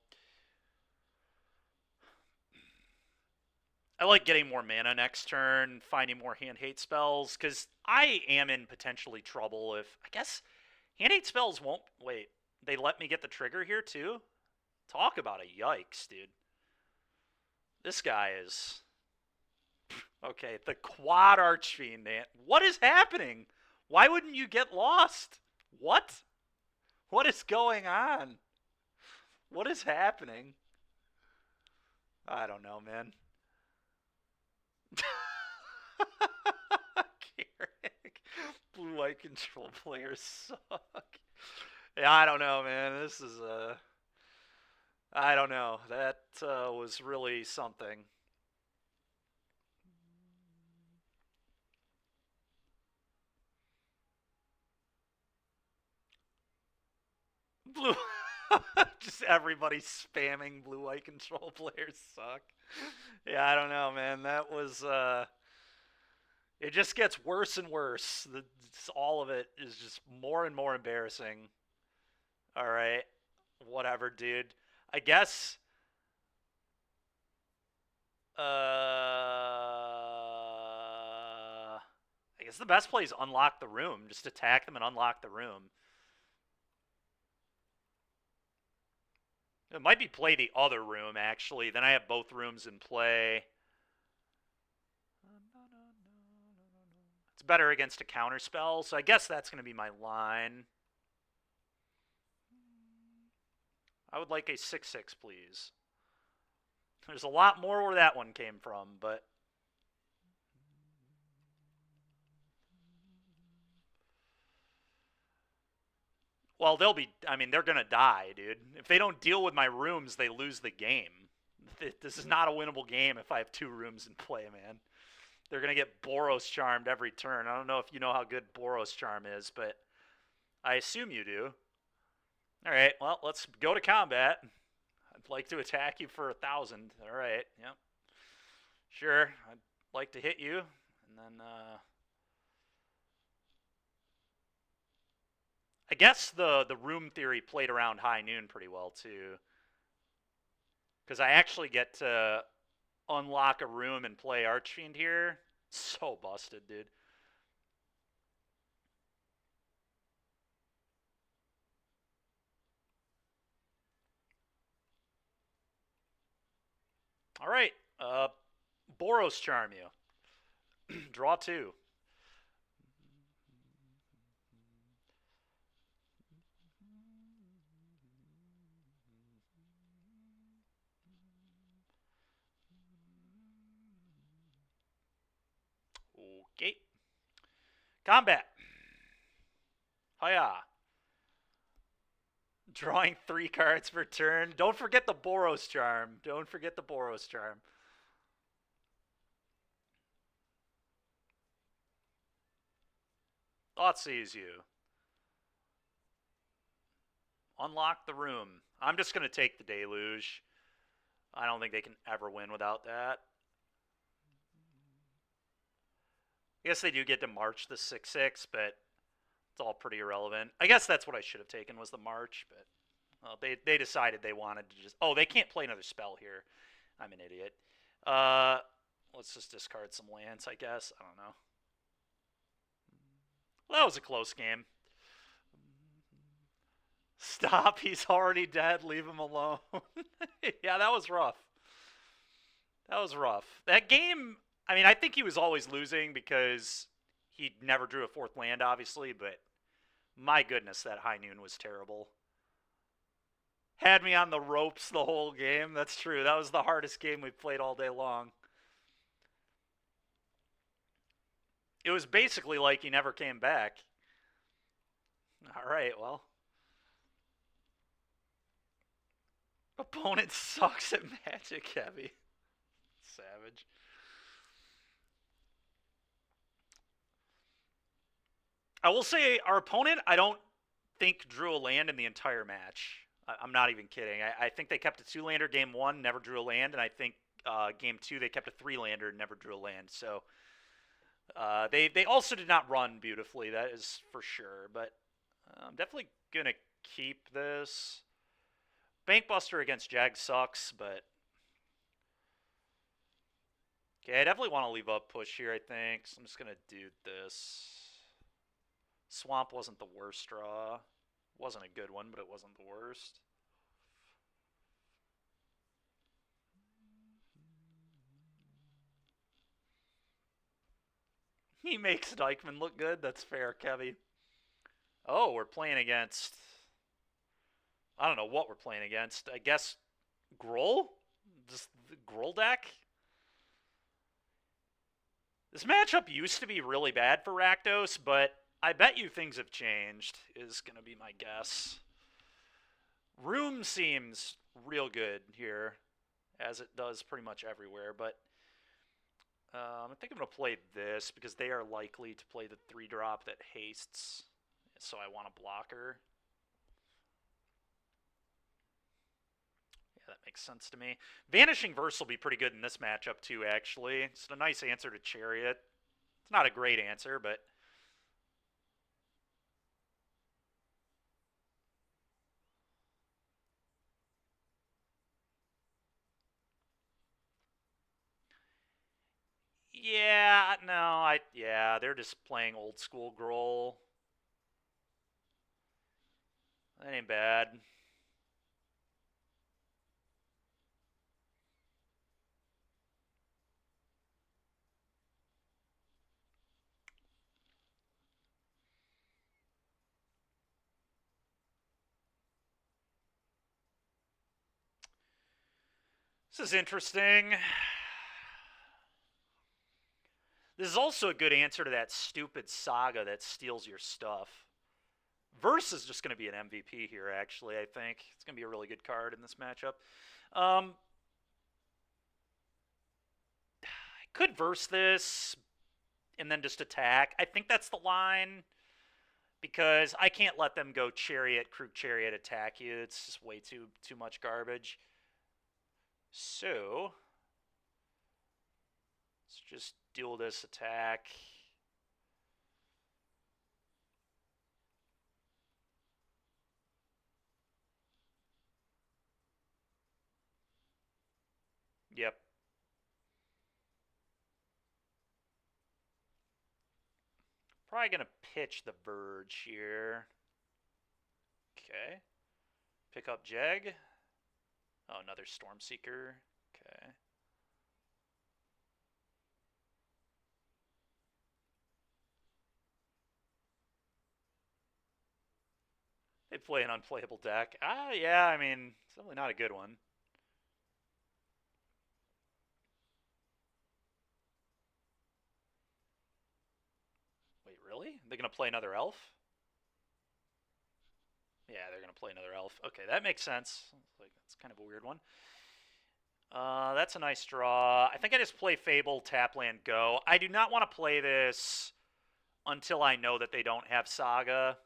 I like getting more mana next turn, finding more hand hate spells, because I am in potentially trouble if... I guess hand hate spells won't... Wait, they let me get the trigger here too? Talk about a yikes, dude. This guy is... Okay, the quad Archfiend, man. What is happening? Why wouldn't you get lost? What? What is going on? What is happening? I don't know, man. Carrick. Blue-white control players suck. Yeah, I don't know, man. This is I don't know. That was really something. Blue... Just everybody spamming blue-white control players suck. Yeah, I don't know, man. That was... It just gets worse and worse. All of it is just more and more embarrassing. Alright. Whatever, dude. I guess... I guess the best play is unlock the room. Just attack them and unlock the room. It might be play the other room, actually. Then I have both rooms in play. It's better against a counterspell, so I guess that's going to be my line. I would like a 6/6, please. There's a lot more where that one came from, but... Well, they'll be... I mean, they're going to die, dude. If they don't deal with my rooms, they lose the game. This is not a winnable game if I have 2 rooms in play, man. They're going to get Boros Charmed every turn. I don't know if you know how good Boros Charm is, but I assume you do. Alright, well, let's go to combat. I'd like to attack you for 1,000. Alright, yep. Sure, I'd like to hit you. And then, I guess the room theory played around High Noon pretty well, too. Because I actually get to unlock a room and play Archfiend here. So busted, dude. Alright, Boros Charm you. Draw 2. Okay. Combat. Hiya. Drawing 3 cards per turn. Don't forget the Boros Charm. Don't forget the Boros Charm. Thoughtseize you. Unlock the room. I'm just going to take the deluge. I don't think they can ever win without that. I guess they do get to march the 6-6, but it's all pretty irrelevant. I guess that's what I should have taken was the march, but well, they decided they wanted to just... Oh, they can't play another spell here. I'm an idiot. Let's just discard some lands, I guess. I don't know. Well, that was a close game. Stop, he's already dead. Leave him alone. Yeah, that was rough. That was rough. That game, I mean, I think he was always losing because he never drew a fourth land, obviously, but my goodness, that High Noon was terrible. Had me on the ropes the whole game. That's true. That was the hardest game we played all day long. It was basically like he never came back. All right, well. Opponent sucks at Magic Heavy. Savage. I will say our opponent, I don't think drew a land in the entire match. I'm not even kidding. I think they kept a 2-lander game 1, never drew a land, and I think game 2 they kept a 3-lander and never drew a land. So they also did not run beautifully, that is for sure. But I'm definitely going to keep this. Bankbuster against Jag sucks, but... Okay, I definitely want to leave up push here, I think. So I'm just going to do this. Swamp wasn't the worst draw. Wasn't a good one, but it wasn't the worst. He makes Dykeman look good. That's fair, Kevy. Oh, we're playing against... I don't know what we're playing against. I guess Grohl? Just the Grohl deck? This matchup used to be really bad for Rakdos, but I bet you things have changed, is going to be my guess. Room seems real good here, as it does pretty much everywhere, but I think I'm going to play this because they are likely to play the 3-drop that hastes, so I want a blocker. Yeah, that makes sense to me. Vanishing Verse will be pretty good in this matchup too, actually. It's a nice answer to Chariot. It's not a great answer, but... Yeah, no, yeah, they're just playing old school Grohl. That ain't bad. This is interesting. This is also a good answer to that stupid Saga that steals your stuff. Verse is just going to be an MVP here, actually, I think. It's going to be a really good card in this matchup. I could Verse this and then just attack. I think that's the line because I can't let them go Chariot, Krug Chariot, attack you. It's just way too much garbage. So, let's just duel this attack. Yep. Probably going to pitch the Verge here. Okay. Pick up Jeg. Oh, another Stormseeker. Okay. They play an unplayable deck. Yeah, I mean, it's definitely not a good one. Wait, really? They're going to play another elf? Yeah, they're going to play another elf. Okay, that makes sense. That's kind of a weird one. That's a nice draw. I think I just play Fable, tap land, go. I do not want to play this until I know that they don't have Saga.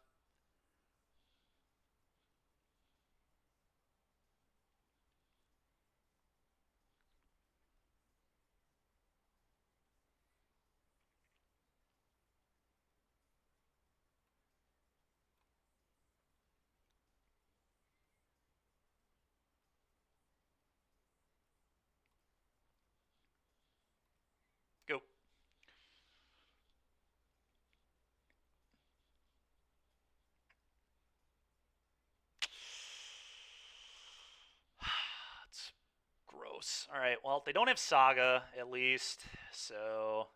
Rakdos. All right, well, they don't have Saga, at least, so...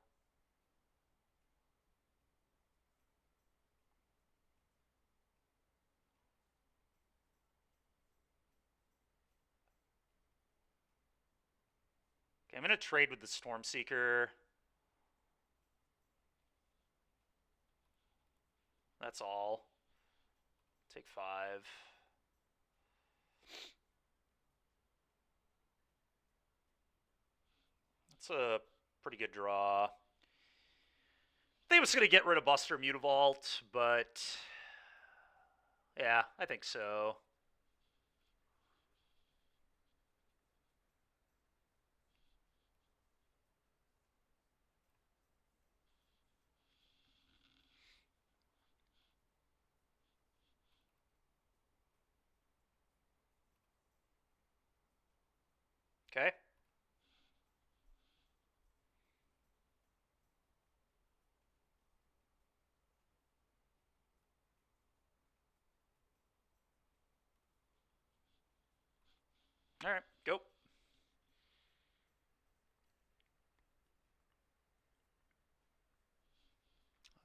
Okay, I'm going to trade with the Stormseeker. That's all. Take 5. That's a pretty good draw. I think I was going to get rid of Buster Mutavault, but... yeah, I think so. Okay. All right, go.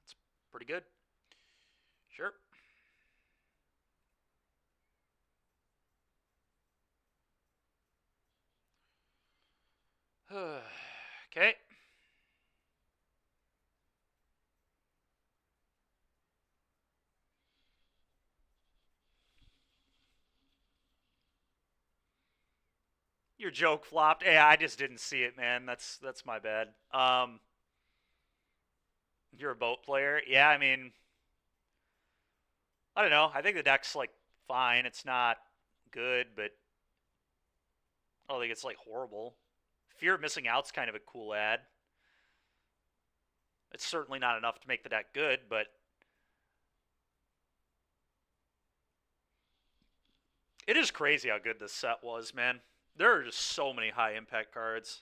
That's pretty good. Sure. Okay. Your joke flopped. Yeah, I just didn't see it, man. That's my bad. You're a boat player. Yeah, I mean, I don't know. I think the deck's like fine. It's not good, but I don't think it's like horrible. Fear of Missing Out's kind of a cool ad. It's certainly not enough to make the deck good, but it is crazy how good this set was, man. There are just so many high impact cards.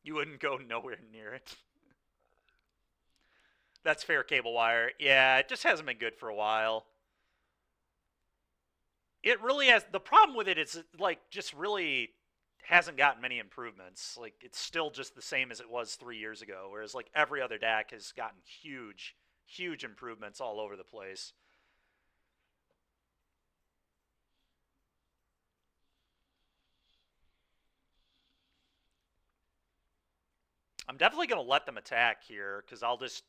You wouldn't go nowhere near it. That's fair, Cable Wire. Yeah, it just hasn't been good for a while. It really has. The problem with it is, like, just really hasn't gotten many improvements. Like, it's still just the same as it was 3 years ago, whereas, like, every other deck has gotten huge, huge improvements all over the place. I'm definitely going to let them attack here, because I'll just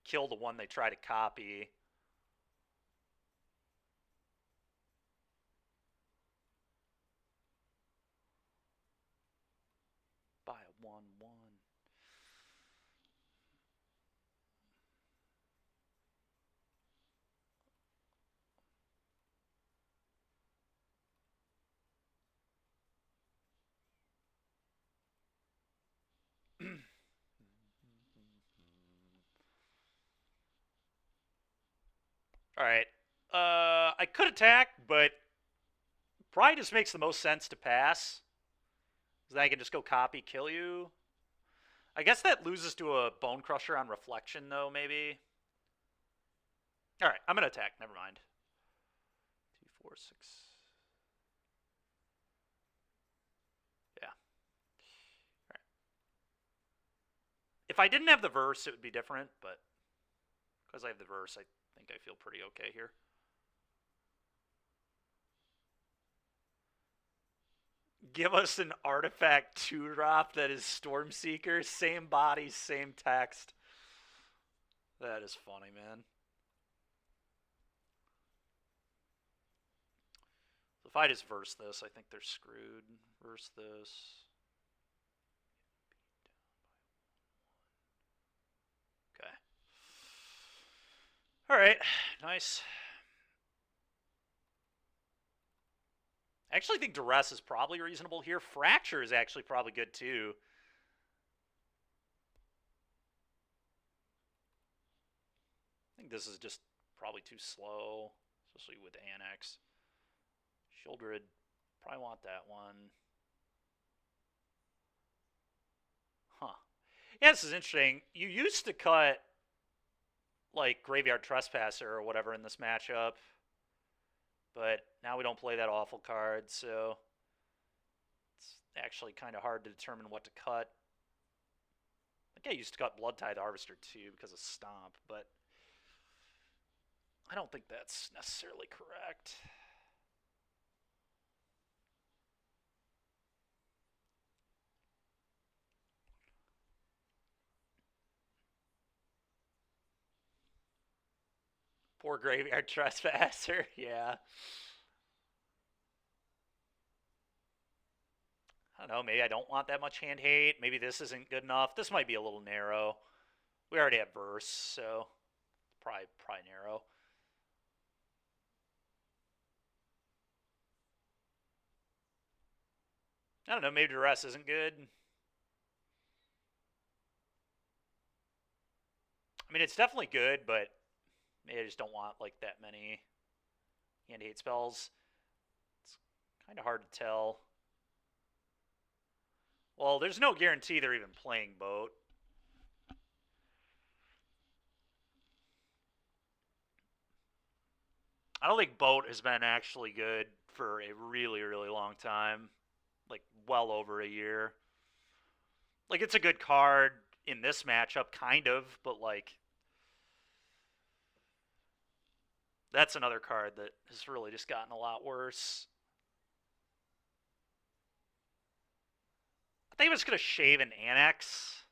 kill the one they try to copy. Buy a 1/1. All right. I could attack, but probably just makes the most sense to pass. Because then I can just go copy, kill you. I guess that loses to a Bone Crusher on Reflection, though, maybe. All right, I'm going to attack. Never mind. 2, 4, 6. Yeah. All right. If I didn't have the verse, it would be different, but because I have the verse, I think I feel pretty okay here. Give us an artifact 2-drop that is Stormseeker. Same body, same text. That is funny, man. If I just verse this, I think they're screwed. Verse this. Okay. Alright, nice. I actually think Duress is probably reasonable here. Fracture is actually probably good too. I think this is just probably too slow, especially with Annex. Shieldred, probably want that one. Huh. Yeah, this is interesting. You used to cut, like, Graveyard Trespasser or whatever in this matchup, but now we don't play that awful card, so actually kind of hard to determine what to cut. I think I used to cut Blood Tithe Harvester too because of Stomp, but I don't think that's necessarily correct. Poor Graveyard Trespasser, yeah. I don't know, maybe I don't want that much hand hate. Maybe this isn't good enough. This might be a little narrow. We already have verse, so probably narrow. I don't know, maybe the rest isn't good. I mean, it's definitely good, but maybe I just don't want like that many hand hate spells. It's kind of hard to tell. Well, there's no guarantee they're even playing boat. I don't think boat has been actually good for a really, really long time. Like, well over a year. Like, it's a good card in this matchup, kind of, but like, that's another card that has really just gotten a lot worse. I think I'm just going to shave an Annex.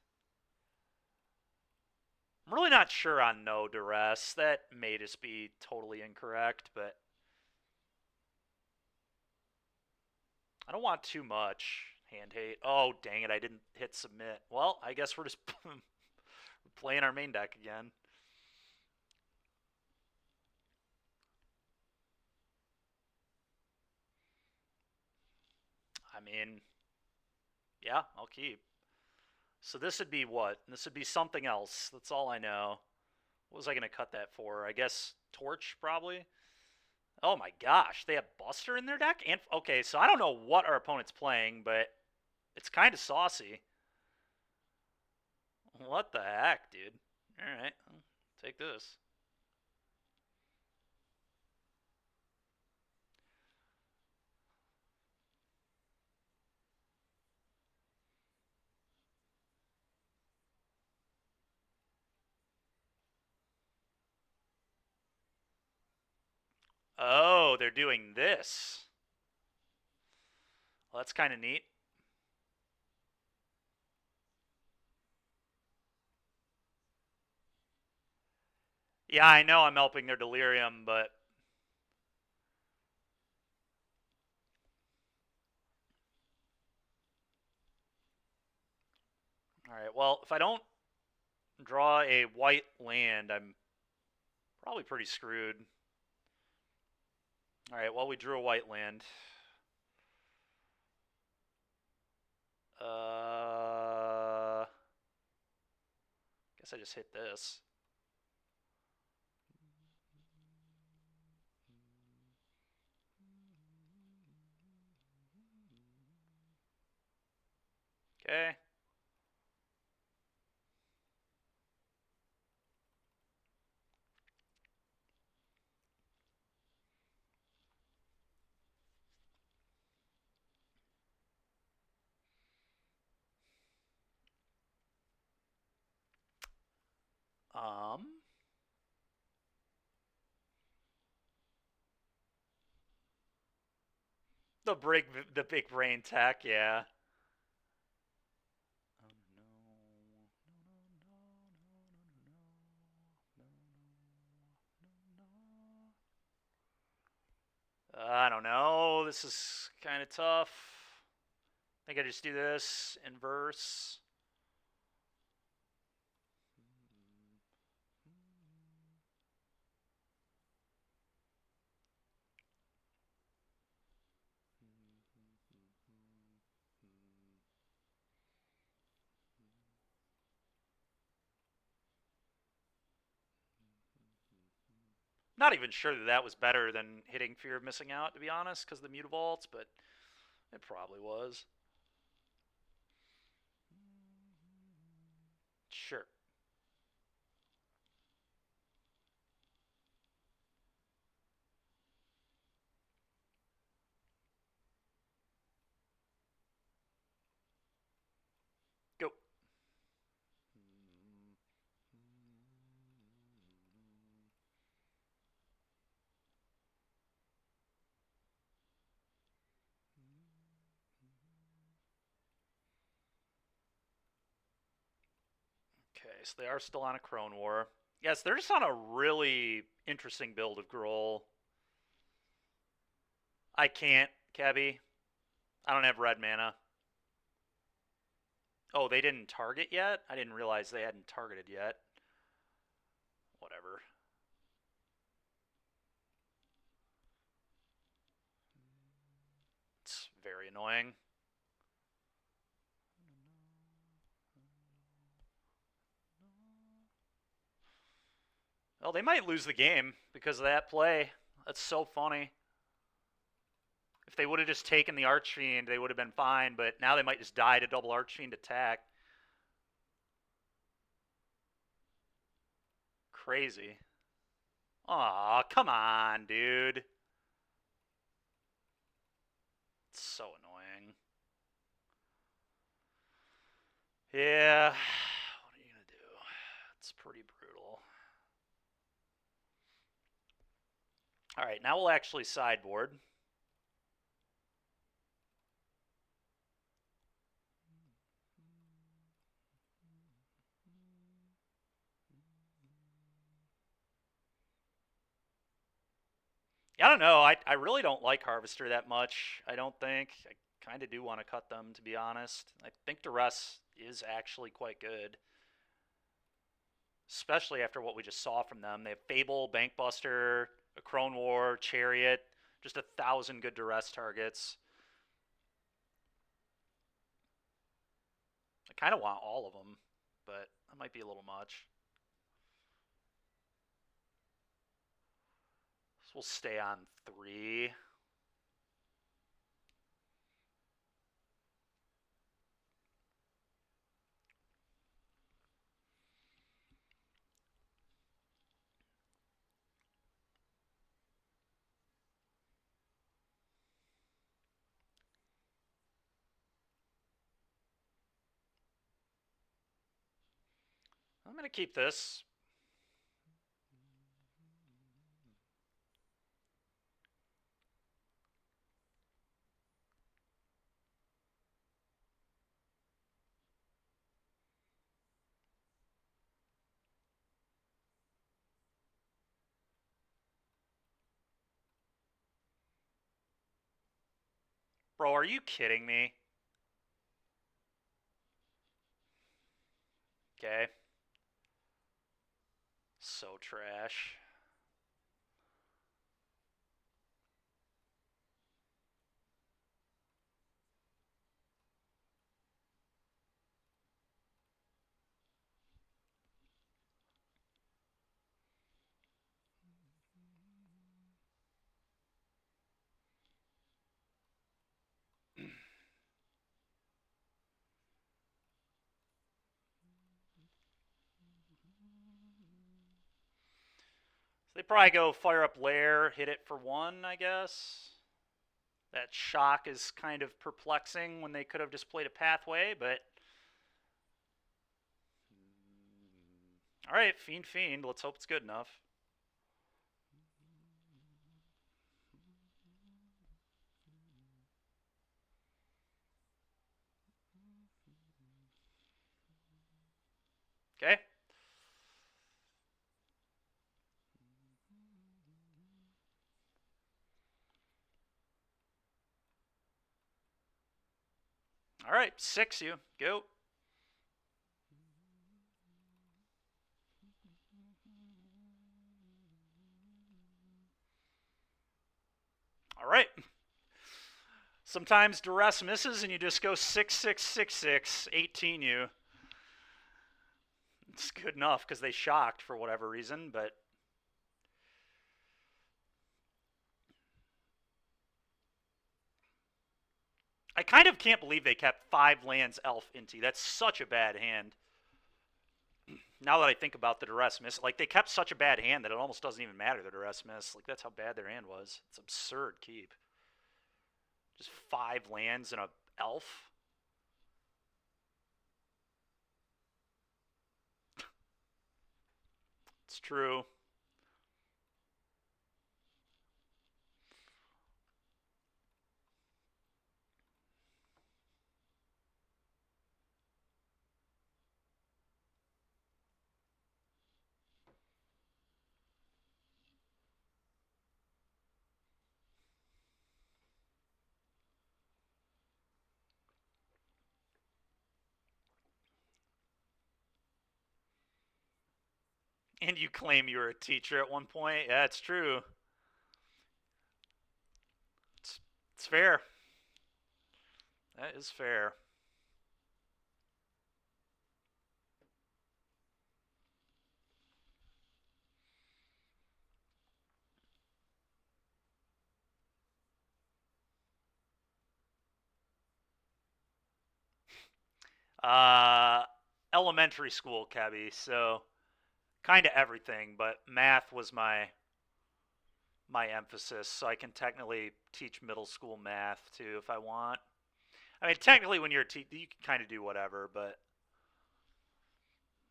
I'm really not sure on no duress. That may just be totally incorrect, but I don't want too much hand hate. Oh, dang it, I didn't hit submit. Well, I guess we're just playing our main deck again. I mean, yeah, I'll keep. So this would be what? This would be something else. That's all I know. What was I going to cut that for? I guess Torch, probably? Oh my gosh, they have Buster in their deck? And okay, so I don't know what our opponent's playing, but it's kind of saucy. What the heck, dude? Alright, take this. Oh, they're doing this. Well, that's kind of neat. Yeah, I know I'm helping their delirium, but alright, well, if I don't draw a white land, I'm probably pretty screwed. Alright, well, we drew a white land. Guess I just hit this. Okay. Um, the big brain tech, yeah. I don't know. This is kind of tough. I think I just do this in verse. Not even sure that that was better than hitting Fear of Missing Out, to be honest, because of the Mutavaults, but it probably was. Sure. so they are still on a Crone War. Yes, they're just on a really interesting build of Gruul. I can't, Kebby. I don't have red mana. Oh, they didn't target yet? I didn't realize they hadn't targeted yet. Whatever. It's very annoying. Well, they might lose the game because of that play. That's so funny. If they would have just taken the Archfiend, they would have been fine, but now they might just die to double Archfiend attack. Crazy. Aw, come on, dude. It's so annoying. Yeah, what are you going to do? It's pretty brutal. Alright, now we'll actually sideboard. I don't know. I really don't like Harvester that much, I don't think. I kind of do want to cut them, to be honest. I think Duress is actually quite good. Especially after what we just saw from them. They have Fable, Bankbuster, a Crone War, Chariot, just 1,000 good Duress targets. I kind of want all of them, but that might be a little much. So we'll stay on 3. I'm going to keep this. Bro, are you kidding me? Okay. So trash. They probably go fire up Lair, hit it for 1, I guess. That shock is kind of perplexing when they could have just played a pathway, but... Alright, Fiend. Let's hope it's good enough. Okay. Alright, 6 you. Go. Alright. Sometimes Duress misses and you just go 6-6-6-6, 18 you. It's good enough because they shocked for whatever reason, but... I kind of can't believe they kept 5 lands Elf Inti. That's such a bad hand. Now that I think about the Duress miss, like, they kept such a bad hand that it almost doesn't even matter the Duress miss. Like, that's how bad their hand was. It's absurd keep. Just 5 lands and a elf. It's true. And you claim you were a teacher at one point. Yeah, it's true. It's, it's fair. That is fair. Uh, Elementary school, Kebby. So kind of everything, but math was my emphasis. So I can technically teach middle school math too if I want. I mean, technically, when you're a teacher, you can kind of do whatever, but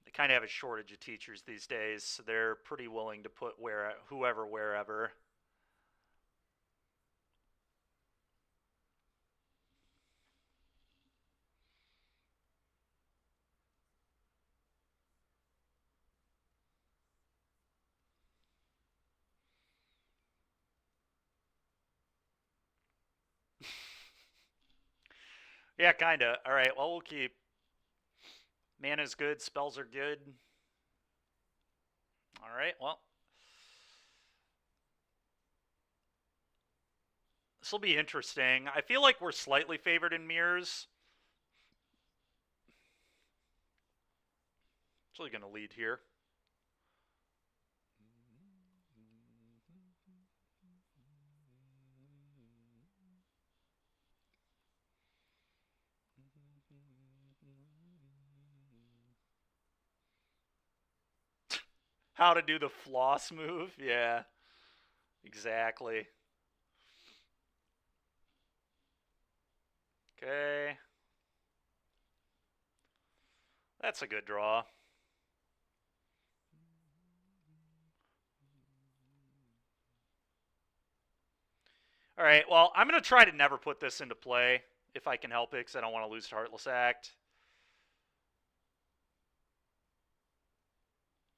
they kind of have a shortage of teachers these days, so they're pretty willing to put whoever wherever. Yeah, kind of. All right, well, we'll keep. Mana's good, spells are good. All right, well, this will be interesting. I feel like we're slightly favored in mirrors. Actually, going to lead here. How to do the floss move? Yeah, exactly. Okay, that's a good draw. All right, well, I'm going to try to never put this into play if I can help it because I don't want to lose to Heartless Act.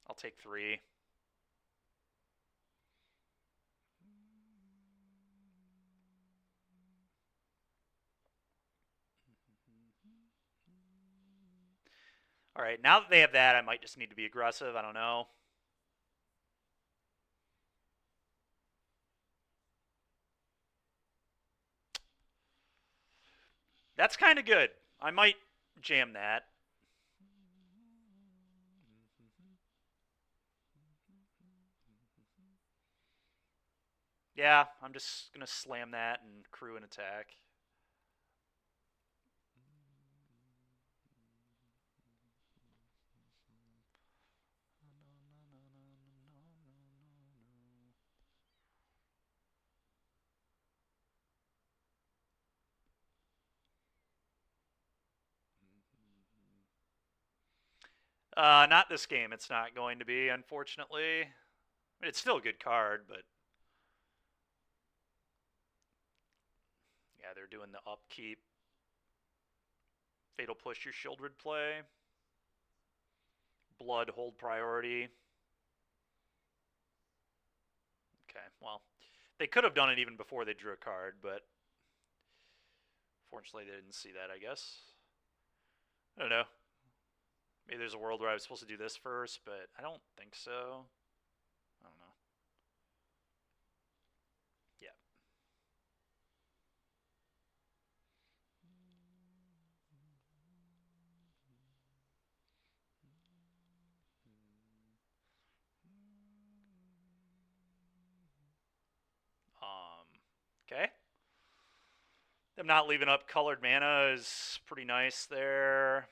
I'll take 3. All right, now that they have that, I might just need to be aggressive. I don't know. That's kind of good. I might jam that. Yeah, I'm just going to slam that and crew an attack. Not this game. It's not going to be, unfortunately. I mean, it's still a good card, but yeah, they're doing the upkeep. Fatal Push your Shieldred play. Blood hold priority. Okay, well, they could have done it even before they drew a card, but fortunately they didn't see that, I guess. I don't know. Maybe there's a world where I was supposed to do this first, but I don't think so. I don't know. Yeah. Okay. Them not leaving up colored mana is pretty nice there.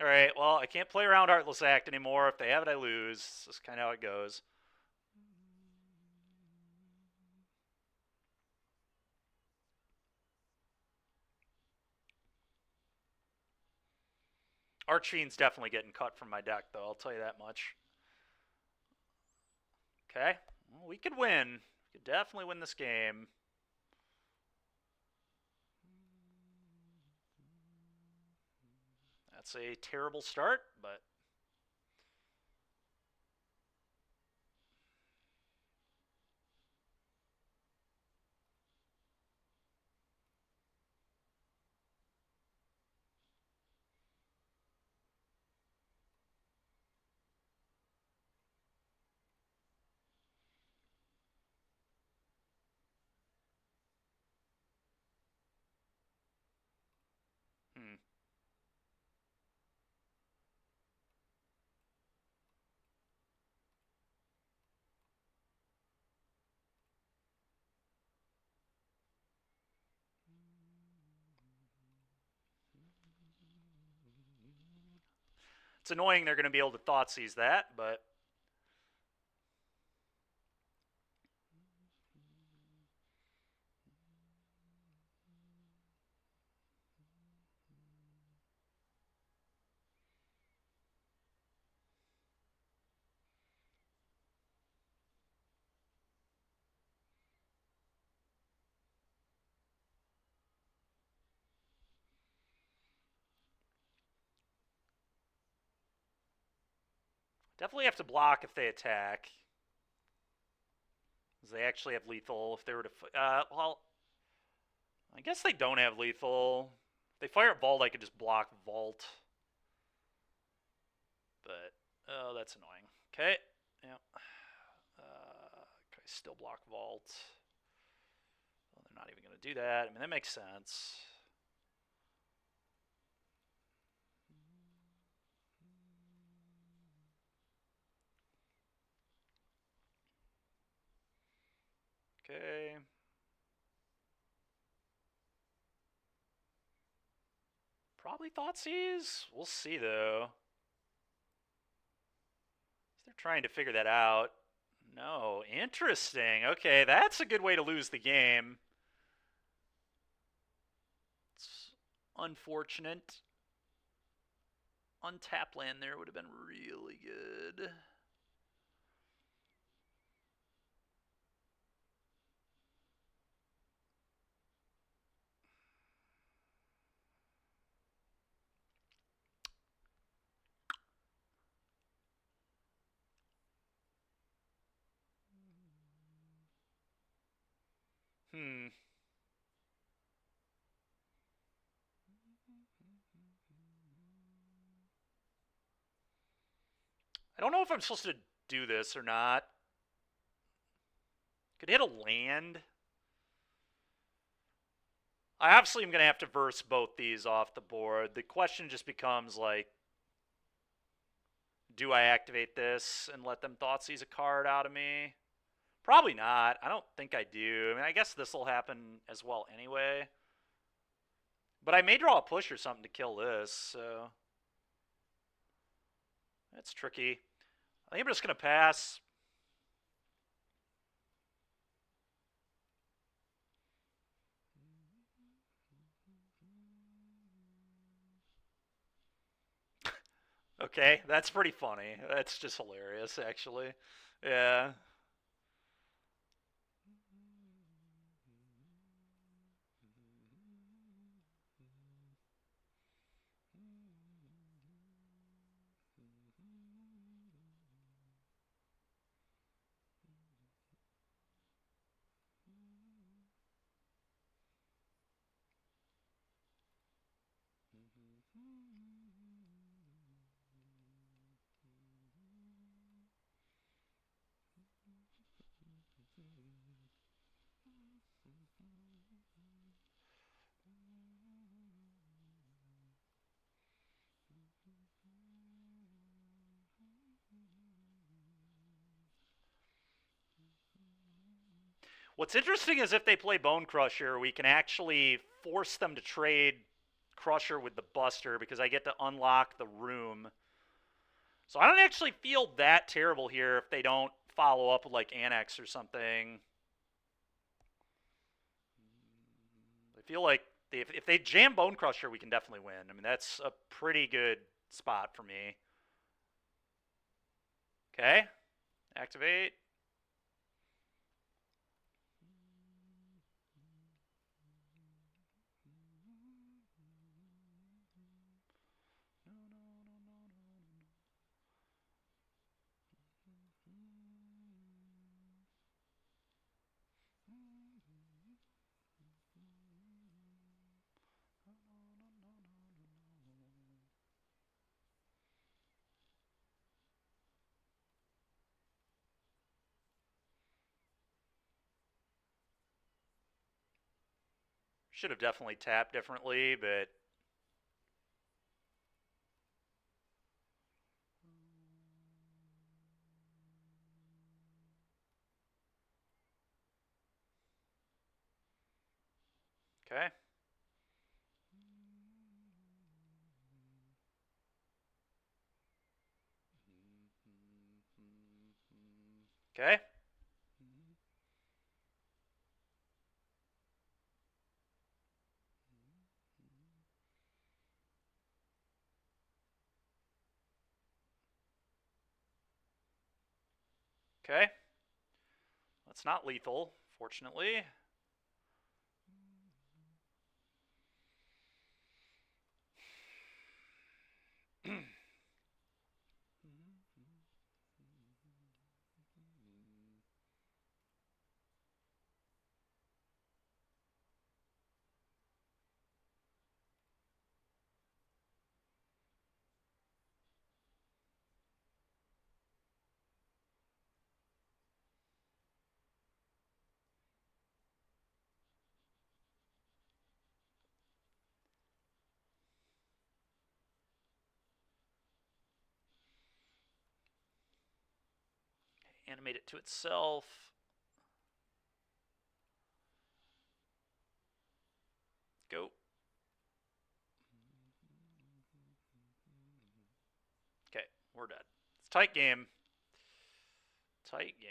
All right, well, I can't play around Heartless Act anymore. If they have it, I lose. That's kind of how it goes. Archfiend's definitely getting cut from my deck, though. I'll tell you that much. Okay, well, we could win. We could definitely win this game. That's a terrible start, but It's annoying they're going to be able to Thoughtseize that, but definitely have to block if they attack. Because they actually have lethal. If they were to... well, I guess they don't have lethal. If they fire at Vault, I could just block Vault. But, oh, that's annoying. Okay, yeah. Okay, still block Vault. Well, they're not even going to do that. I mean, that makes sense. Okay. Probably Thoughtseize? We'll see, though. They're trying to figure that out. No, interesting. Okay, that's a good way to lose the game. It's unfortunate. Untap land there would have been really good. I don't know if I'm supposed to do this or not. Could hit a land. I obviously am going to have to verse both these off the board. The question just becomes, like, do I activate this and let them Thoughtseize a card out of me? Probably not. I don't think I do. I mean, I guess this will happen as well anyway. But I may draw a push or something to kill this, so... That's tricky. I think I'm just going to pass. Okay, that's pretty funny. That's just hilarious, actually. Yeah. What's interesting is if they play Bone Crusher, we can actually force them to trade Crusher with the Buster because I get to unlock the room. So I don't actually feel that terrible here if they don't follow up with like Annex or something. I feel like if they jam Bone Crusher, we can definitely win. I mean, that's a pretty good spot for me. Okay, activate. Should have definitely tapped differently, but okay. Okay. Okay. That's not lethal, fortunately. Animate it to itself. Go. Okay, we're dead. It's a tight game. Tight game.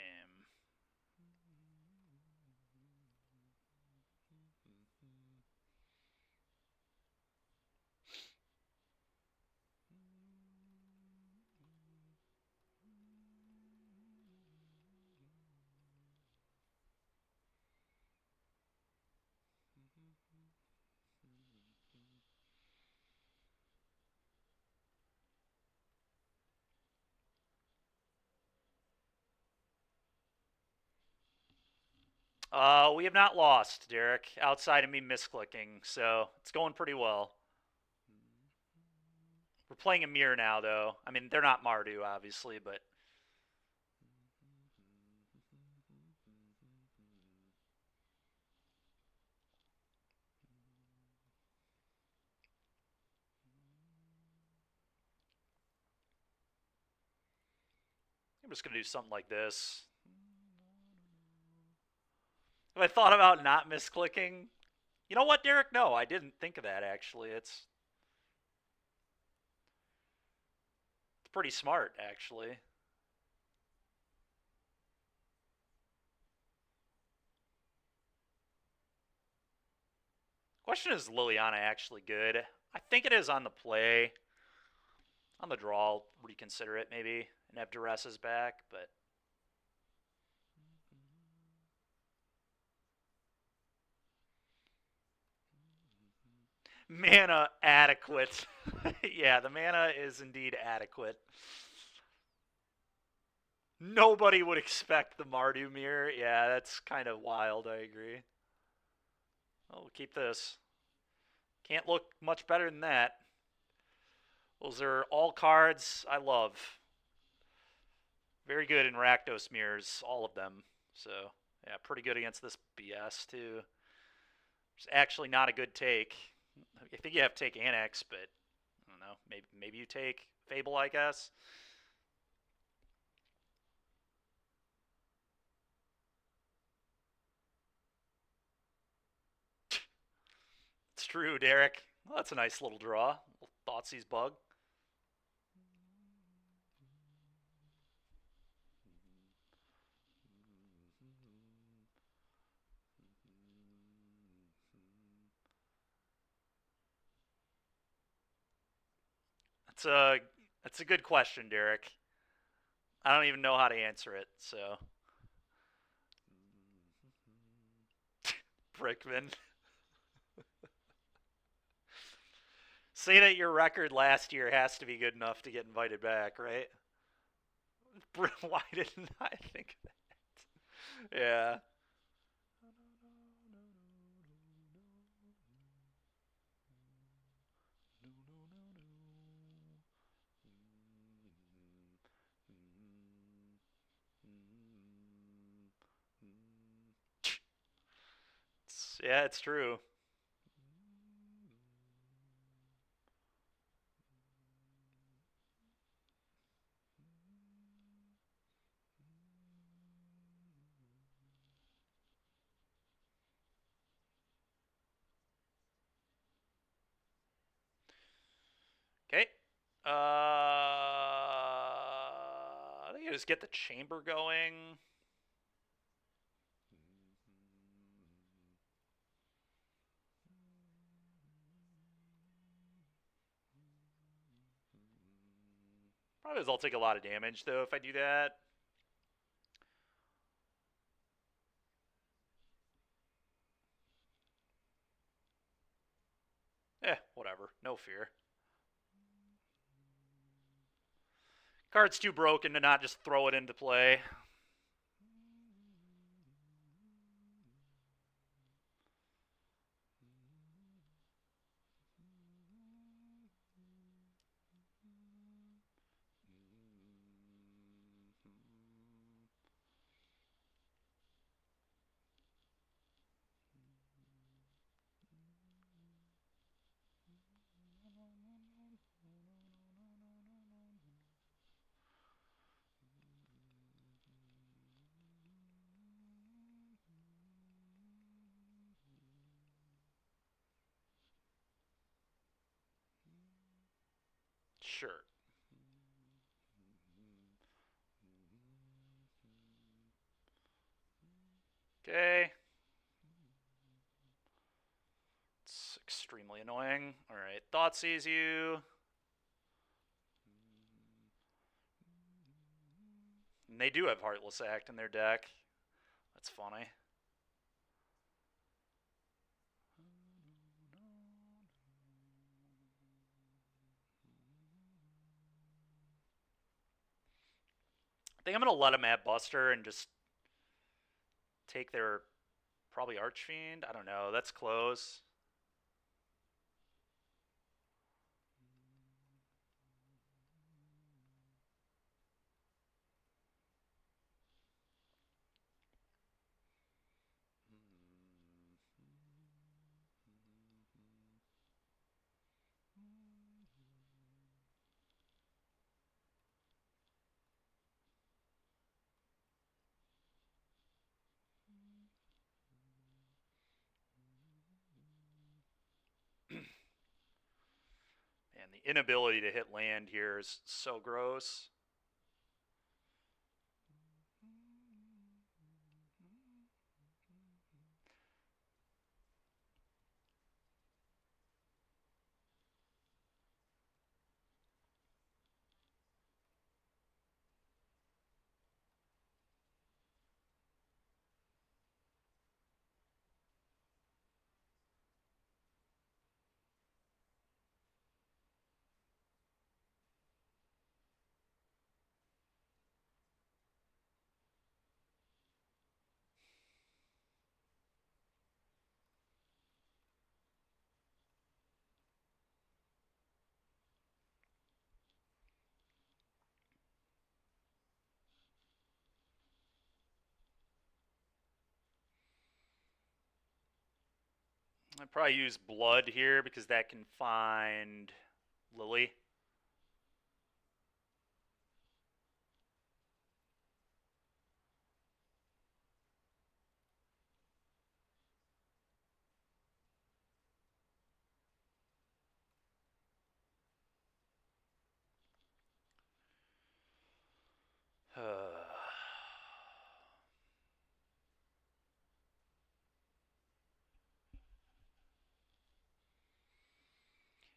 We have not lost, Derek, outside of me misclicking, so it's going pretty well. We're playing a mirror now, though. I mean, they're not Mardu, obviously, but I'm just going to do something like this. Have I thought about not misclicking? You know what, Derek? No, I didn't think of that, actually. It's pretty smart, actually. Question is Liliana actually good? I think it is on the play. On the draw, I'll reconsider it maybe and have Dures's back, but mana adequate. Yeah, the mana is indeed adequate. Nobody would expect the Mardu mirror. Yeah, that's kind of wild, I agree. Oh, we'll keep this. Can't look much better than that. Those are all cards I love. Very good in rakdos mirrors, all of them. So, yeah, pretty good against this BS, too. It's actually not a good take. I think you have to take Annex, but I don't know. Maybe you take Fable, I guess. It's true, Derek. Well, that's a nice little draw. Little Thoughtseize bug. That's a that's a good question, Derek. I don't even know how to answer it. So, Brickman, say that your record last year has to be good enough to get invited back, right? Why didn't I think of that? Yeah. Yeah, it's true. Okay. I think I just get the chamber going. Otherwise, I'll take a lot of damage, though, if I do that. Whatever. No fear. Card's too broken to not just throw it into play. Sure. Okay. It's extremely annoying. Alright, Thought sees you. And they do have Heartless Act in their deck. That's funny. I think I'm going to let them at Buster and just take their probably Archfiend. I don't know. That's close. Man, the inability to hit land here is so gross. I'd probably use Blood here because that can find Lily.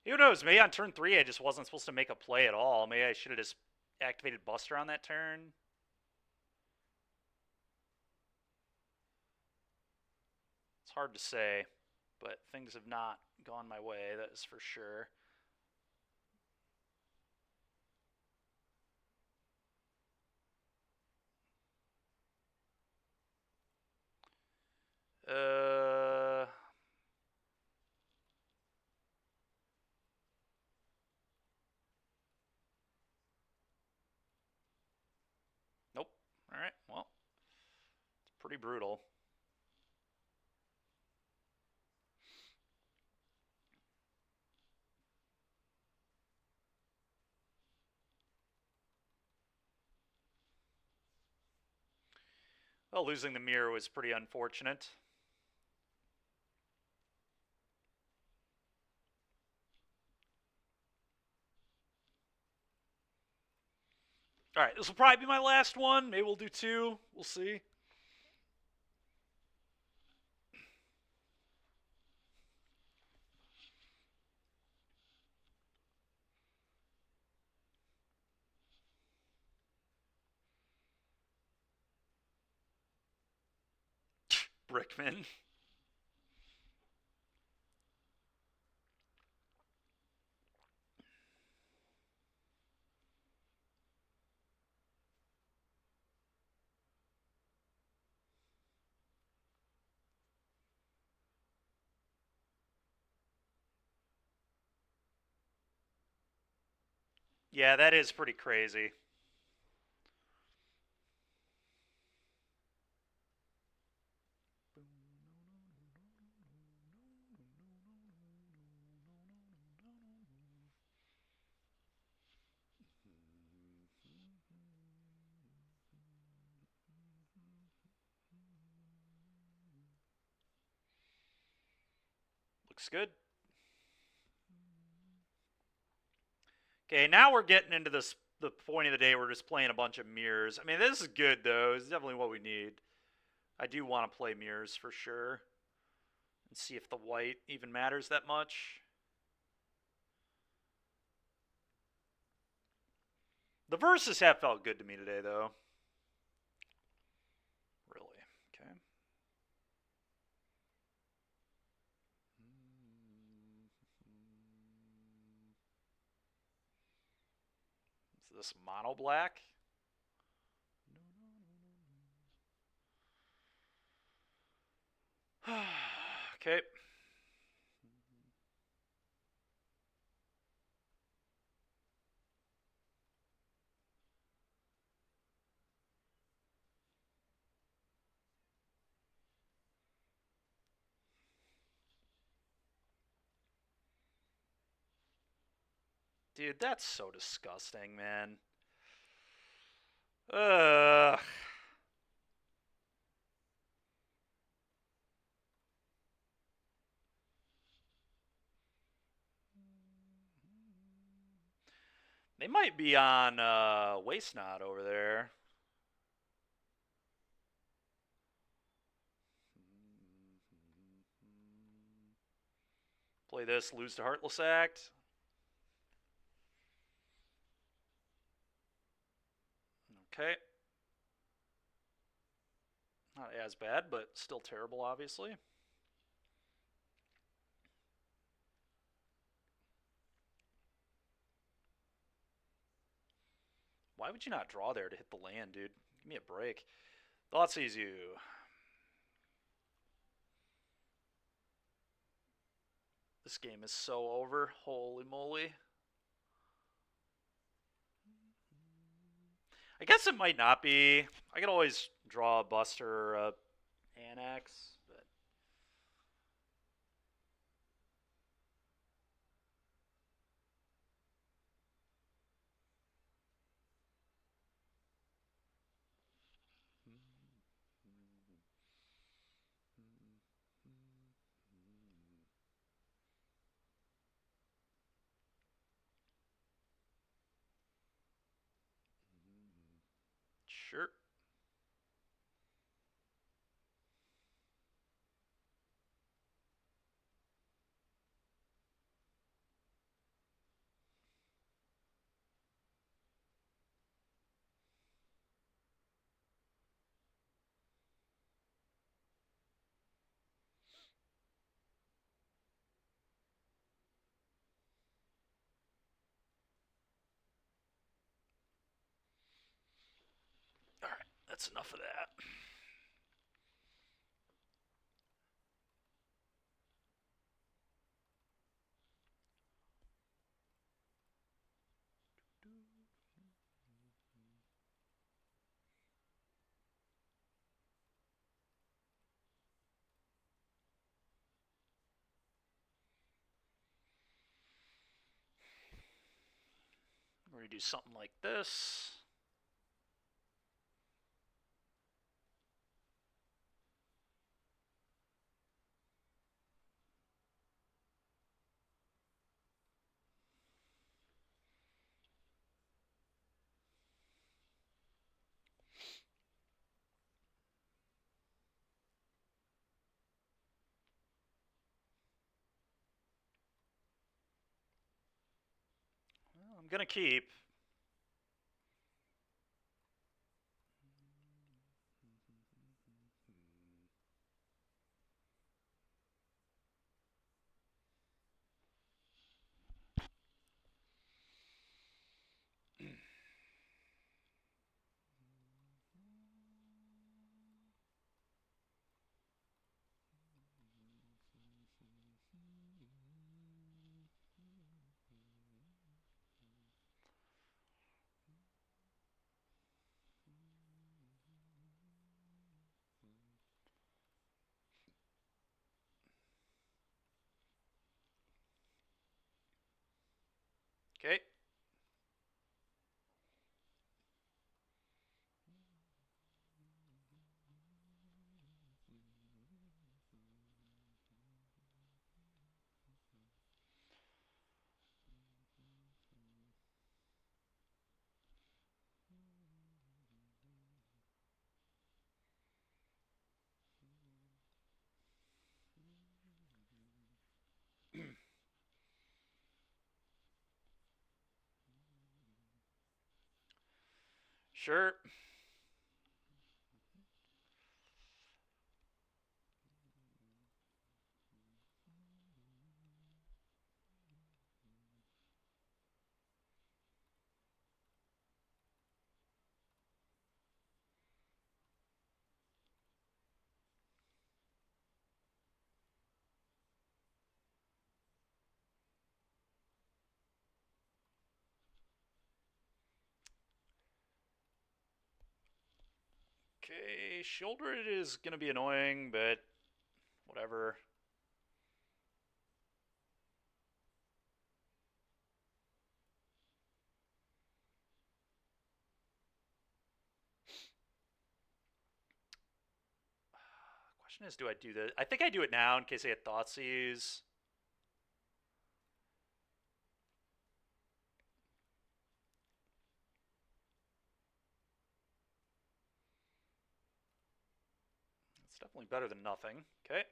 Who knows? Maybe on turn 3 I just wasn't supposed to make a play at all. Maybe I should have just activated Buster on that turn. It's hard to say, but things have not gone my way, that is for sure. Nope. Alright, well, it's pretty brutal. Well, losing the mirror was pretty unfortunate. Alright, this will probably be my last one. Maybe we'll do 2. We'll see. Brickman. Yeah, that is pretty crazy. Looks good. Okay, now we're getting into this the point of the day. We're just playing a bunch of mirrors. I mean, this is good though. It's definitely what we need. I do want to play mirrors for sure and see if the white even matters that much. The verses have felt good to me today though. Really. Okay. Is this mono black? Okay. Dude, that's so disgusting, man. Ugh. They might be on Waste Not over there. Play this, lose to Heartless Act. Okay. Not as bad, but still terrible, obviously. Why would you not draw there to hit the land, dude? Give me a break. Thoughtseize you. This game is so over. Holy moly. I guess it might not be. I could always draw a Buster or a Annex, but sure. Alright, that's enough of that. We're going to do something like this. Well, I'm going to keep. Okay. Sure. Okay, shoulder it is going to be annoying, but whatever. Question is, do I do this? I think I do it now in case I get Thoughtseize. It's definitely better than nothing. Okay.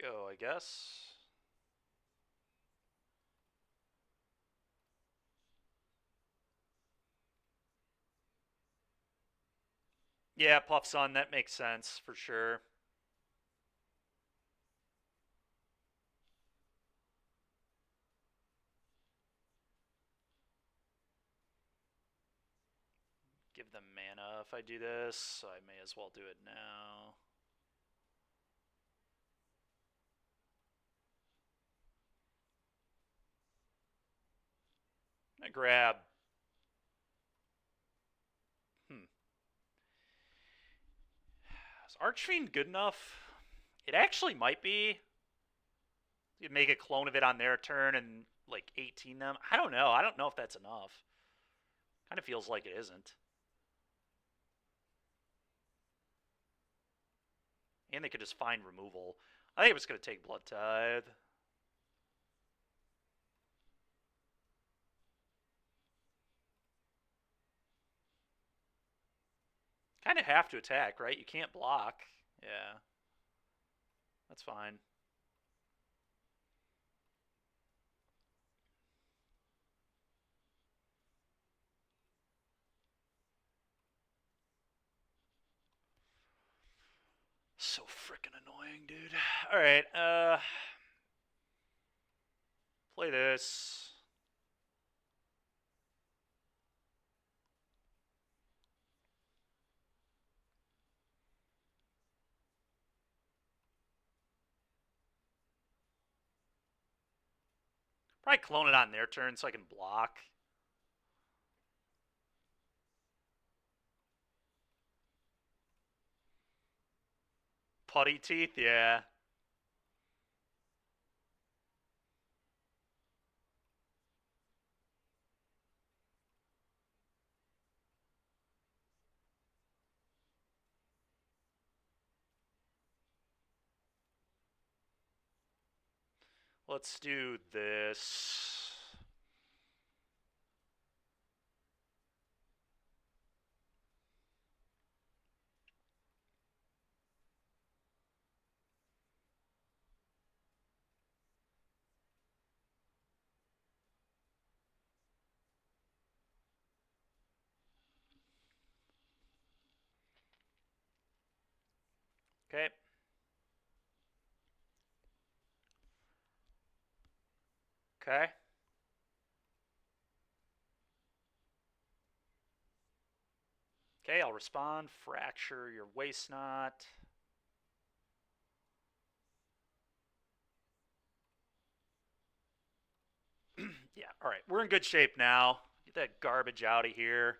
Go, I guess. Yeah, Puff's on. That makes sense for sure. Give them mana if I do this, so I may as well do it now. I grab. Is Archfiend good enough? It actually might be. You make a clone of it on their turn and like 18 them. I don't know. I don't know if that's enough. Kind of feels like it isn't. And they could just find removal. I think it was going to take Blood Tithe. Kind of have to attack, right? You can't block. Yeah. That's fine. So freaking annoying, dude. Alright, play this. Probably clone it on their turn so I can block. Putty teeth, yeah. Let's do this. Okay. Okay. Okay, I'll respond. Fracture your waste knot. Yeah, alright. We're in good shape now. Get that garbage out of here.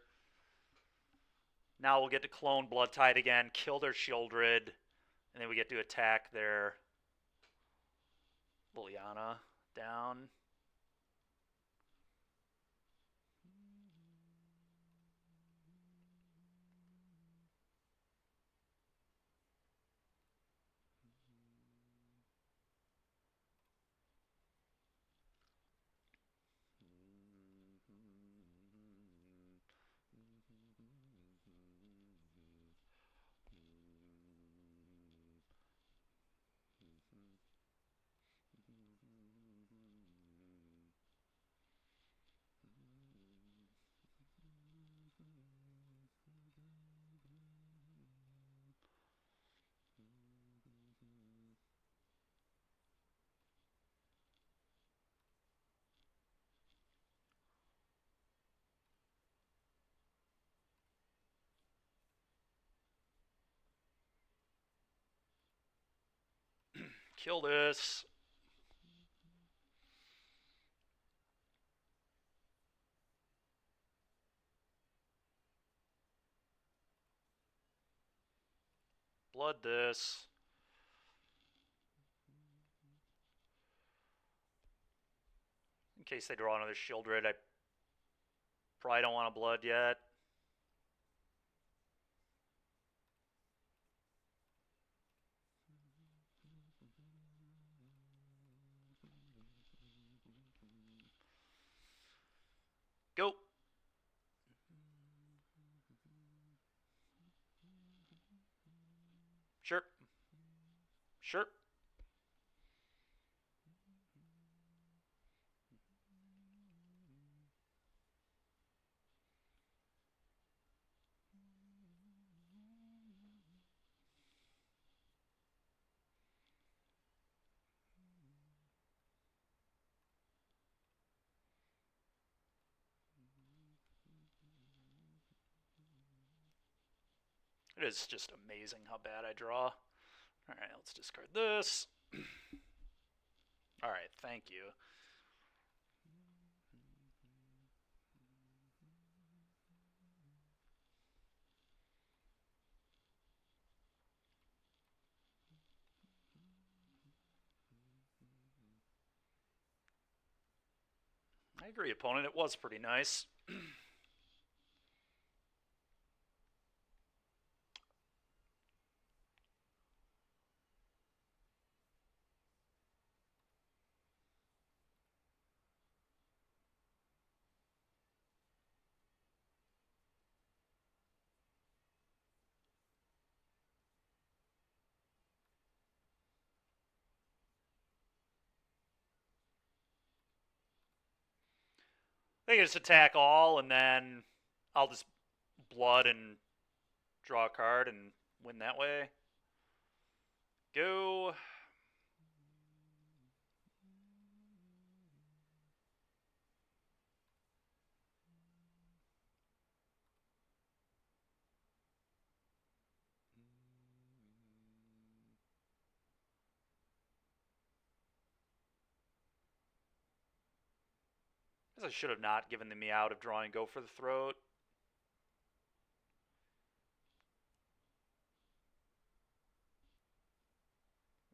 Now we'll get to clone Blood Tide again, kill their Shieldred, and then we get to attack their Liliana down. Kill this. Blood this. In case they draw another Shieldred, I probably don't want a blood yet. Go. Sure. Sure. It is just amazing how bad I draw. Alright, let's discard this. Alright, thank you. I agree, opponent. It was pretty nice. They just attack all, and then I'll just blood and draw a card and win that way. Go. I guess I should have not given the me out of drawing Go for the Throat.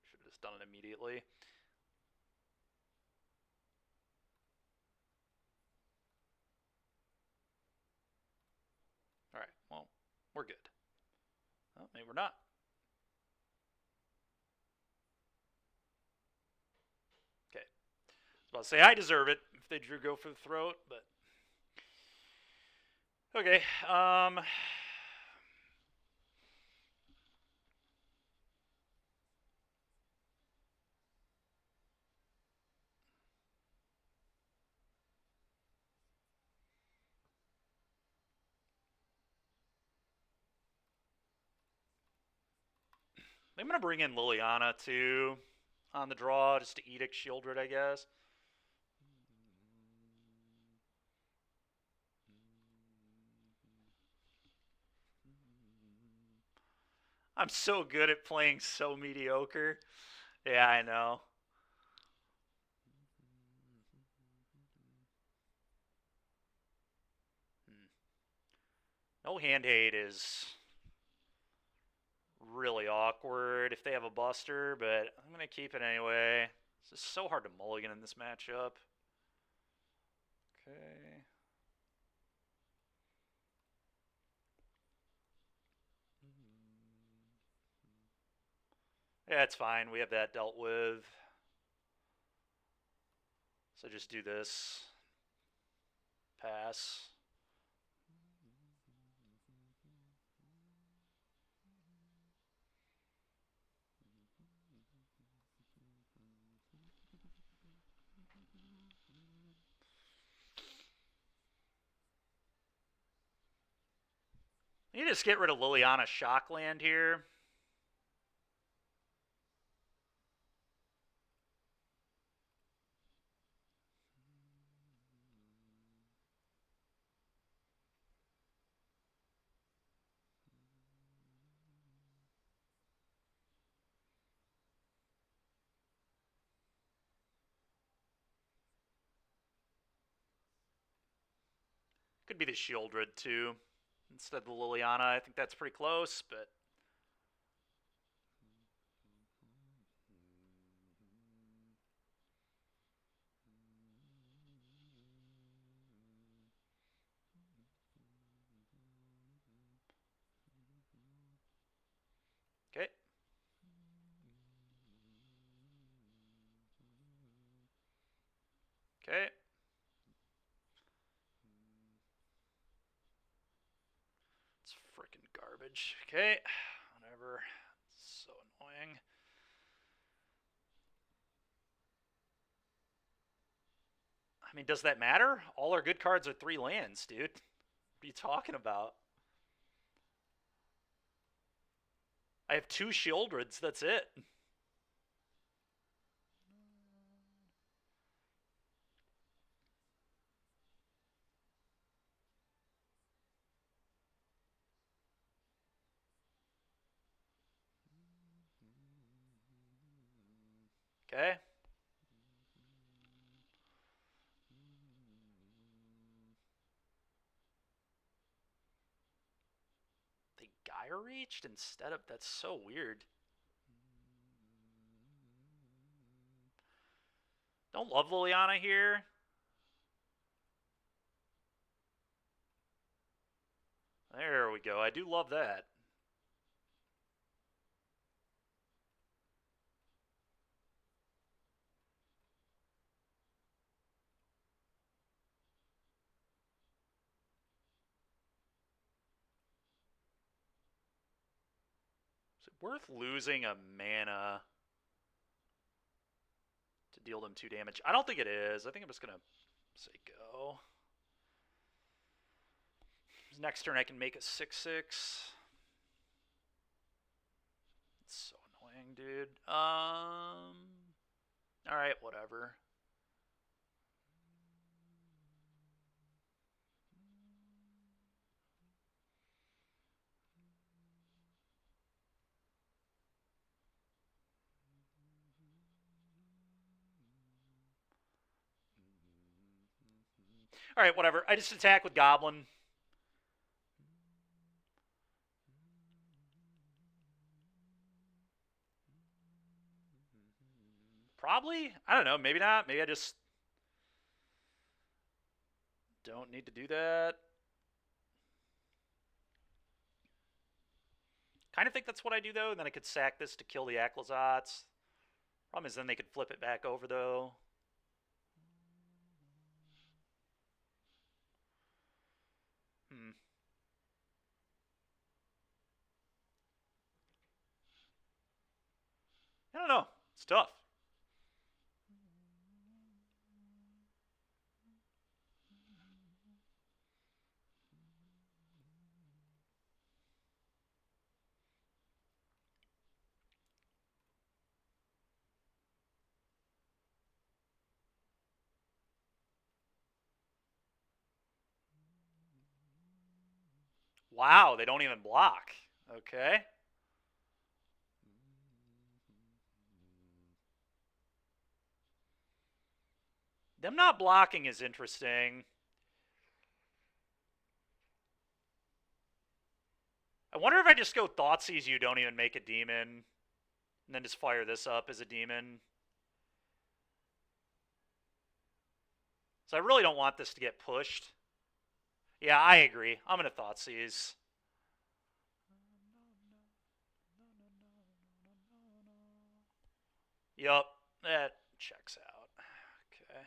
Should have just done it immediately. Alright, well, we're good. Oh, maybe we're not. Okay. I was about to say I deserve it if they drew Go for the Throat, but... Okay, I'm going to bring in Liliana, too, on the draw, just to Edict Shieldred, I guess. I'm so good at playing so mediocre. Yeah, I know. No hand hate is really awkward if they have a buster, but I'm going to keep it anyway. It's just so hard to mulligan in this matchup. Okay. Yeah, it's fine. We have that dealt with. So just do this. Pass. You just get rid of Liliana Shockland here. Could be the Shieldred too, instead of the Liliana. I think that's pretty close, but okay. Okay. It's freaking garbage. Okay. Whatever. It's so annoying. I mean, does that matter? All our good cards are 3 lands, dude. What are you talking about? I have 2 Shieldreds, that's it. Okay. They Gaia reached instead of. That's so weird. Don't love Liliana here. There we go. I do love that. Is it worth losing a mana to deal them 2 damage? I don't think it is. I think I'm just going to say go. Next turn I can make a 6/6. It's so annoying, dude. Alright, whatever. Alright, whatever. I just attack with Goblin. Probably. I don't know. Maybe not. Maybe I just don't need to do that. Kind of think that's what I do, though. And then I could sack this to kill the Aclazats. Problem is then they could flip it back over, though. I don't know. It's tough. Wow, they don't even block. Okay. Them not blocking is interesting. I wonder if I just go Thoughtseize, you don't even make a demon, and then just fire this up as a demon. So I really don't want this to get pushed. Yeah, I agree. I'm going to Thoughtseize. Yup, that checks out. Okay.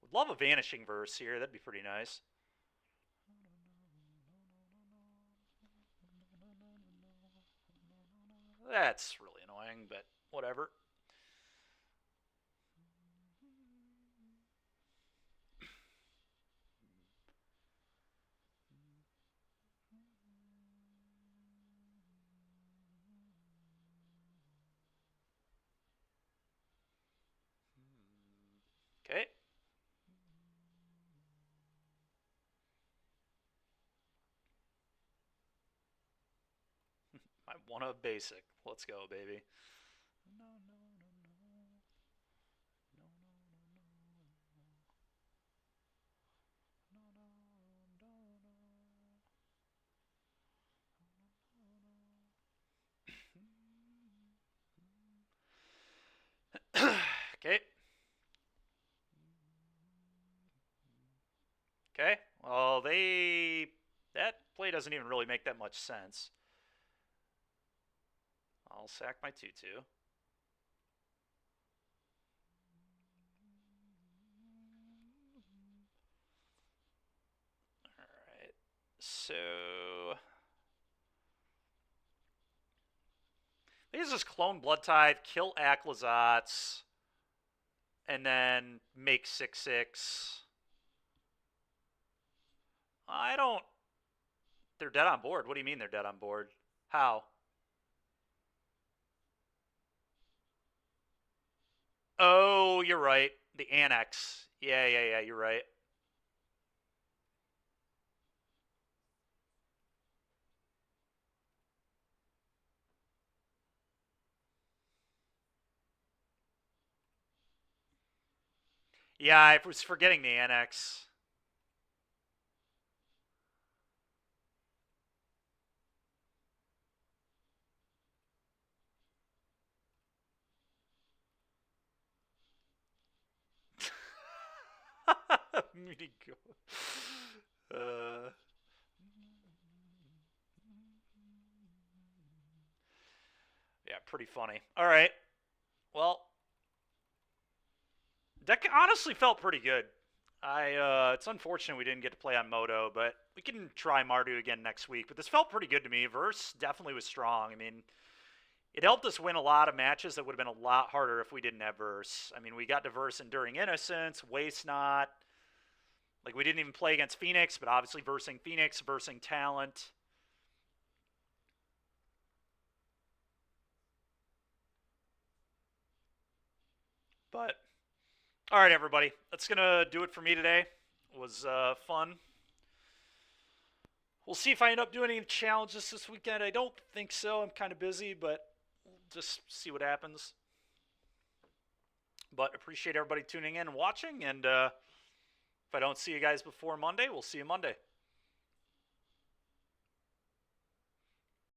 Would love a Vanishing Verse here. That'd be pretty nice. That's really annoying, but whatever. Okay. I want a basic. Let's go, baby. No, no, no, no. No, no, no, no. No, no, no, no. Okay. Okay. Well, that play doesn't even really make that much sense. I'll sack my 2/2. Alright. So they use this Clone Blood Tithe, kill Aclazotz, and then make 6/6. I don't. They're dead on board. What do you mean they're dead on board? How? Oh, you're right. The annex. Yeah, you're right. Yeah, I was forgetting the annex. uh, yeah, pretty funny. All right. Well, deck honestly felt pretty good. It's unfortunate we didn't get to play on Moto, but we can try Mardu again next week. But this felt pretty good to me. Verse definitely was strong. I mean, it helped us win a lot of matches that would have been a lot harder if we didn't have Verse. I mean, we got to Verse Enduring Innocence, Waste Not. Like, we didn't even play against Phoenix, but obviously versing Phoenix, versing Talent. But, all right, everybody. That's going to do it for me today. It was fun. We'll see if I end up doing any challenges this weekend. I don't think so. I'm kind of busy, but we'll just see what happens. But appreciate everybody tuning in and watching. And if I don't see you guys before Monday, we'll see you Monday.